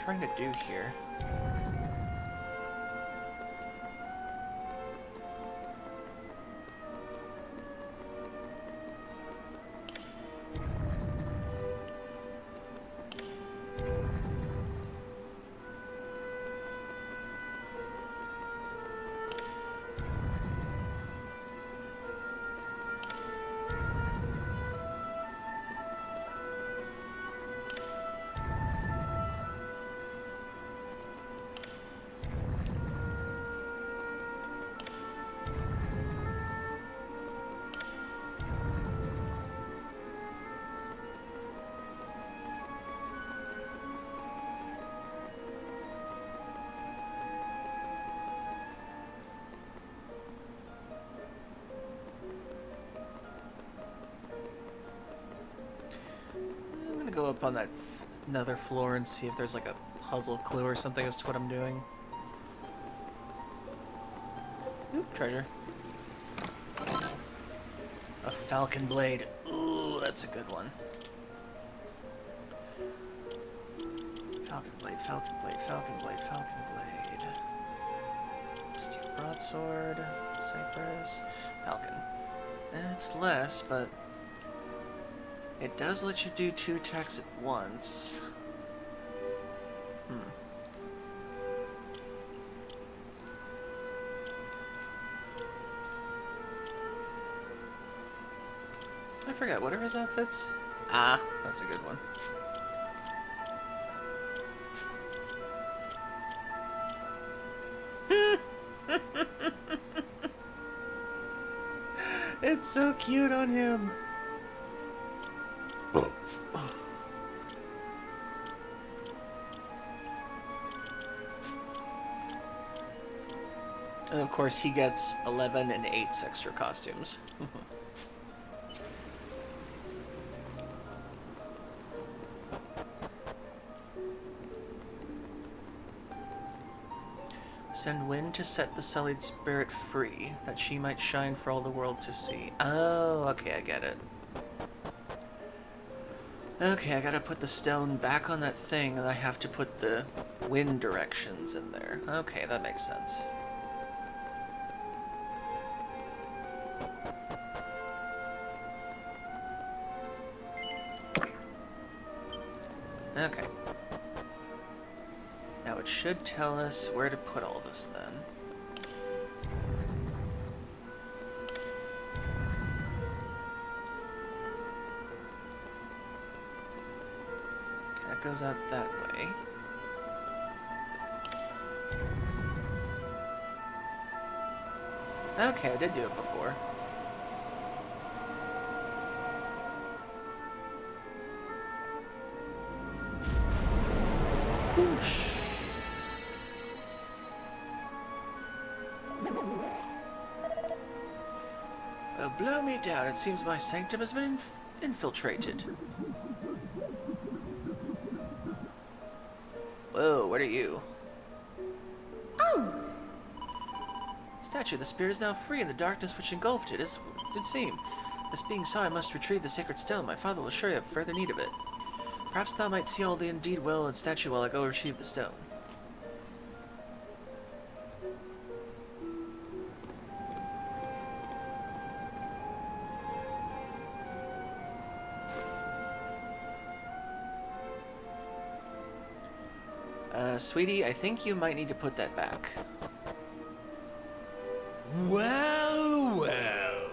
trying to do here? I'm gonna go up on that another floor and see if there's like a puzzle clue or something as to what I'm doing. Oop, treasure. A falcon blade. Ooh, that's a good one. Falcon blade, falcon blade, falcon blade, falcon blade. Steel broadsword, cypress, falcon. It's less, but it does let you do 2 attacks at once. I forget, what are his outfits? Ah, that's a good one. It's so cute on him. And of course he gets 11 and 8 extra costumes. Send wind to set the sullied spirit free, that she might shine for all the world to see. Oh, okay, I get it. Okay, I gotta put the stone back on that thing, and I have to put the wind directions in there. Okay, that makes sense. Okay. Now it should tell us where to put all this then. Okay, that goes out that way. Okay, I did do it before. Whoosh. Oh, blow me down. It seems my sanctum has been infiltrated. Whoa, what are you? Oh! Statue, the spirit is now free, and the darkness which engulfed it is did seem. This being so, I must retrieve the sacred stone. My father will surely have further need of it. Perhaps thou might see all the indeed well and statue while I go retrieve the stone. Sweetie, I think you might need to put that back. Well, well.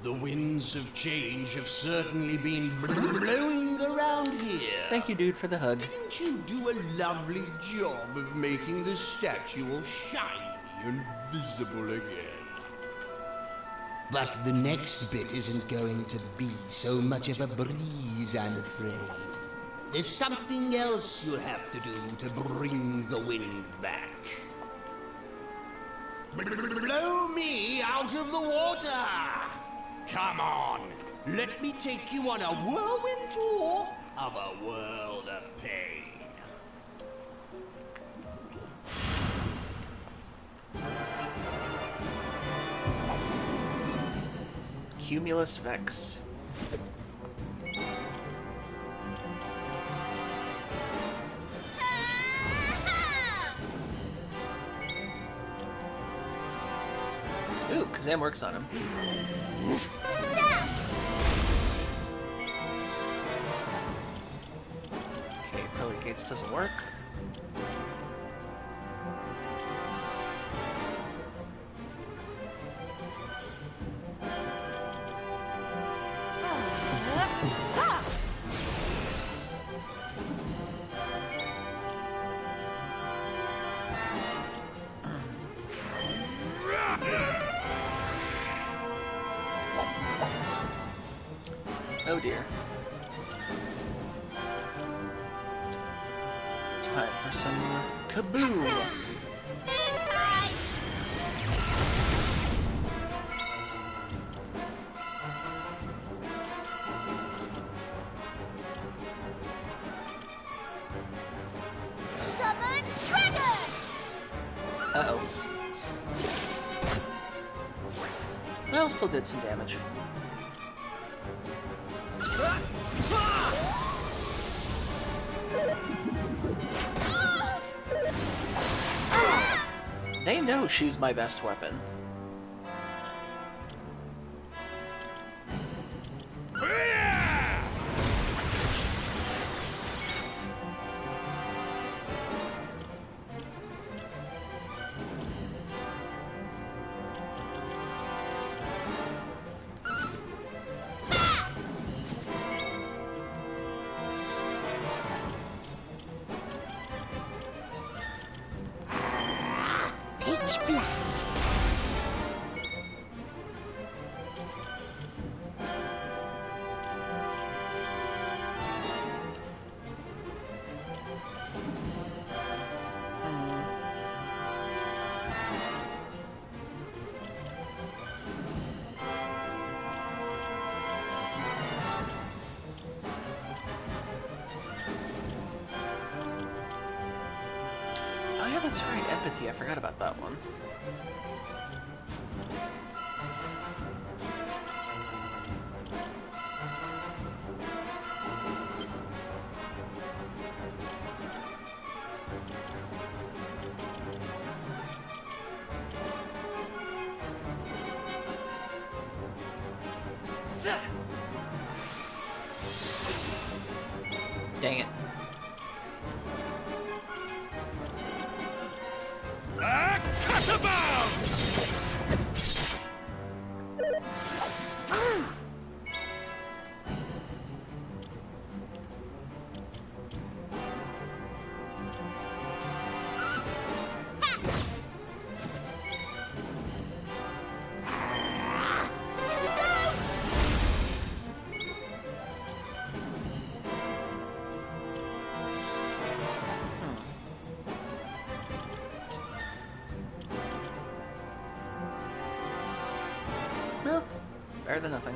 The winds of change have certainly been blowing around here. Thank you, dude, for the hug. Didn't you do a lovely job of making the statue all shiny and visible again? But the next bit isn't going to be so much of a breeze, I'm afraid. There's something else you'll have to do to bring the wind back. Blow me out of the water! Come on, let me take you on a whirlwind tour of a world of pain. Cumulus Vex. Ooh, Kazam works on him. Okay, Pearly Gates doesn't work. Oh dear. Time for some kaboom! Summon dragon! Uh-oh. Well, still did some damage. They know she's my best weapon. Pitch black. Oh yeah, that's right, empathy. I forgot about that one. Dang it. Well, better than nothing.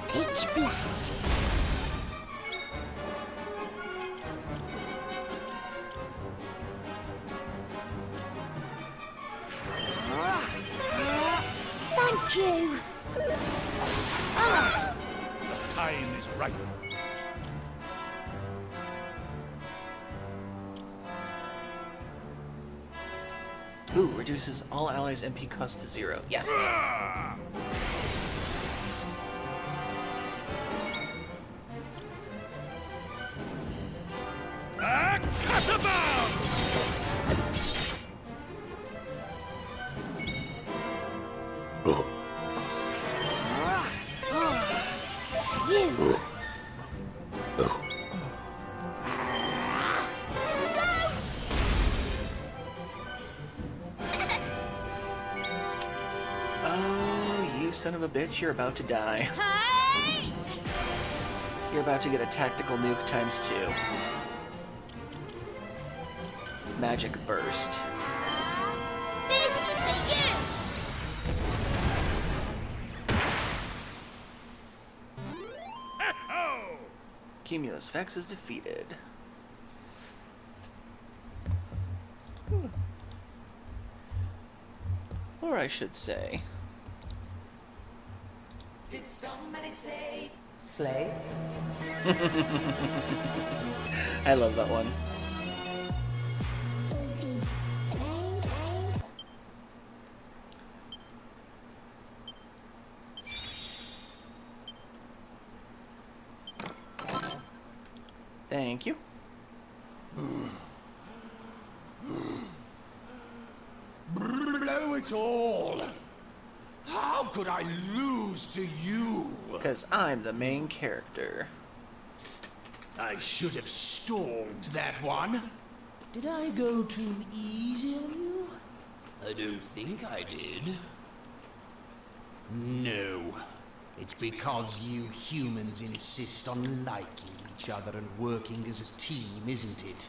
Pitch black. Thank you. Time is right. Ooh, reduces all allies' MP cost to 0. Yes! You. Oh, you son of a bitch, you're about to die. Hey! You're about to get a tactical nuke times 2. Magic burst. This is for you! Cumulus Vex is defeated. Or I should say... Did somebody say slave? I love that one. Thank you. Blow it all! How could I lose to you? Because I'm the main character. I should have stalled that one. Did I go too easy on you? I don't think I did. No. It's because you humans insist on liking each other and working as a team, isn't it?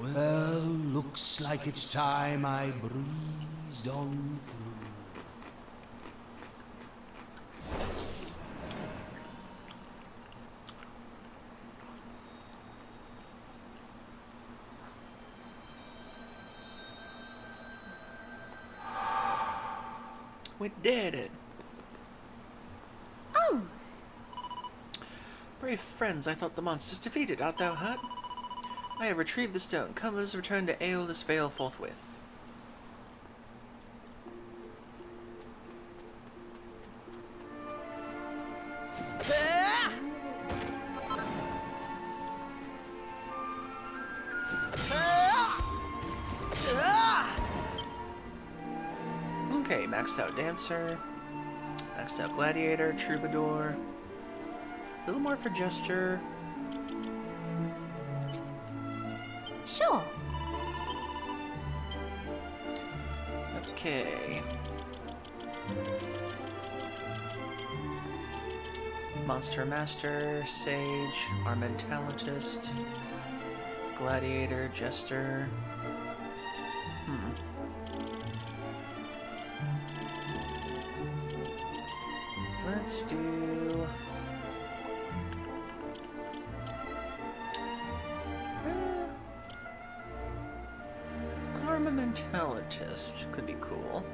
Well, looks like it's time I breezed on through. We did it. Oh, Brave friends, I thought the monsters defeated. Art thou hurt? I have retrieved the stone. Come, let us return to Aeolus Vale forthwith. Okay, maxed out Dancer, maxed out Gladiator, Troubadour, a little more for Jester. sure. Okay. Monster Master, Sage, Armentalentist, Gladiator, Jester. Let's do... Armamentalist could be cool.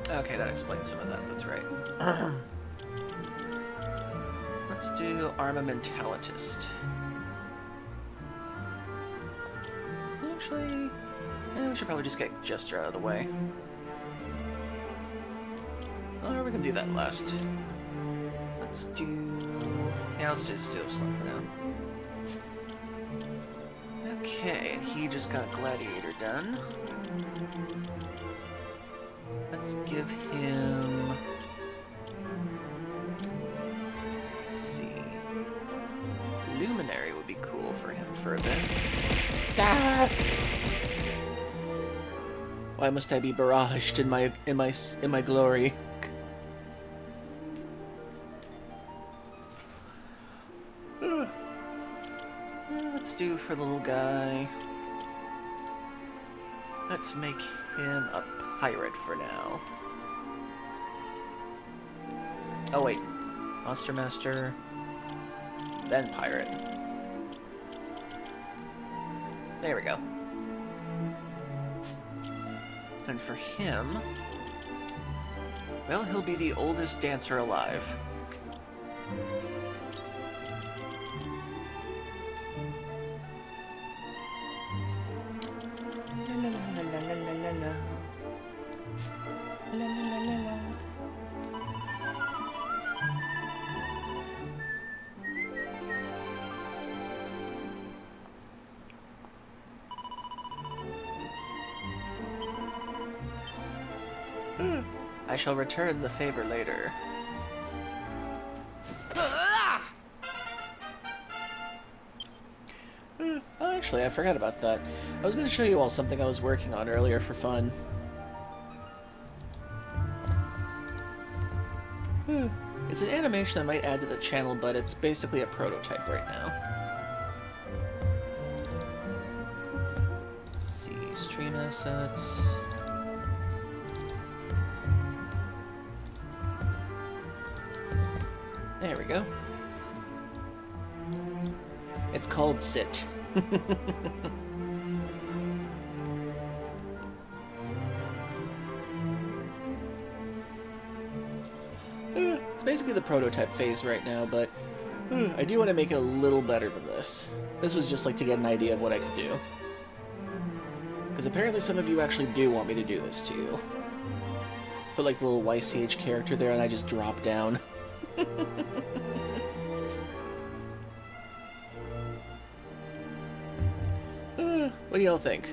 Okay, that explains some of that, that's right. Let's do Armamentalist. Actually, we should probably just get Jester out of the way. Or we can do that last. Let's do... Yeah, let's just do this one for now. Okay, and he just got Gladiator done. Let's give him... Let's see... Luminary would be cool for him for a bit. Ah! Why must I be barraged in my glory? Let's do for the little guy. Let's make him a pirate for now. Oh wait, Monster Master, then pirate. There we go. And for him, well, he'll be the oldest dancer alive. I shall return the favor later. Actually, I forgot about that. I was going to show you all something I was working on earlier for fun. It's an animation I might add to the channel, but it's basically a prototype right now. Let's see, stream assets. There we go. It's called Sit. It's basically the prototype phase right now, but I do want to make it a little better than this. This was just like to get an idea of what I could do. Because apparently some of you actually do want me to do this to you. Put like the little YCH character there and I just drop down. What do y'all think?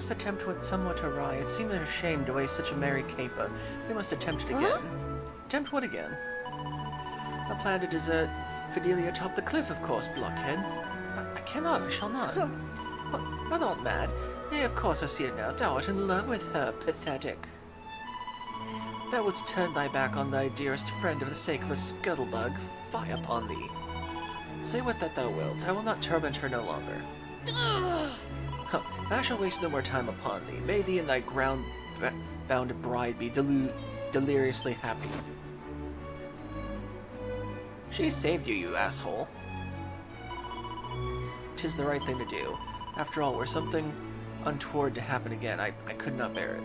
Attempt went somewhat awry. It seemed a shame to waste such a merry caper. We must attempt it again. Attempt what again? I plan to desert Fidelia atop the cliff, of course, blockhead. I cannot, I shall not. What, thou art mad? Nay, of course I see it now. Thou art in love with her, pathetic. Thou wouldst turn thy back on thy dearest friend for the sake of a scuttlebug. Fie upon thee. Say what that thou wilt. I will not torment her no longer. I shall waste no more time upon thee. May thee and thy ground-bound bride be deliriously happy. She saved you, you asshole. 'Tis the right thing to do. After all, were something untoward to happen again, I could not bear it.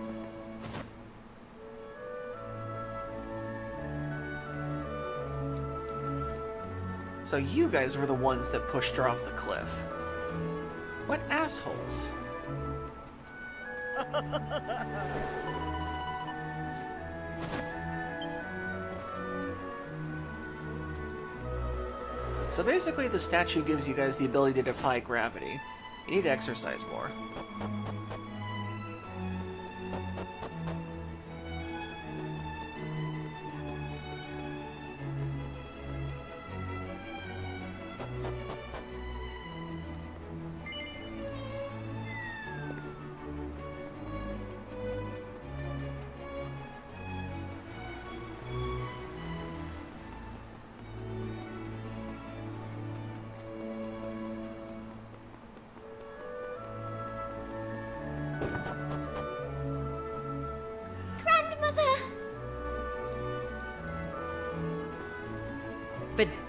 So you guys were the ones that pushed her off the cliff. What assholes? So basically the statue gives you guys the ability to defy gravity. You need to exercise more.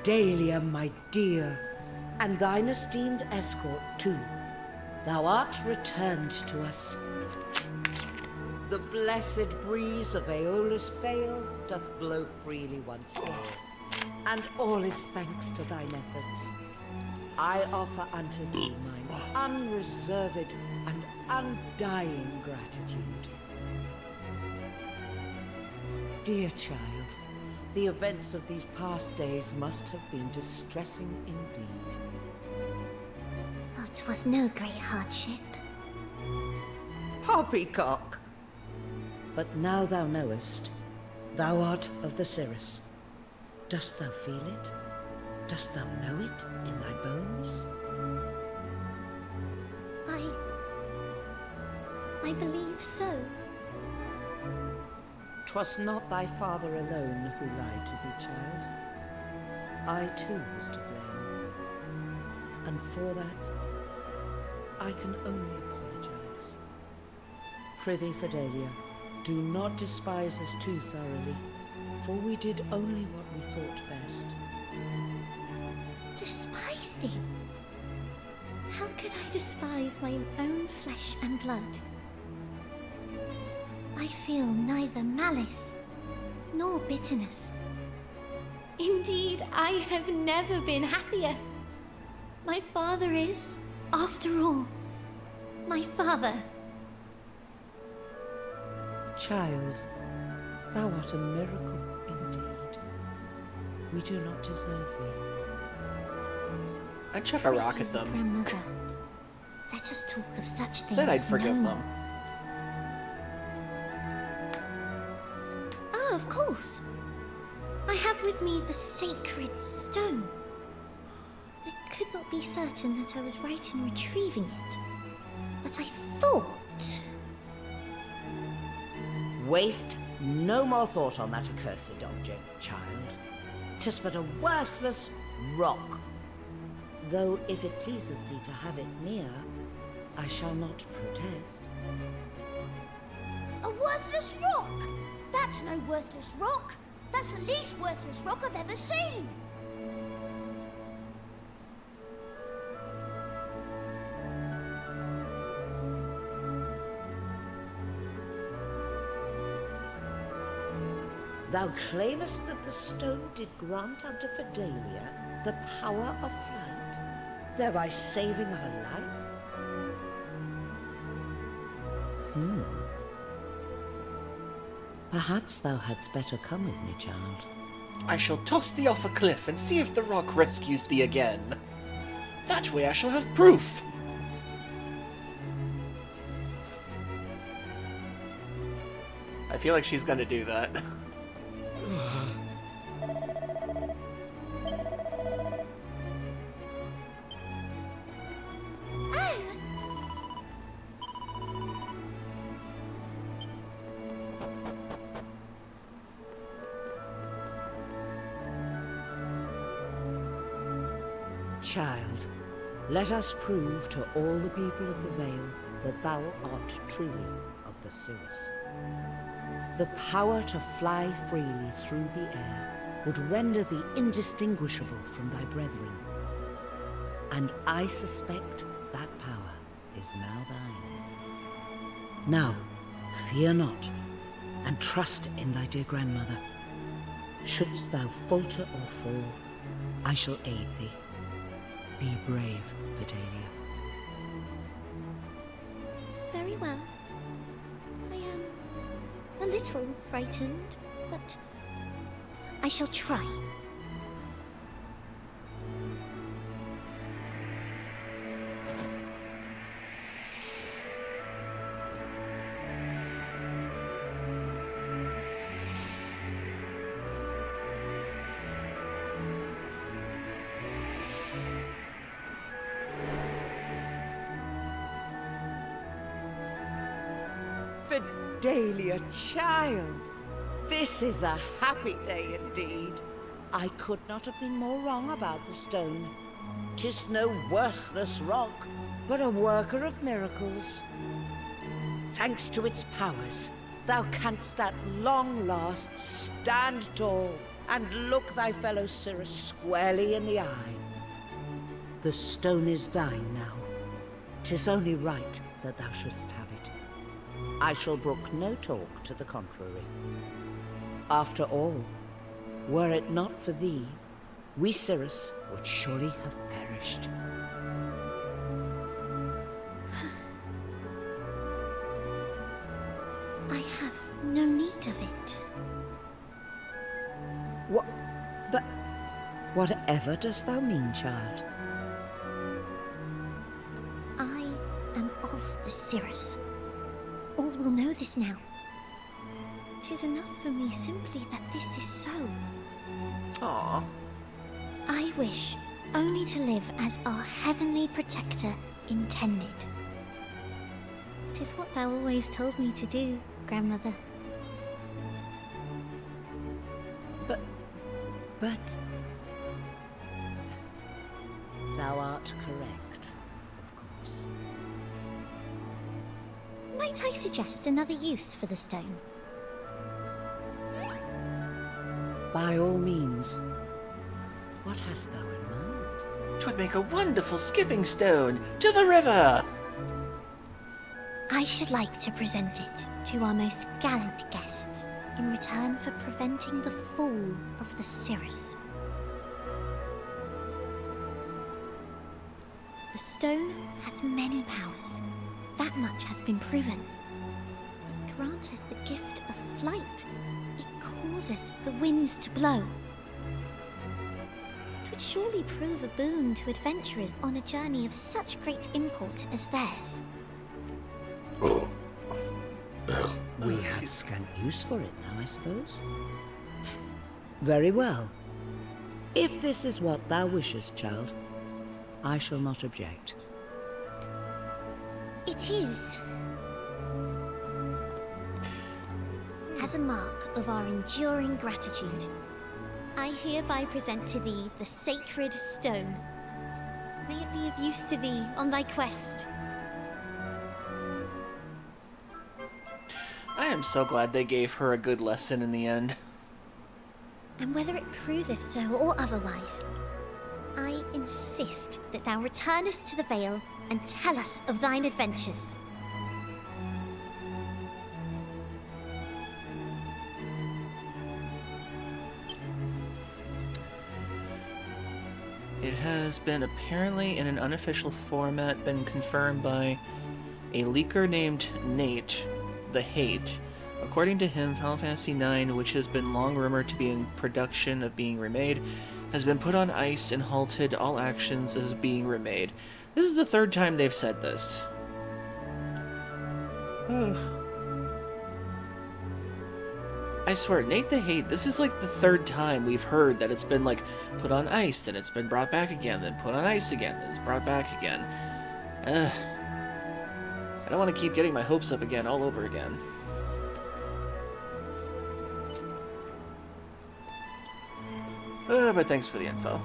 Fidelia, my dear, and thine esteemed escort too. Thou art returned to us. The blessed breeze of Aeolus Vale doth blow freely once more, and all is thanks to thine efforts. I offer unto thee mine unreserved and undying gratitude. Dear child, the events of these past days must have been distressing indeed. Oh, 'twas no great hardship. Poppycock! But now thou knowest, thou art of the Cirrus. Dost thou feel it? Dost thou know it in thy bones? I believe so. 'Twas not thy father alone who lied to thee, child. I too was to blame. And for that, I can only apologize. Prithee, Fidelia, do not despise us too thoroughly, for we did only what we thought best. Despise thee? How could I despise my own flesh and blood? I feel neither malice nor bitterness. Indeed, I have never been happier. My father is, after all, my father. Child, thou art a miracle indeed. We do not deserve thee. I'd chuck a rock at them. Grandmother, let us talk of such things Then I'd forgive no them. more. Oh, of course. I have with me the sacred stone. I could not be certain that I was right in retrieving it, but I thought... Waste no more thought on that accursed object, child. 'Tis but a worthless rock. Though if it pleaseth thee to have it near, I shall not protest. A worthless rock? That's no worthless rock. That's the least worthless rock I've ever seen. Thou claimest that the stone did grant unto Fidelia the power of flight, thereby saving her life? Perhaps thou hadst better come with me, child. I shall toss thee off a cliff and see if the rock rescues thee again. That way I shall have proof. I feel like she's gonna do that. Child, let us prove to all the people of the Vale that thou art truly of the Cirrus. The power to fly freely through the air would render thee indistinguishable from thy brethren. And I suspect that power is now thine. Now, fear not, and trust in thy dear grandmother. Shouldst thou falter or fall, I shall aid thee. Be brave, Fidelia. Very well. I am a little frightened, but I shall try. Fidelia, child, this is a happy day indeed. I could not have been more wrong about the stone. 'Tis no worthless rock, but a worker of miracles. Thanks to its powers, thou canst at long last stand tall and look thy fellow Cirrus squarely in the eye. The stone is thine now. 'Tis only right that thou shouldst have it. I shall brook no talk to the contrary. After all, were it not for thee, we Cirrus would surely have perished. I have no need of it. What? But whatever dost thou mean, child? I am of the Cirrus. All will know this now. 'Tis enough for me simply that this is so. Aww. I wish only to live as our heavenly protector intended. 'Tis what thou always told me to do, grandmother. But thou art correct, of course. Might I suggest another use for the stone? By all means. What hast thou in mind? 'Twould make a wonderful skipping stone to the river. I should like to present it to our most gallant guests in return for preventing the fall of the Cirrus. The stone hath many powers. That much hath been proven. It granteth the gift of flight. It causeth the winds to blow. 'Twould surely prove a boon to adventurers on a journey of such great import as theirs. We have scant use for it now, I suppose. Very well. If this is what thou wishest, child, I shall not object. It is. As a mark of our enduring gratitude, I hereby present to thee the sacred stone. May it be of use to thee on thy quest. I am so glad they gave her a good lesson in the end. And whether it proveth so or otherwise, I insist that thou returnest to the Vale and tell us of thine adventures. It has been apparently in an unofficial format been confirmed by a leaker named Nate the Hate. According to him, Final Fantasy IX, which has been long rumored to be in production of being remade, has been put on ice and halted all actions as being remade. This is the third time they've said this. I swear, Nate the Hate, this is like the third time we've heard that it's been like put on ice, then it's been brought back again, then put on ice again, then it's brought back again. I don't want to keep getting my hopes up again all over again. But thanks for the info.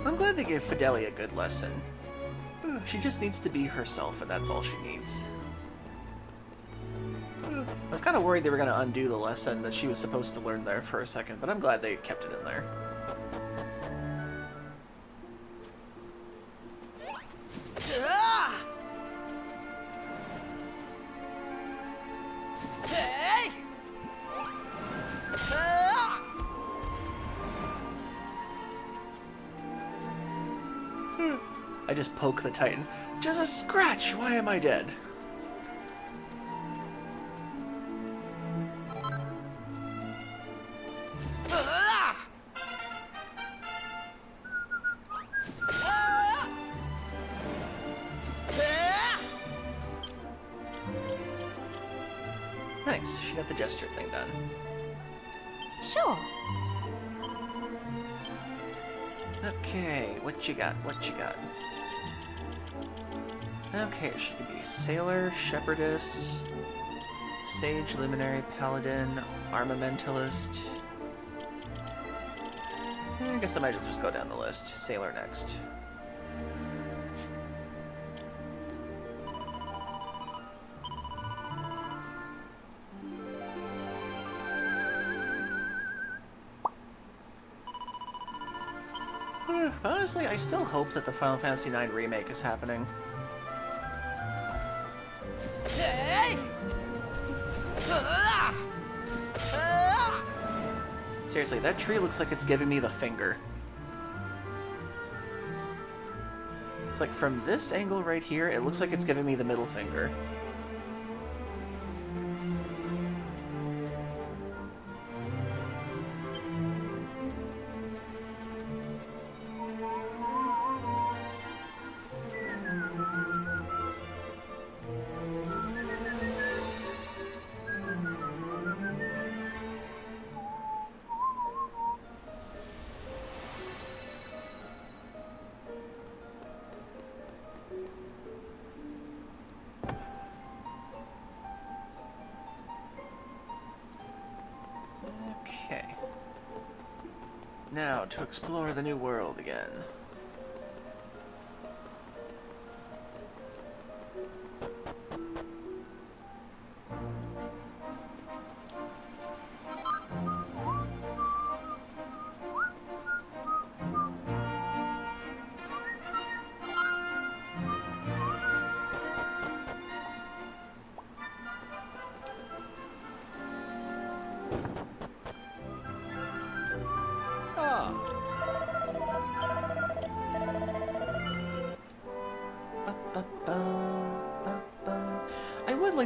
I'm glad they gave Fidelia a good lesson. She just needs to be herself, and that's all she needs. I was kind of worried they were going to undo the lesson that she was supposed to learn there for a second, but I'm glad they kept it in there. I just poke the Titan. Just a scratch! Why am I dead? Nice, she got the gesture thing done. Sure. Okay, what you got? What you got? Okay, she could be Sailor, Shepherdess, Sage, Luminary, Paladin, Armamentalist. I guess I might as well just go down the list. Sailor next. Honestly, I still hope that the Final Fantasy IX remake is happening. Seriously, that tree looks like it's giving me the finger. It's like from this angle right here, it looks like it's giving me the middle finger. Okay. Now, to explore the new world again.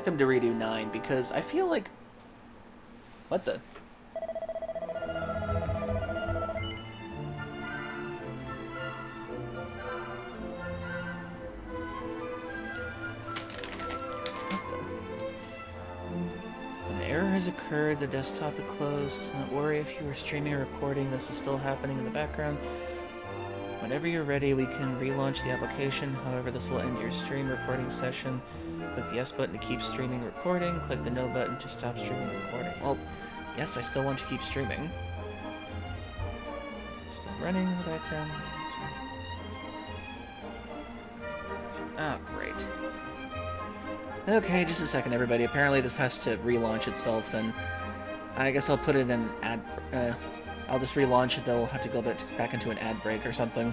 them to redo 9, because I feel like... What the... An error has occurred, the desktop is closed. Don't worry if you were streaming or recording, this is still happening in the background. Whenever you're ready, we can relaunch the application. However, this will end your stream recording session. Click the yes button to keep streaming recording. Click the no button to stop streaming recording. Well, yes, I still want to keep streaming. Still running in the background. Oh, great. Okay, just a second, everybody. Apparently this has to relaunch itself, and I guess I'll put it in ad... I'll just relaunch it, though we'll have to go back into an ad break or something.